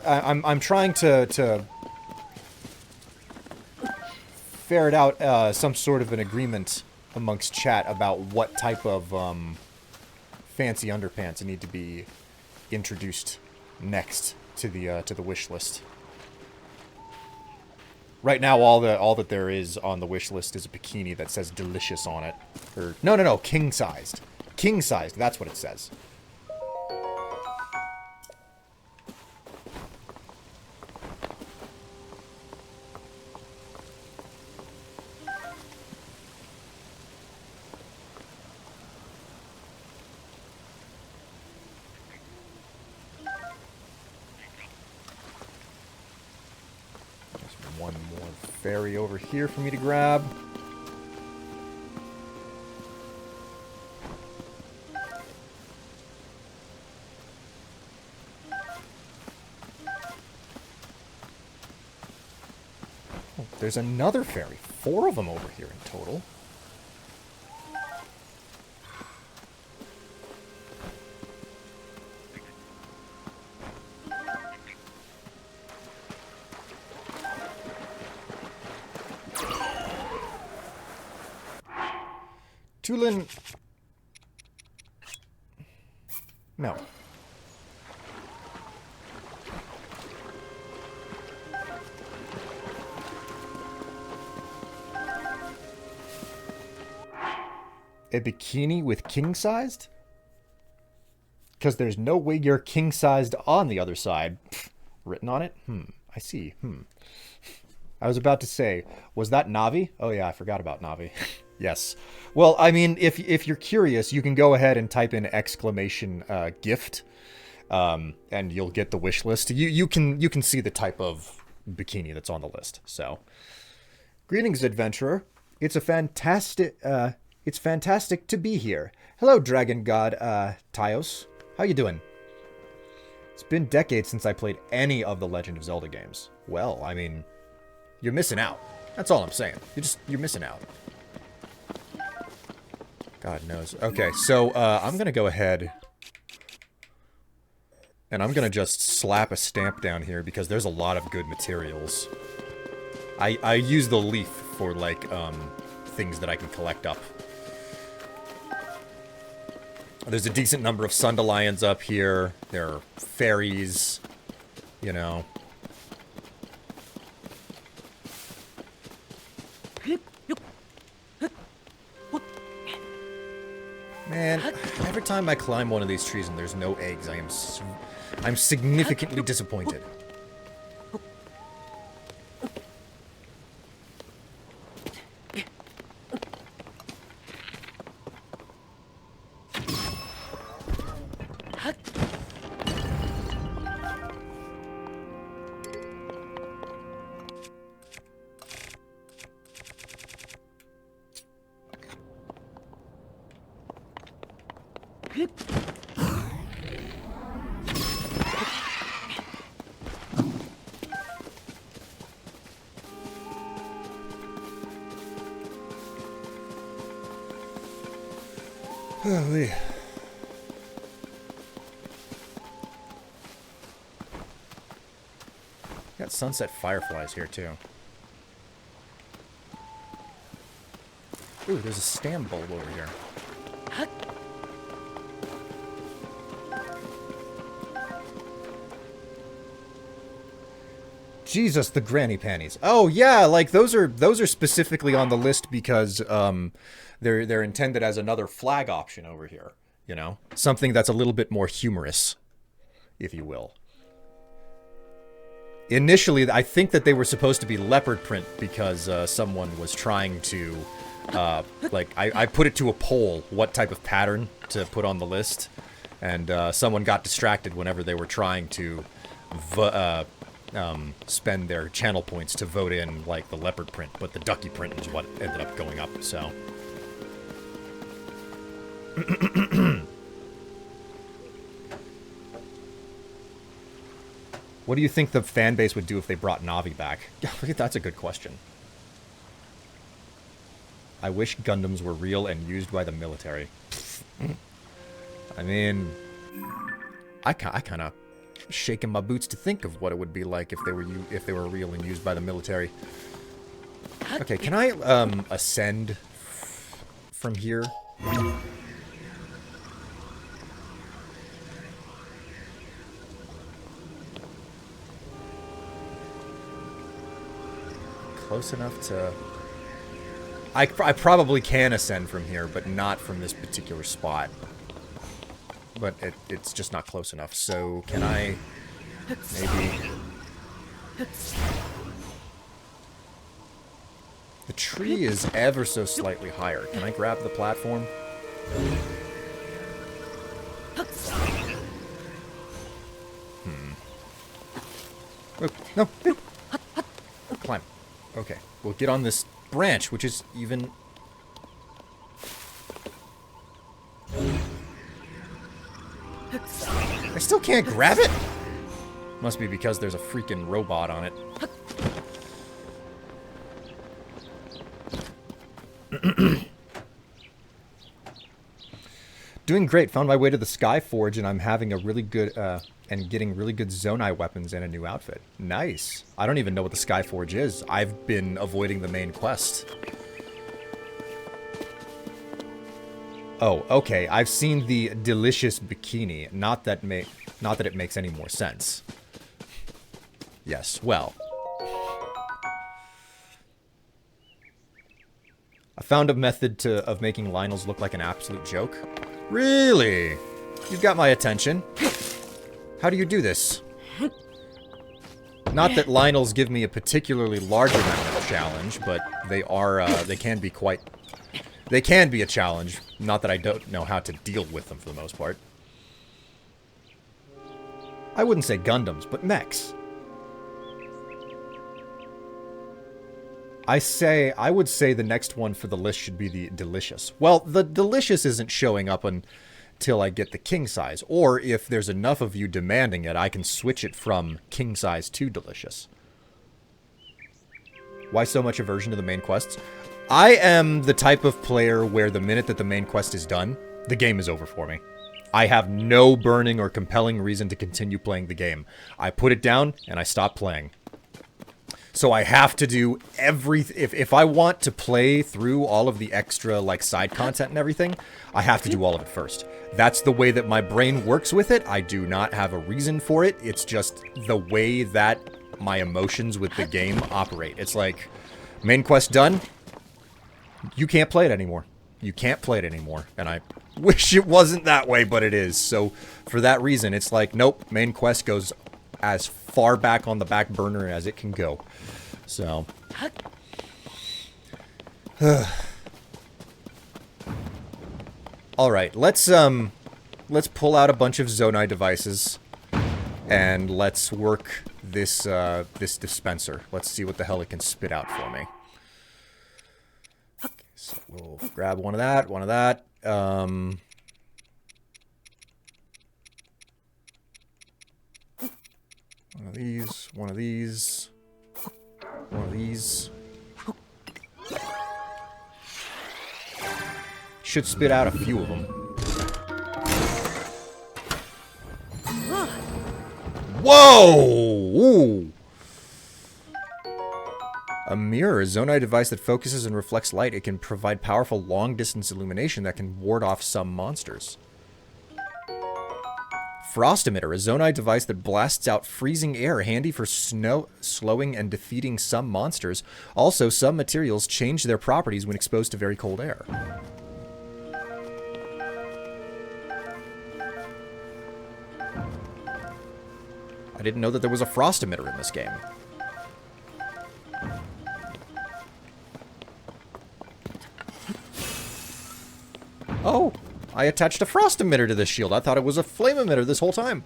I'm trying to ferret out some sort of an agreement amongst chat about what type of fancy underpants need to be introduced next to the wish list. Right now, all that there is on the wish list is a bikini that says delicious on it. Or no, king sized. King sized. That's what it says. One more fairy over here for me to grab. Oh, there's another fairy. 4 of them over here in total. Tulin... No. A bikini with king-sized? Because there's no way you're king-sized on the other side. Written on it? I see. I was about to say, was that Navi? Oh yeah, I forgot about Navi. Yes. Well, I mean, if you're curious, you can go ahead and type in exclamation gift, and you'll get the wish list. You can see the type of bikini that's on the list. So, greetings, adventurer. It's fantastic to be here. Hello, dragon god Tyos. How you doing? It's been decades since I played any of the Legend of Zelda games. Well, I mean, you're missing out. That's all I'm saying. You're missing out. God knows. Okay, so I'm gonna go ahead and I'm gonna just slap a stamp down here because there's a lot of good materials. I use the leaf for like things that I can collect up. There's a decent number of Sundelions up here. There are fairies, you know. Man, every time I climb one of these trees and there's no eggs, I'm significantly disappointed. Holy. sunset fireflies here, too. Ooh, there's a stam bulb over here. Jesus, the granny panties. Oh yeah, like those are specifically on the list because they're intended as another flag option over here. You know, something that's a little bit more humorous, if you will. Initially, I think that they were supposed to be leopard print because someone was trying to, I put it to a poll what type of pattern to put on the list, and someone got distracted whenever they were trying to spend their channel points to vote in, like, the leopard print, but the ducky print is what ended up going up, so... What do you think the fan base would do if they brought Navi back? That's a good question. I wish Gundams were real and used by the military. I mean... I kind of shaking my boots to think of what it would be like if they were real and used by the military. Okay, can I ascend from here? Close enough to... I probably can ascend from here, but not from this particular spot. But it's just not close enough, so can I... maybe... The tree is ever so slightly higher. Can I grab the platform? Oh, no! Climb. Okay, we'll get on this branch, which is even... I still can't grab it? Must be because there's a freaking robot on it. Doing great. Found my way to the Sky Forge, and I'm having a really good, and getting really good Zonai weapons and a new outfit. Nice. I don't even know what the Sky Forge is. I've been avoiding the main quest. Oh, okay. I've seen the delicious bikini. Not that it makes any more sense. Yes, well. I found a method of making Lionel's look like an absolute joke. Really? You've got my attention. How do you do this? Not that Lionel's give me a particularly large amount of challenge, but they are, they can be quite... They can be a challenge. Not that I don't know how to deal with them for the most part. I wouldn't say Gundams, but mechs. I would say the next one for the list should be the Delicious. Well, the Delicious isn't showing up until I get the king size. Or if there's enough of you demanding it, I can switch it from king size to Delicious. Why so much aversion to the main quests? I am the type of player where the minute that the main quest is done, the game is over for me. I have no burning or compelling reason to continue playing the game. I put it down, and I stop playing. So I have to do if I want to play through all of the extra, like, side content and everything, I have to do all of it first. That's the way that my brain works with it. I do not have a reason for it. It's just the way that my emotions with the game operate. It's like, main quest done, you can't play it anymore. You can't play it anymore. And I wish it wasn't that way, but it is. So for that reason, it's like, nope, main quest goes as far back on the back burner as it can go. So. Alright, let's pull out a bunch of Zonai devices. And let's work this, this dispenser. Let's see what the hell it can spit out for me. So we'll grab one of that, one of that. One of these, one of these, one of these. Should spit out a few of them. Whoa! Ooh. A mirror, a zonai device that focuses and reflects light. It can provide powerful long-distance illumination that can ward off some monsters. Frost emitter, a zonai device that blasts out freezing air, handy for slowing and defeating some monsters. Also, some materials change their properties when exposed to very cold air. I didn't know that there was a frost emitter in this game. Oh, I attached a frost emitter to this shield. I thought it was a flame emitter this whole time.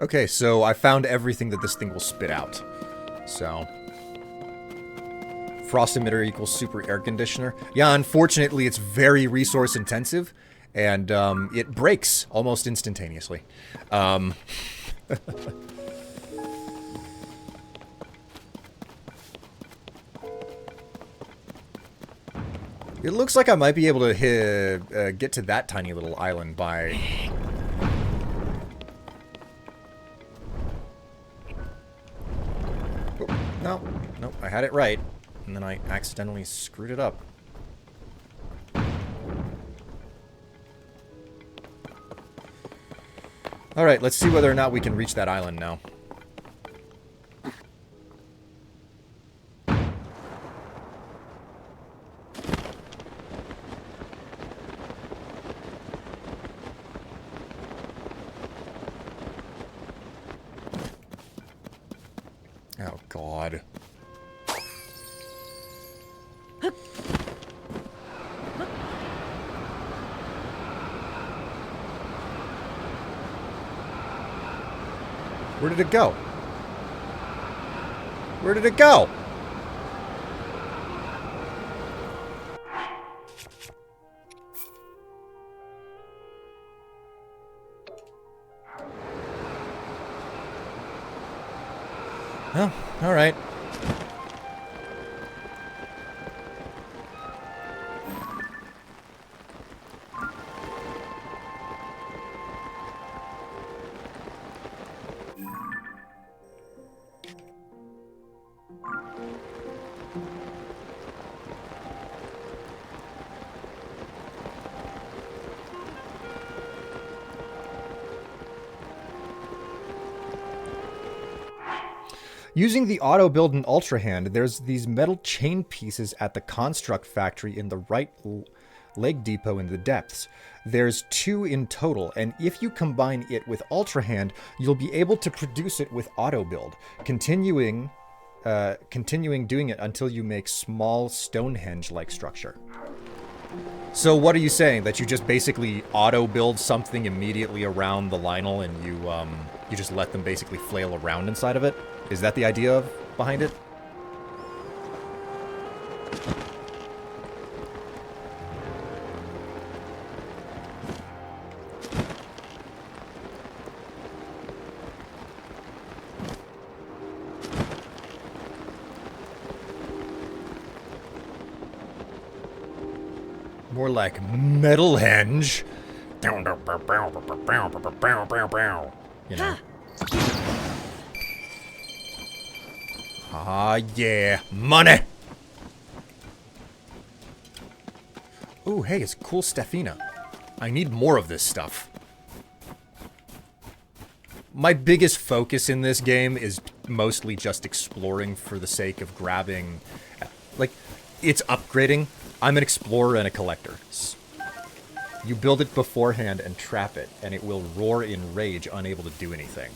Okay, so I found everything that this thing will spit out. So, frost emitter equals super air conditioner. Yeah, unfortunately, it's very resource intensive, and it breaks almost instantaneously. It looks like I might be able to get to that tiny little island by... Oh, no, I had it right, and then I accidentally screwed it up. Alright, let's see whether or not we can reach that island now. Oh, God. Where did it go? Where did it go? Oh, all right. Using the auto build and Ultra Hand, there's these metal chain pieces at the construct factory in the right leg depot in the depths. There's 2 in total, and if you combine it with Ultra Hand, you'll be able to produce it with auto build, continuing doing it until you make small Stonehenge-like structure. So what are you saying? That you just basically auto build something immediately around the Lionel and you just let them basically flail around inside of it? Is that the idea behind it? More like Metal Henge. You know. Ah, yeah. Money! Ooh, hey, it's cool Stefina. I need more of this stuff. My biggest focus in this game is mostly just exploring for the sake of grabbing... Like, it's upgrading. I'm an explorer and a collector. You build it beforehand and trap it, and it will roar in rage, unable to do anything.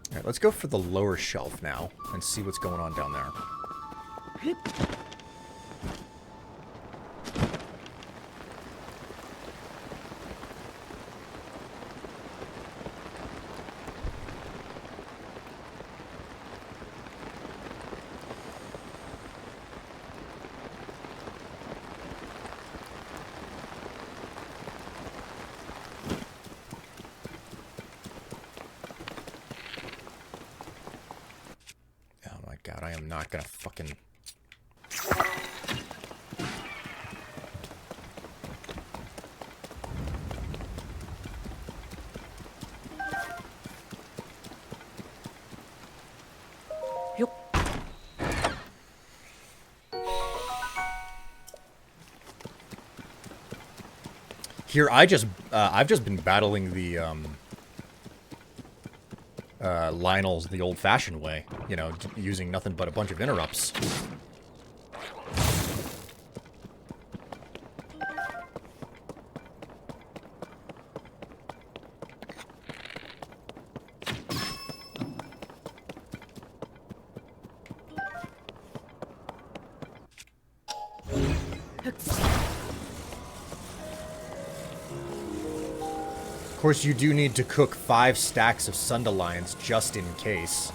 Alright, let's go for the lower shelf now and see what's going on down there. God, I am not gonna fucking... Here, I've just been battling the, Lionels the old-fashioned way. You know, using nothing but a bunch of interrupts. Of course, you do need to cook 5 stacks of Sundelions just in case.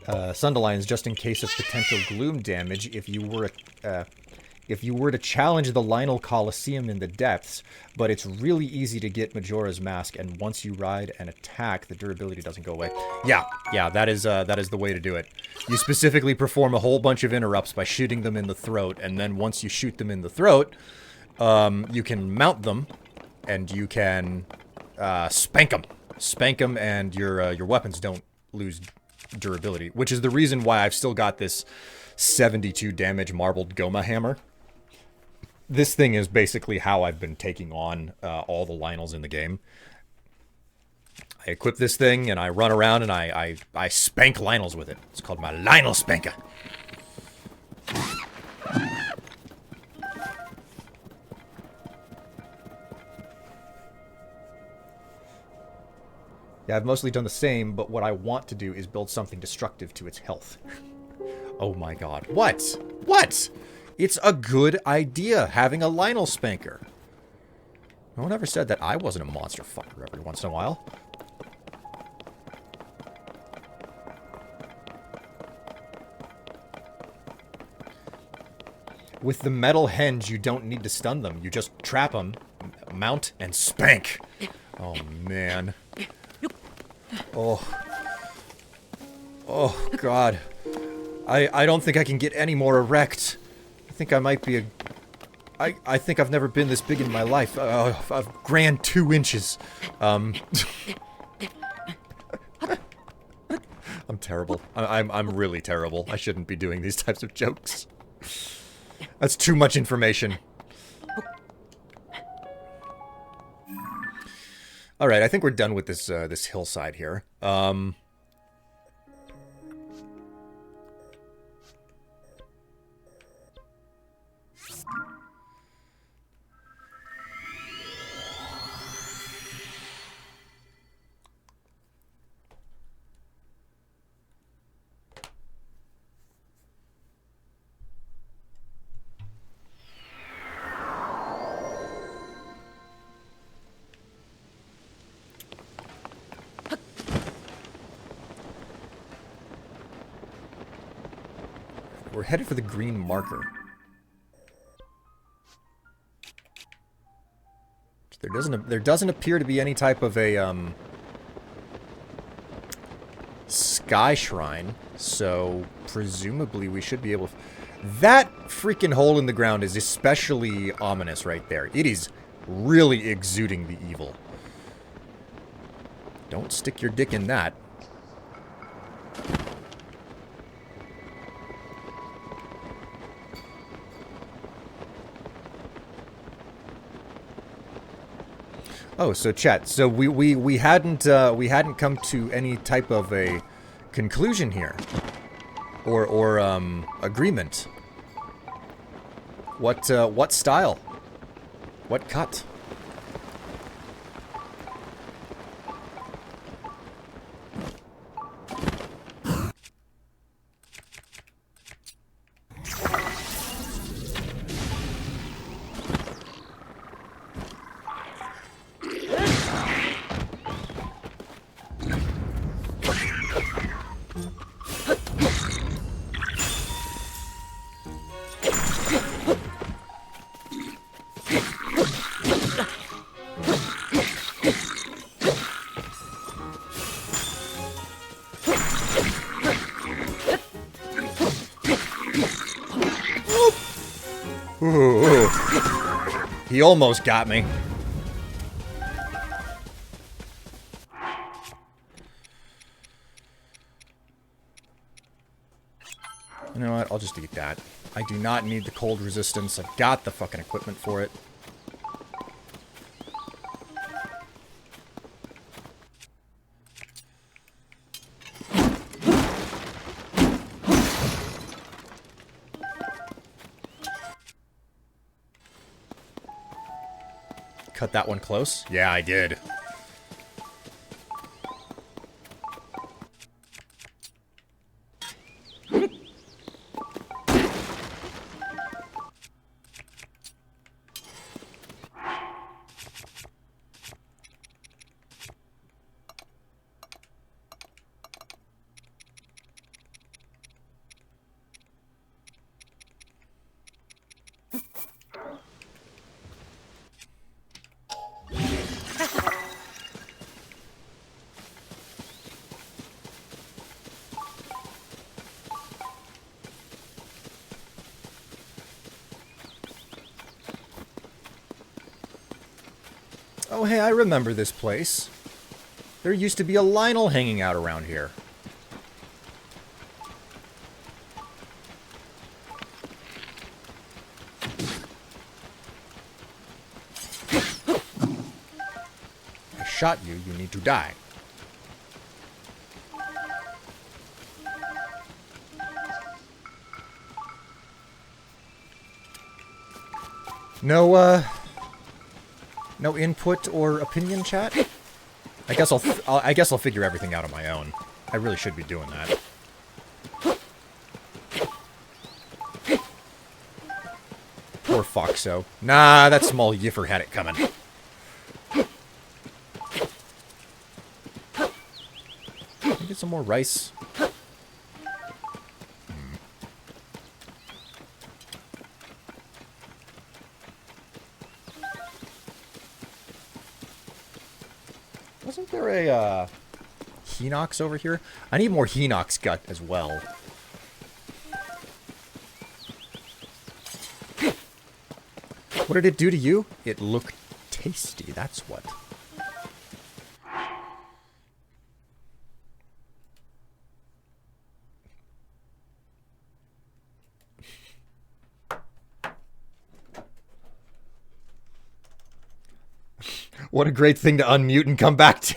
Sundelions just in case of potential gloom damage if you were to challenge the Lionel Coliseum in the depths, but it's really easy to get Majora's Mask, and once you ride and attack, the durability doesn't go away. Yeah, that is the way to do it. You specifically perform a whole bunch of interrupts by shooting them in the throat, and then once you shoot them in the throat, you can mount them, and you can spank them. Spank them, and your weapons don't lose durability, which is the reason why I've still got this 72 damage marbled Goma hammer. This thing is basically how I've been taking on all the Lionels in the game. I equip this thing and I run around and I spank Lionels with it. It's called my Lionel Spanker. Yeah, I've mostly done the same, but what I want to do is build something destructive to its health. Oh my god. What? What? It's a good idea, having a Lionel Spanker. No one ever said that I wasn't a monster fucker every once in a while. With the metal henge, you don't need to stun them. You just trap them, mount, and spank. Oh, man. Oh. Oh, God. I don't think I can get any more erect. I think I might be a... I think I've never been this big in my life. I've grand 2 inches. I'm terrible. I'm really terrible. I shouldn't be doing these types of jokes. That's too much information. Alright, I think we're done with this this hillside here. We're headed for the green marker. There doesn't appear to be any type of a sky shrine, so presumably we should be able to... That freaking hole in the ground is especially ominous right there. It is really exuding the evil. Don't stick your dick in that. Oh, so chat. So we hadn't come to any type of a conclusion here, or agreement. What style? What cut? He almost got me. You know what? I'll just eat that. I do not need the cold resistance. I've got the fucking equipment for it. Cut that one close? Yeah, I did. Oh, hey, I remember this place. There used to be a Lionel hanging out around here. I shot you, you need to die. No input or opinion chat? I guess I'll figure everything out on my own. I really should be doing that. Poor Foxo. Nah, that small yiffer had it coming. Can I get some more rice? Wasn't there a, Hinox over here? I need more Hinox gut as well. What did it do to you? It looked tasty, that's what. What a great thing to unmute and come back to.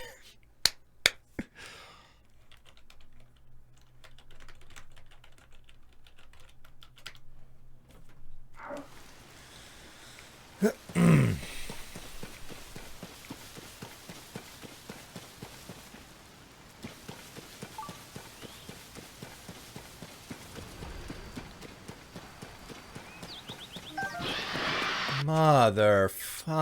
Motherfuck.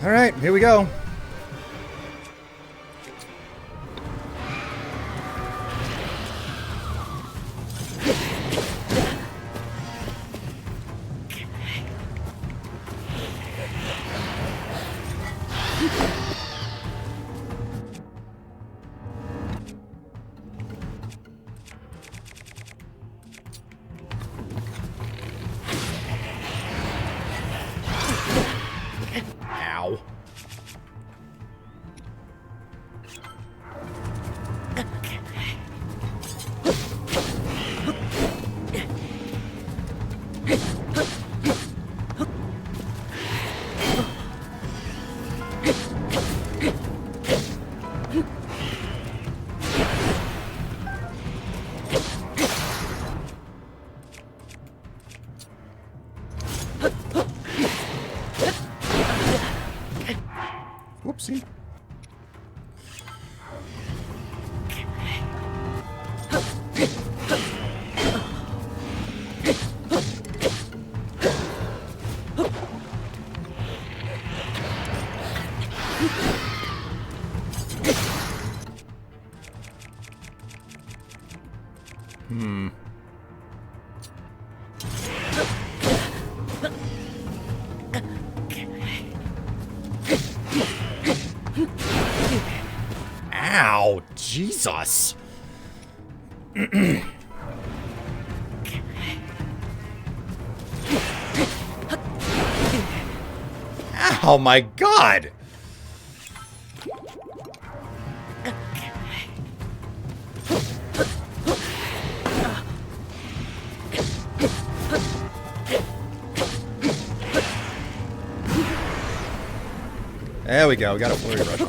All right, here we go. Ow! Jesus! Oh my god! There we go, we got a flurry rush on.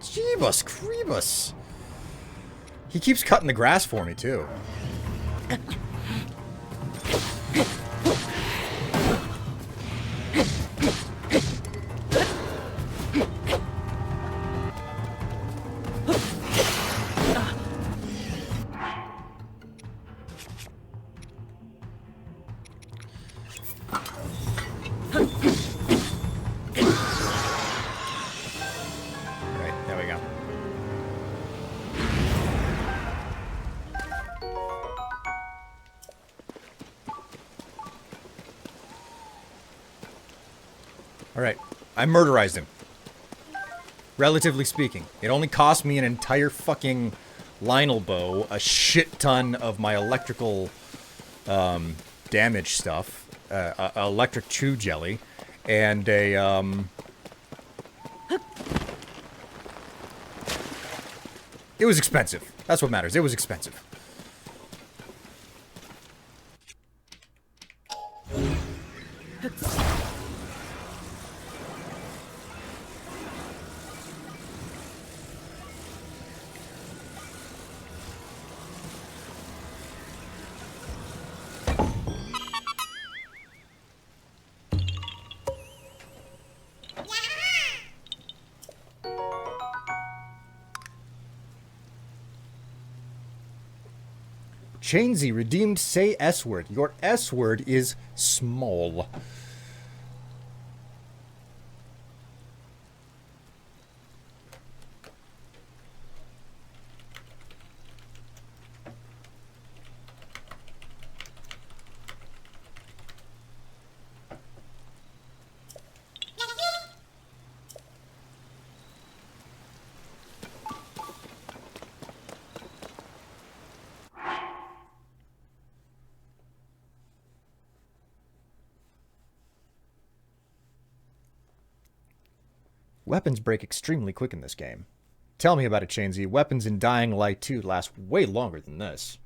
Jeebus Creebus! He keeps cutting the grass for me, too. Right, there we go. Alright, I murderized him. Relatively speaking. It only cost me an entire fucking Lionel bow, a shit ton of my electrical damage stuff, electric chew jelly, and a it was expensive. That's what matters. It was expensive. Chainsy redeemed say S word. Your S word is small. Weapons break extremely quick in this game. Tell me about it, Chainsy. Weapons in Dying Light 2 last way longer than this.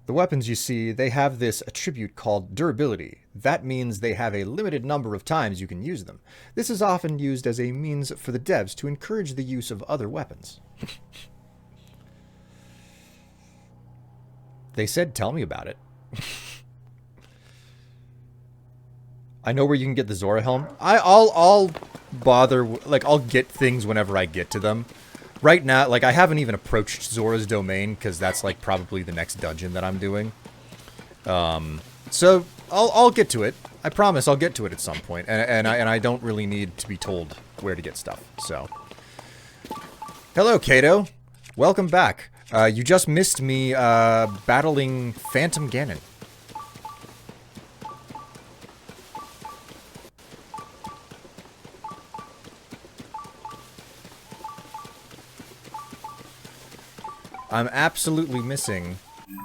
The weapons you see, they have this attribute called durability. That means they have a limited number of times you can use them. This is often used as a means for the devs to encourage the use of other weapons. They said, tell me about it. I know where you can get the Zora helm. I'll bother, like, I'll get things whenever I get to them. Right now, like, I haven't even approached Zora's domain, because that's, like, probably the next dungeon that I'm doing. So, I'll get to it. I promise I'll get to it at some point, and I don't really need to be told where to get stuff, so. Hello, Kato. Welcome back. You just missed me, battling Phantom Ganon. I'm absolutely missing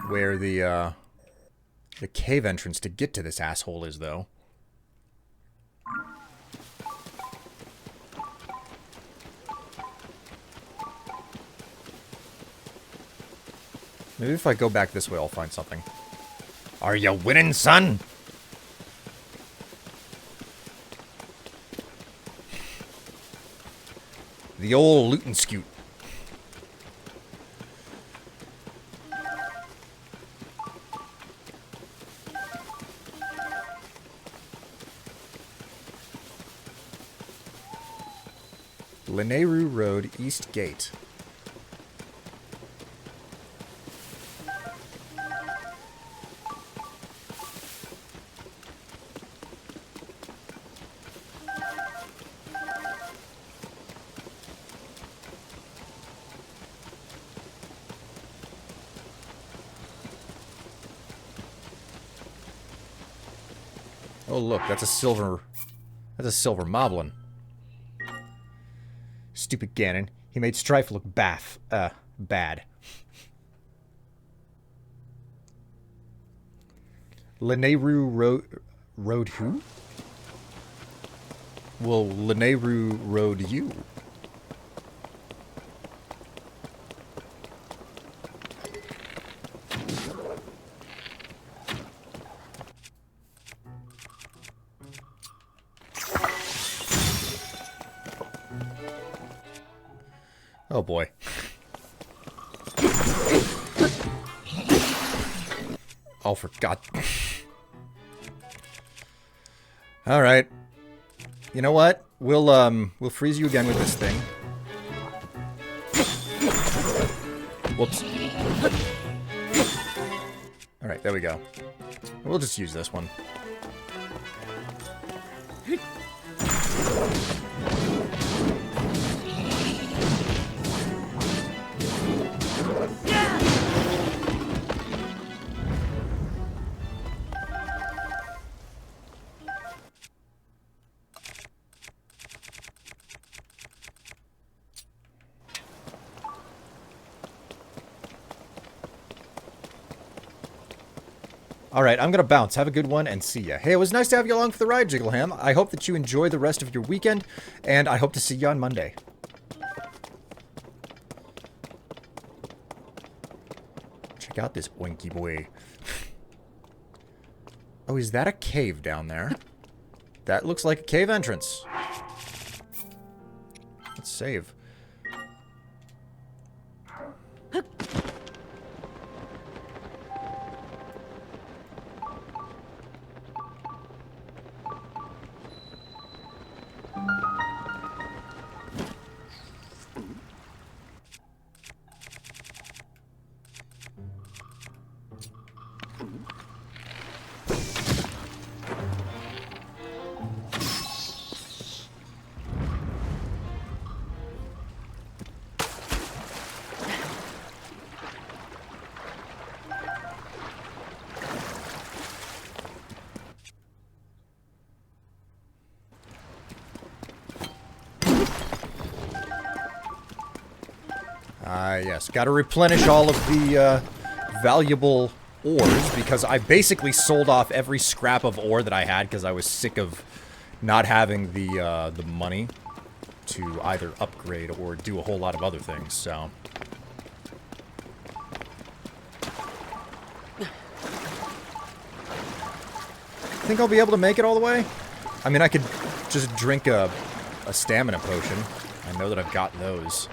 where the cave entrance to get to this asshole is, though. Maybe if I go back this way, I'll find something. Are you winning, son? The old loot and scoot. Lineru Road, East Gate. Oh look, that's a silver moblin. Stupid Ganon. He made Strife look bad. Lineru Road who? Well, Lineru Road you. Oh boy. Oh, for God. All right. You know what? We'll freeze you again with this thing. Whoops. All right, there we go. We'll just use this one. Alright, I'm gonna bounce. Have a good one, and see ya. Hey, it was nice to have you along for the ride, Jiggleham. I hope that you enjoy the rest of your weekend, and I hope to see you on Monday. Check out this oinky boy. Oh, is that a cave down there? That looks like a cave entrance. Let's save. Yes. Got to replenish all of the valuable ores, because I basically sold off every scrap of ore that I had because I was sick of not having the money to either upgrade or do a whole lot of other things, so... Think I'll be able to make it all the way? I mean, I could just drink a stamina potion. I know that I've got those.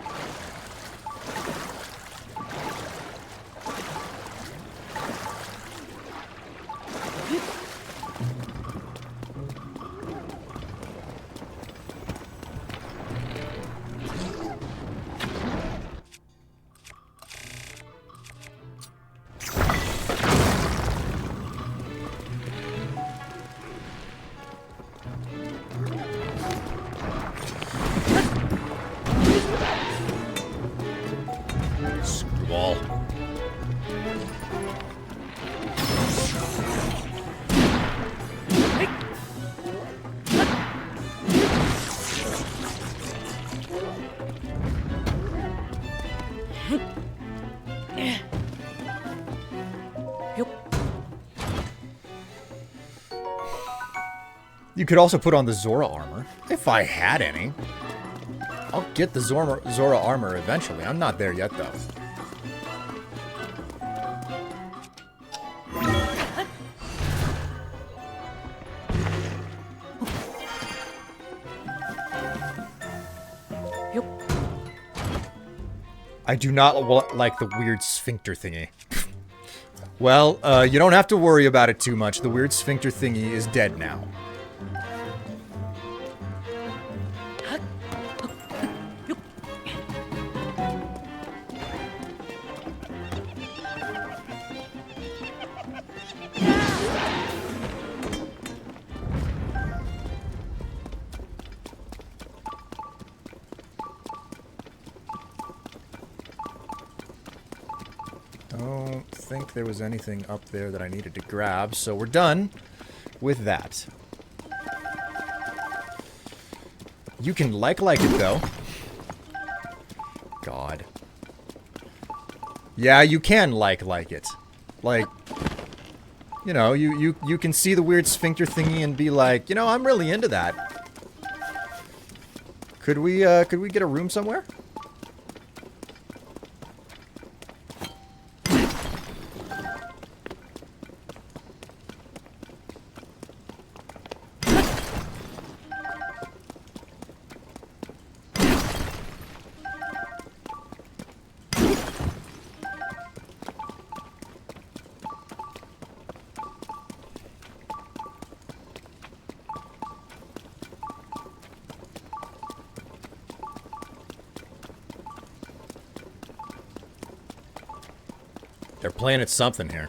You could also put on the Zora armor, if I had any. I'll get the Zora armor eventually. I'm not there yet, though. I do not like the weird sphincter thingy. Well, you don't have to worry about it too much. The weird sphincter thingy is dead now. Don't think there was anything up there that I needed to grab, so we're done with that. You can like it, though. God. Yeah, you can like it. Like, you know, you can see the weird sphincter thingy and be like, you know, I'm really into that. Could we get a room somewhere? They're playing at something here.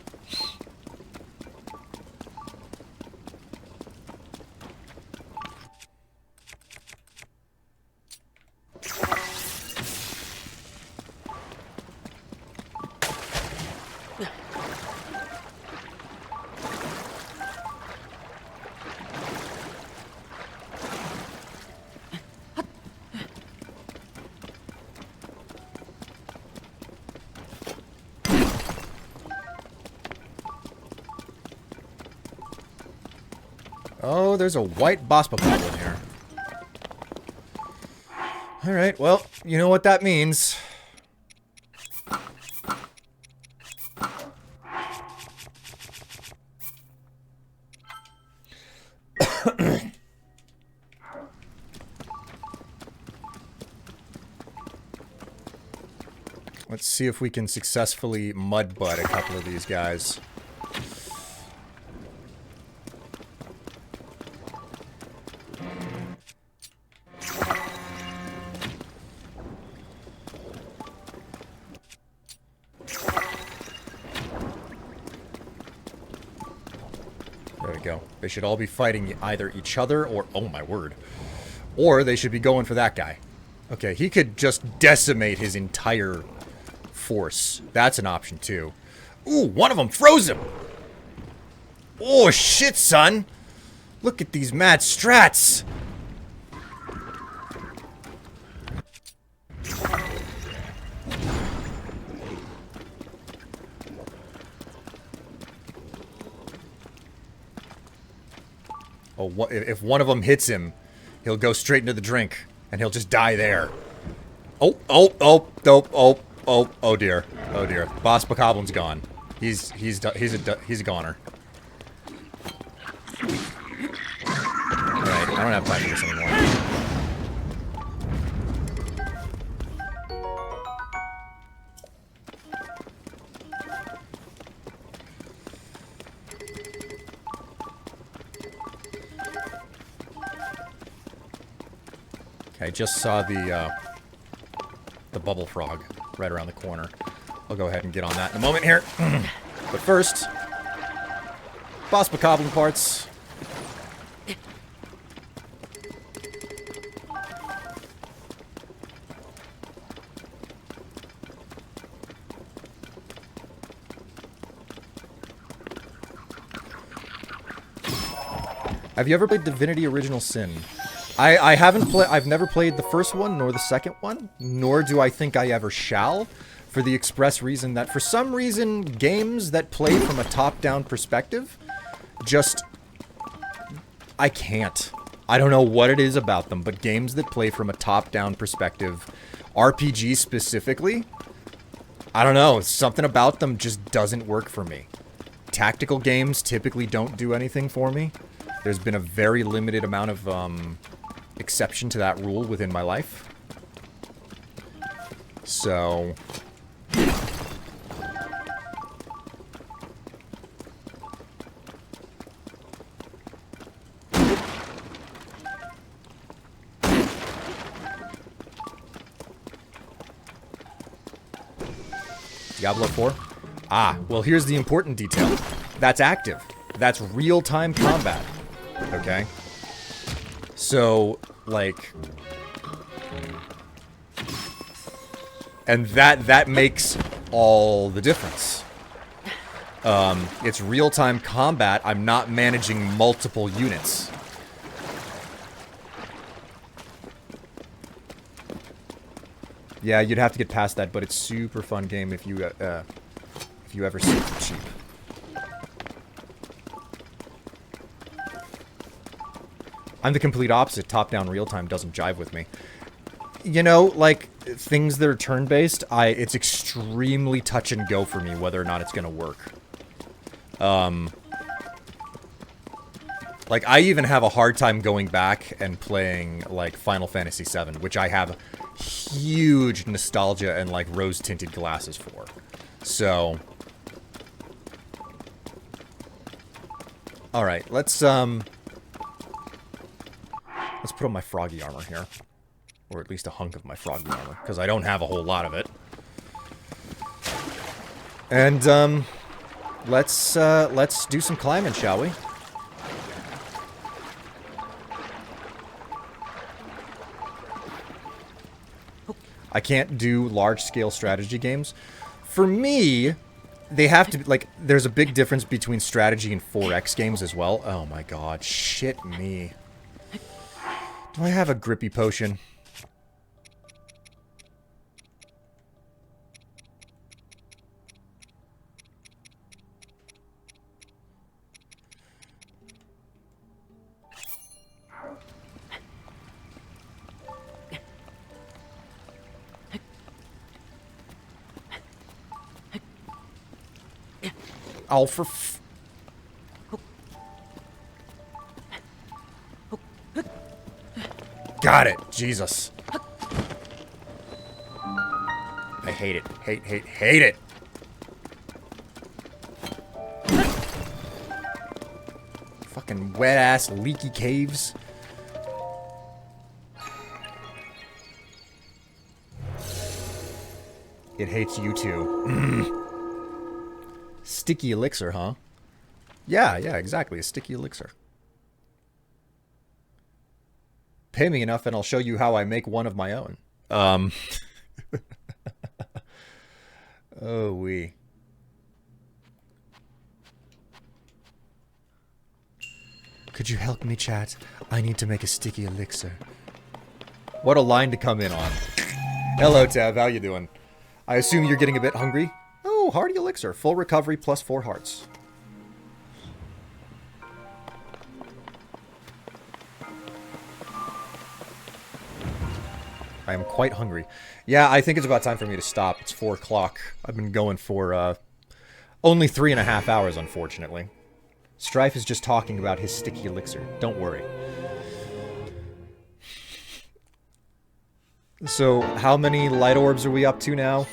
Oh, there's a white Bospapop here. Alright, well, you know what that means. Let's see if we can successfully mudbutt a couple of these guys. There we go. They should all be fighting either each other or... Oh my word. Or they should be going for that guy. Okay, he could just decimate his entire force. That's an option too. Ooh, one of them froze him! Oh shit, son! Look at these mad strats! Oh, if one of them hits him, he'll go straight into the drink, and he'll just die there. Oh, oh, oh, oh, oh, oh, oh dear, oh dear. Boss Bocoblin's gone. He's a goner. Alright, I don't have time for this anymore. I just saw the bubble frog right around the corner. I'll go ahead and get on that in a moment here. But first, Boss Bokoblin parts. Have you ever played Divinity Original Sin? I haven't played. I've never played the first one nor the second one, nor do I think I ever shall, for the express reason that for some reason games that play from a top-down perspective just I can't. I don't know what it is about them, but games that play from a top-down perspective, RPG specifically, I don't know, something about them just doesn't work for me. Tactical games typically don't do anything for me. There's been a very limited amount of exception to that rule within my life. So... Diablo 4? Ah, well here's the important detail. That's active. That's real-time combat. Okay? So, like... And that makes all the difference. It's real-time combat. I'm not managing multiple units. Yeah, you'd have to get past that, but it's super fun game if you ever see it cheap. I'm the complete opposite. Top-down real-time doesn't jive with me. You know, like, things that are turn-based, it's extremely touch and go for me whether or not it's gonna work. Like, I even have a hard time going back and playing, like, Final Fantasy VII, which I have huge nostalgia and, like, rose-tinted glasses for. So... Alright, let's put on my froggy armor here. Or at least a hunk of my froggy armor, because I don't have a whole lot of it. And, let's do some climbing, shall we? I can't do large-scale strategy games. For me, they have to be, like, there's a big difference between strategy and 4X games as well. Oh my god, shit me. Do I have a grippy potion? Oh, for f... Got it! Jesus. I hate it. Hate it! Fucking wet-ass, leaky caves. It hates you too. Sticky elixir, huh? Yeah, exactly. A sticky elixir. Pay me enough and I'll show you how I make one of my own. Oh, wee. Could you help me, chat? I need to make a sticky elixir. What a line to come in on. Hello, Tav. How you doing? I assume you're getting a bit hungry? Oh, hearty elixir. Full recovery plus 4 hearts. I am quite hungry. Yeah, I think it's about time for me to stop. It's 4 o'clock. I've been going for, only 3.5 hours, unfortunately. Strife is just talking about his sticky elixir. Don't worry. So, how many light orbs are we up to now?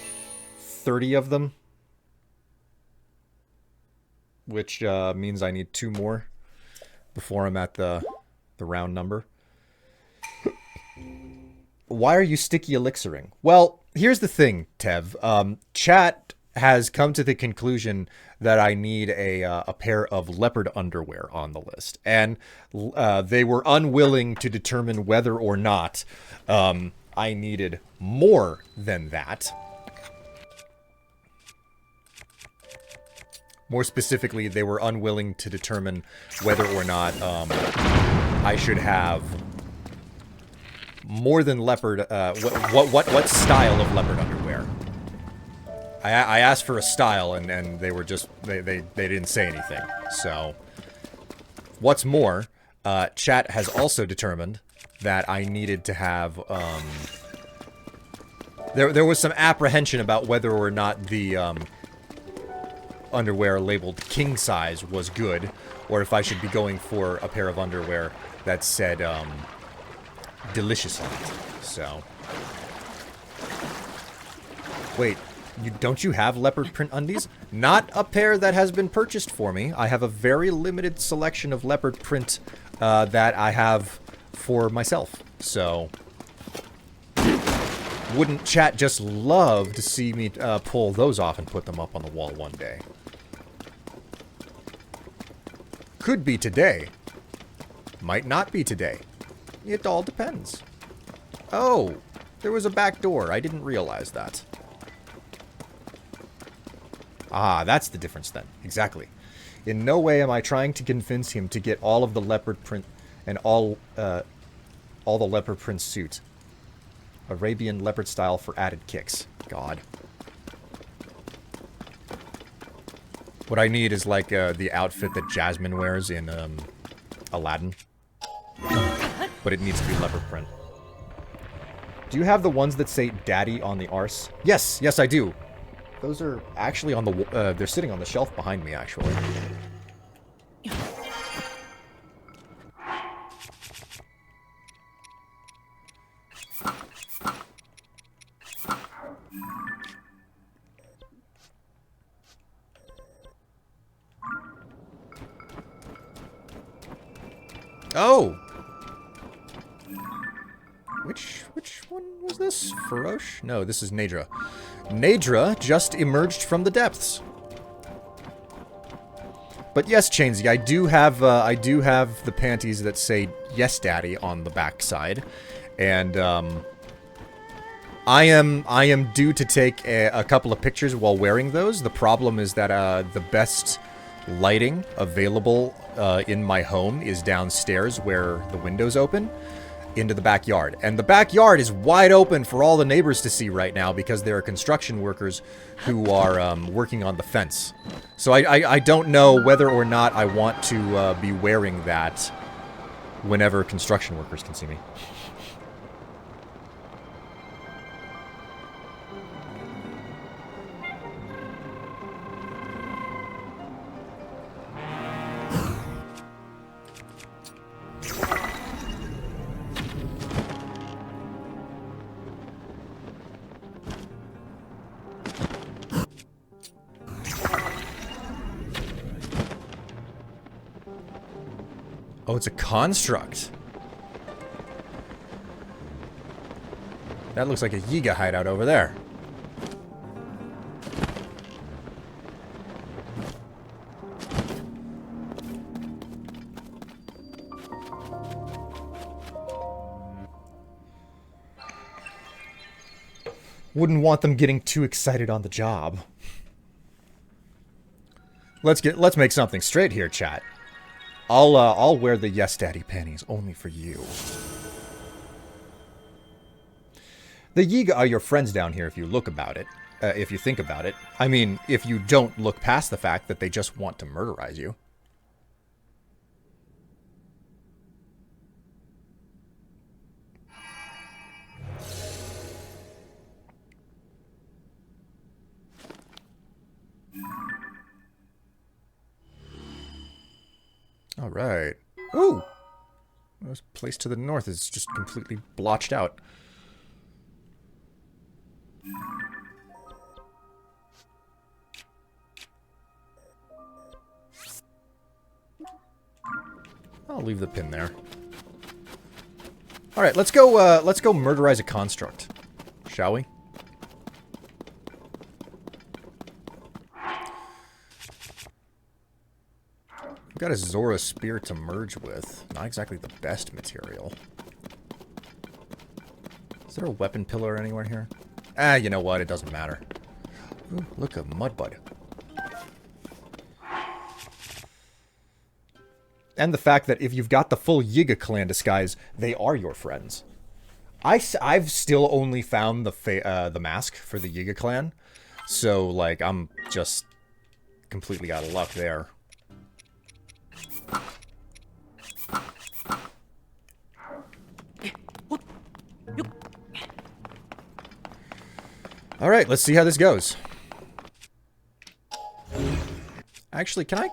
30 of them? Which, means I need 2 more before I'm at the round number. Why are you sticky elixiring? Well, here's the thing, Tev. Chat has come to the conclusion that I need a pair of leopard underwear on the list. And they were unwilling to determine whether or not I needed more than that. More specifically, they were unwilling to determine whether or not I should have more than leopard, what style of leopard underwear. I asked for a style, and they were just, they didn't say anything. So, what's more, chat has also determined that I needed to have, there was some apprehension about whether or not the, underwear labeled king size was good, or if I should be going for a pair of underwear that said, delicious on it. So. Wait, don't you have leopard print undies? Not a pair that has been purchased for me. I have a very limited selection of leopard print that I have for myself. So, wouldn't chat just love to see me pull those off and put them up on the wall one day? Could be today. Might not be today. It all depends. Oh, there was a back door. I didn't realize that. Ah, that's the difference then. Exactly. In no way am I trying to convince him to get all of the leopard print and all the leopard print suit. Arabian leopard style for added kicks. God. What I need is like the outfit that Jasmine wears in Aladdin. But it needs to be leopard print. Do you have the ones that say Daddy on the arse? Yes, yes I do. Those are actually on the, they're sitting on the shelf behind me, actually. Oh! Which one was this? Farosh? No, this is Nadra. Nadra just emerged from the depths. But yes, Chainsy, I do have the panties that say "Yes, Daddy" on the backside, and I am due to take a couple of pictures while wearing those. The problem is that the best lighting available in my home is downstairs where the windows open into the backyard. And the backyard is wide open for all the neighbors to see right now because there are construction workers who are working on the fence. So I don't know whether or not I want to be wearing that whenever construction workers can see me. Oh, it's a construct. That looks like a Yiga hideout over there. Wouldn't want them getting too excited on the job. Let's make something straight here, chat. I'll wear the Yes Daddy panties only for you. The Yiga are your friends down here if you look about it. If you think about it. I mean, if you don't look past the fact that they just want to murderize you. All right. Ooh! This place to the north is just completely blotched out. I'll leave the pin there. All right, let's go murderize a construct, shall we? I've got a Zora spear to merge with. Not exactly the best material. Is there a weapon pillar anywhere here? Ah, you know what? It doesn't matter. Ooh, look, a mudbud. And the fact that if you've got the full Yiga clan disguise, they are your friends. I've still only found the mask for the Yiga clan. So, like, I'm just completely out of luck there. Alright, let's see how this goes. Actually, can I...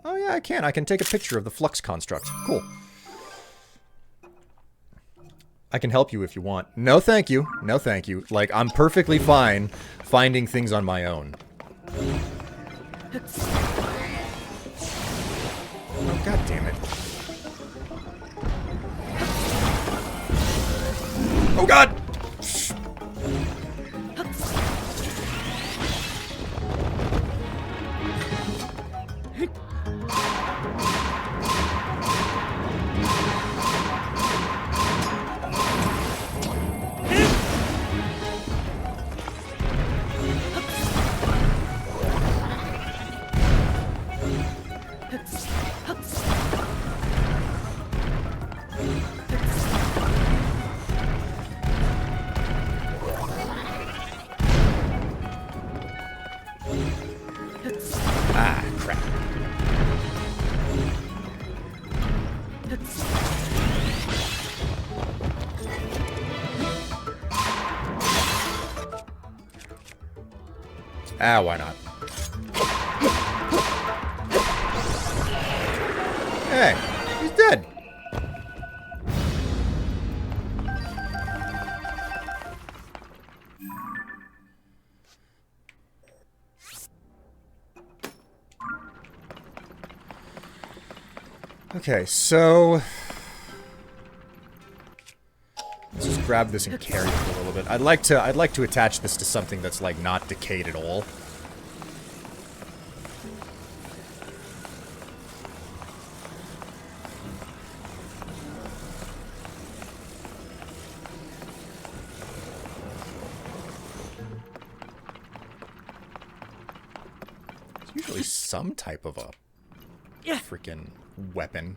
Oh yeah, I can. I can take a picture of the flux construct. Cool. I can help you if you want. No, thank you. No, thank you. Like, I'm perfectly fine finding things on my own. Oh, god damn it. Oh, god! Ah, crap. Ah, why not? Hey, he's dead. Okay, so let's just grab this and carry it for a little bit. I'd like to attach this to something that's like not decayed at all. It's usually some type of a freaking weapon.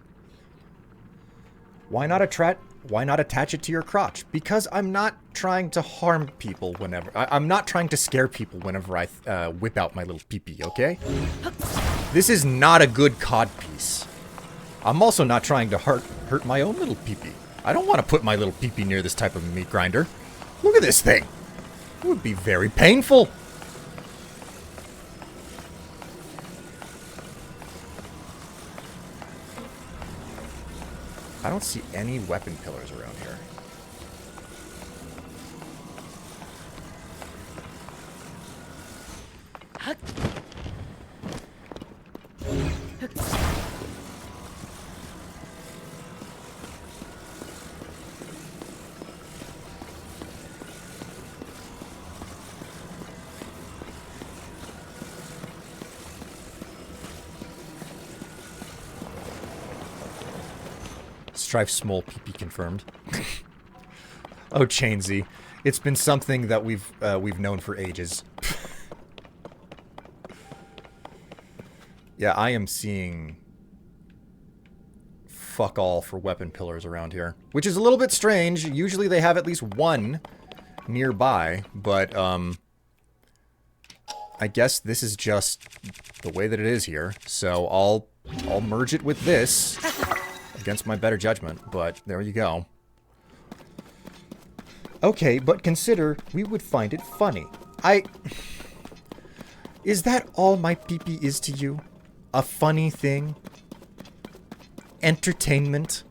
Why not attach it to your crotch? Because I'm not trying to harm people whenever... I'm not trying to scare people whenever I whip out my little pee-pee, okay? This is not a good cod piece. I'm also not trying to hurt my own little pee-pee. I don't want to put my little pee-pee near this type of meat grinder. Look at this thing. It would be very painful. I don't see any weapon pillars around here. Strife small PP confirmed. Oh, Chainsy. It's been something that we've known for ages. Yeah, I am seeing fuck all for weapon pillars around here. Which is a little bit strange. Usually they have at least one nearby, but I guess this is just the way that it is here. So I'll merge it with this. Against my better judgment, but there you go. Okay, but consider we would find it funny. Is that all my pee-pee is to you? A funny thing? Entertainment?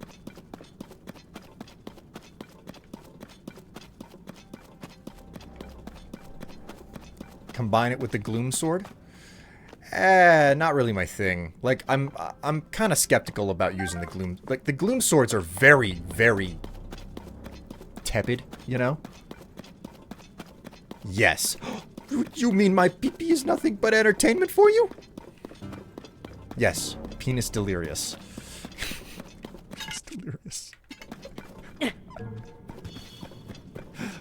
Combine it with the gloom sword? Not really my thing. Like, I'm kind of skeptical about using the gloom... Like, the gloom swords are very, very tepid, you know? Yes. You mean my pee-pee is nothing but entertainment for you? Yes. Penis delirious. Penis delirious.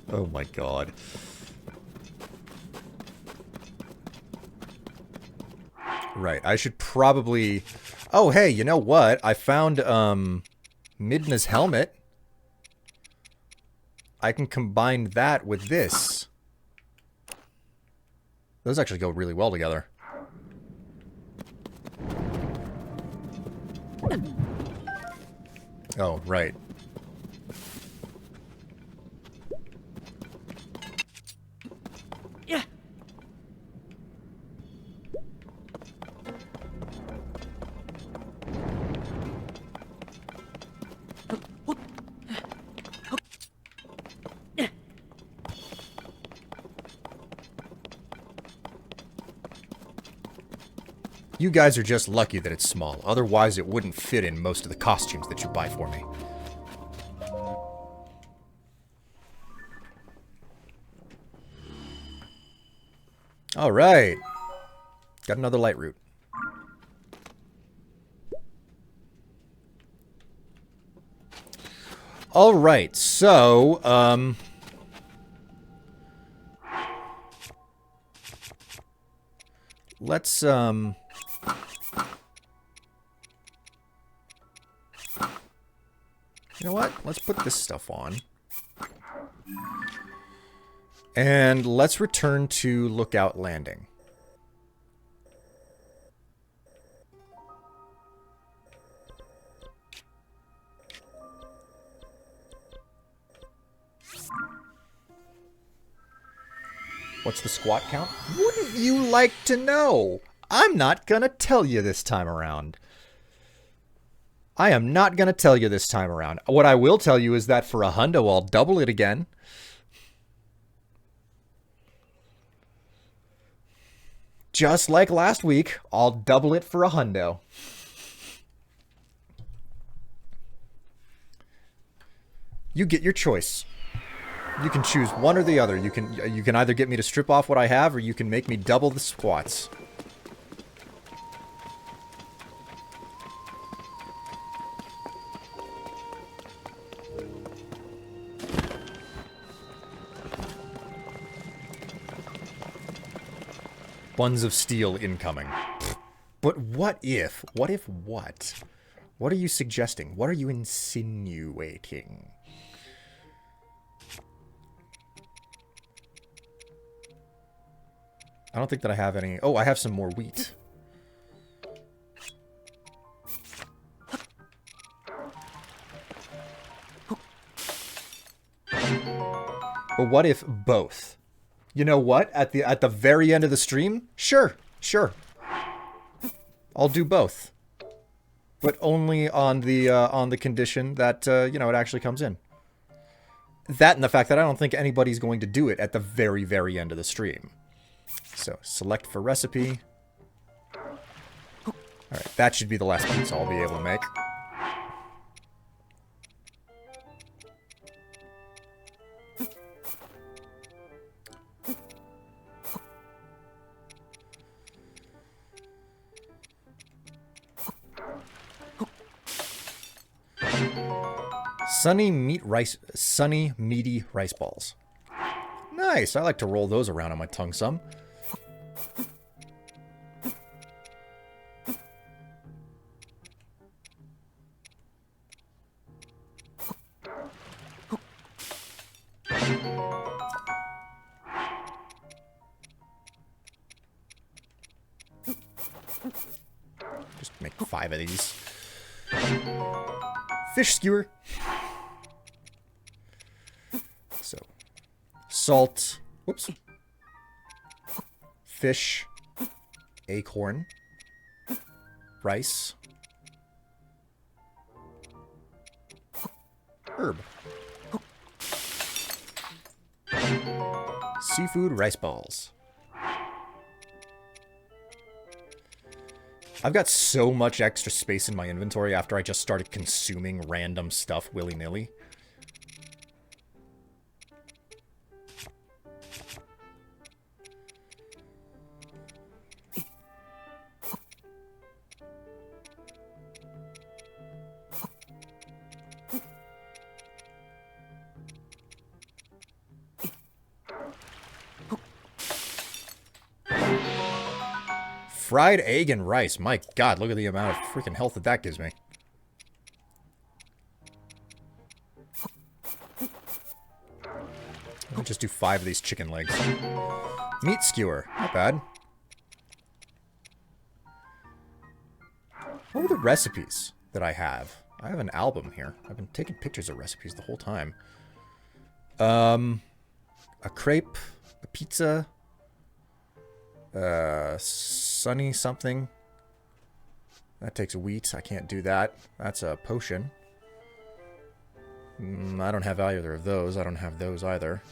Oh my god. Right, I should probably... Oh, hey, you know what? I found, Midna's helmet. I can combine that with this. Those actually go really well together. Oh, right. You guys are just lucky that it's small. Otherwise, it wouldn't fit in most of the costumes that you buy for me. Alright. Got another light route. Alright, so, let's, you know what? Let's put this stuff on. And let's return to Lookout Landing. What's the squat count? Wouldn't you like to know? I'm not gonna tell you this time around. I am not gonna tell you this time around. What I will tell you is that for a hundo, I'll double it again. Just like last week, I'll double it for a hundo. You get your choice. You can choose one or the other. You can either get me to strip off what I have, or you can make me double the squats. Buns of steel incoming. But what if? What if what? What are you suggesting? What are you insinuating? I don't think that I have any... Oh, I have some more wheat. But what if both? You know what? At the very end of the stream? Sure. I'll do both. But only on the condition that, you know, it actually comes in. That and the fact that I don't think anybody's going to do it at the very, very end of the stream. So, select for recipe. Alright, that should be the last pizza I'll be able to make. Sunny meaty rice balls. Nice, I like to roll those around on my tongue some. Just make 5 of these. Fish skewer. So, salt. Whoops. Fish. Acorn. Rice. Herb. Seafood rice balls. I've got so much extra space in my inventory after I just started consuming random stuff willy-nilly. Fried egg and rice. My god, look at the amount of freaking health that gives me. I'll just do 5 of these chicken legs. Meat skewer. Not bad. What were the recipes that I have? I have an album here. I've been taking pictures of recipes the whole time. A crepe. A pizza. Sunny something. That takes wheat. I can't do that. That's a potion. I don't have either of those. I don't have those either.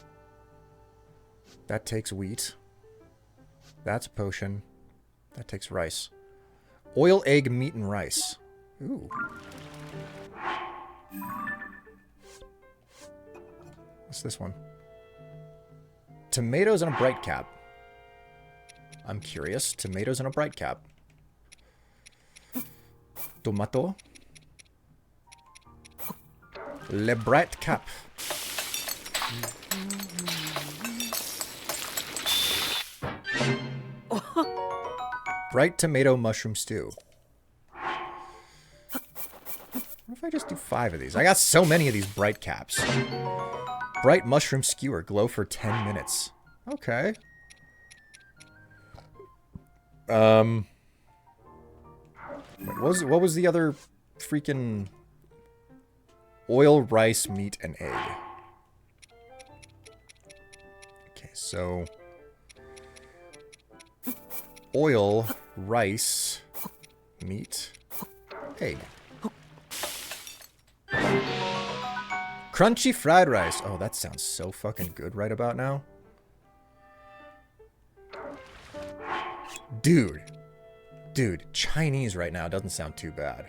That takes wheat. That's a potion. That takes rice. Oil, egg, meat, and rice. Ooh. What's this one? Tomatoes and a bright cap. I'm curious. Tomatoes and a bright cap. Tomato. Le bright cap. Bright tomato mushroom stew. What if I just do 5 of these? I got so many of these bright caps. Bright mushroom skewer. Glow for 10 minutes. Okay. Wait, what was the other freaking... Oil, rice, meat, and egg. Okay, so... Oil, rice, meat, egg. Crunchy fried rice. Oh, that sounds so fucking good right about now. Dude. Dude, Chinese right now doesn't sound too bad.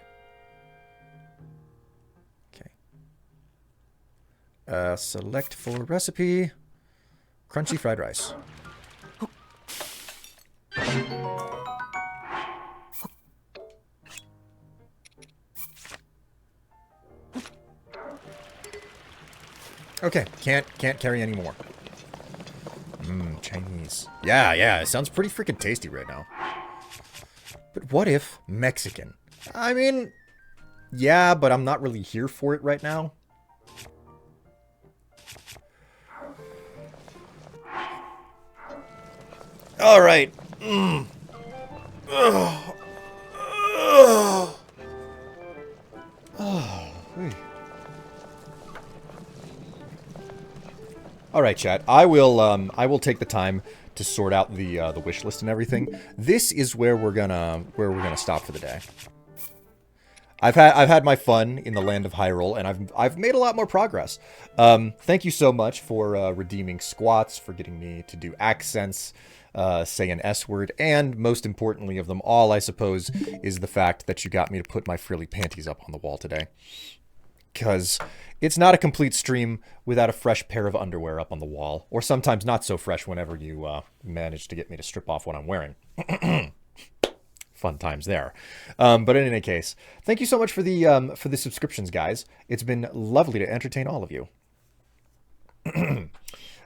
Okay. Select for recipe. Crunchy fried rice. Okay, can't carry any more. Chinese. Yeah, it sounds pretty freaking tasty right now. But what if Mexican? I mean, yeah, but I'm not really here for it right now. All right. All right, chat. I will take the time to sort out the wish list and everything. This is where we're gonna stop for the day. I've had my fun in the land of Hyrule, and I've made a lot more progress. Thank you so much for redeeming squats, for getting me to do accents, say an S word, and most importantly of them all, I suppose, is the fact that you got me to put my frilly panties up on the wall today. Because it's not a complete stream without a fresh pair of underwear up on the wall, or sometimes not so fresh whenever you manage to get me to strip off what I'm wearing. Fun times there. But in any case, thank you so much for the subscriptions, guys. It's been lovely to entertain all of you.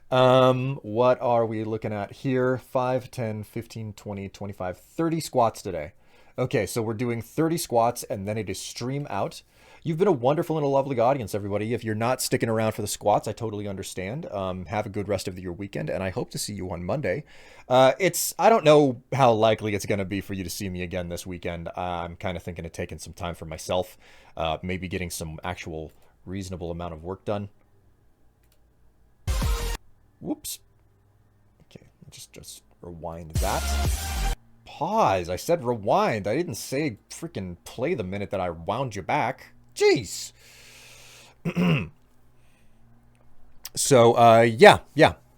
What are we looking at here? 5, 10, 15, 20, 25, 30 squats today. Okay, so we're doing 30 squats, and then it is stream out. You've been a wonderful and a lovely audience, everybody. If you're not sticking around for the squats, I totally understand. Have a good rest of your weekend, and I hope to see you on Monday. I don't know how likely it's going to be for you to see me again this weekend. I'm kind of thinking of taking some time for myself, maybe getting some actual reasonable amount of work done. Whoops. Okay, just rewind that. Pause. I said rewind. I didn't say freaking play the minute that I wound you back. Jeez. So, yeah.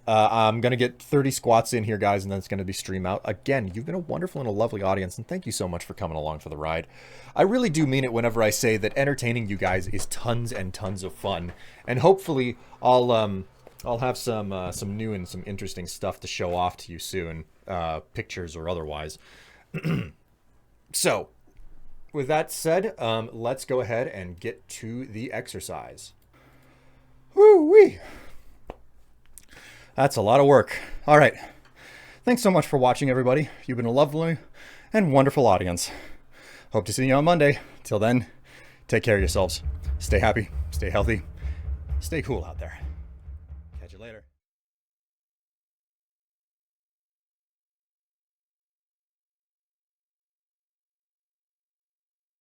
I'm going to get 30 squats in here, guys, and then it's going to be stream out. Again, you've been a wonderful and a lovely audience, and thank you so much for coming along for the ride. I really do mean it whenever I say that entertaining you guys is tons and tons of fun. And hopefully, I'll have some new and some interesting stuff to show off to you soon, pictures or otherwise. So, with that said, let's go ahead and get to the exercise. Woo-wee! That's a lot of work. All right. Thanks so much for watching, everybody. You've been a lovely and wonderful audience. Hope to see you on Monday. Till then, take care of yourselves. Stay happy, stay healthy, stay cool out there. Catch you later.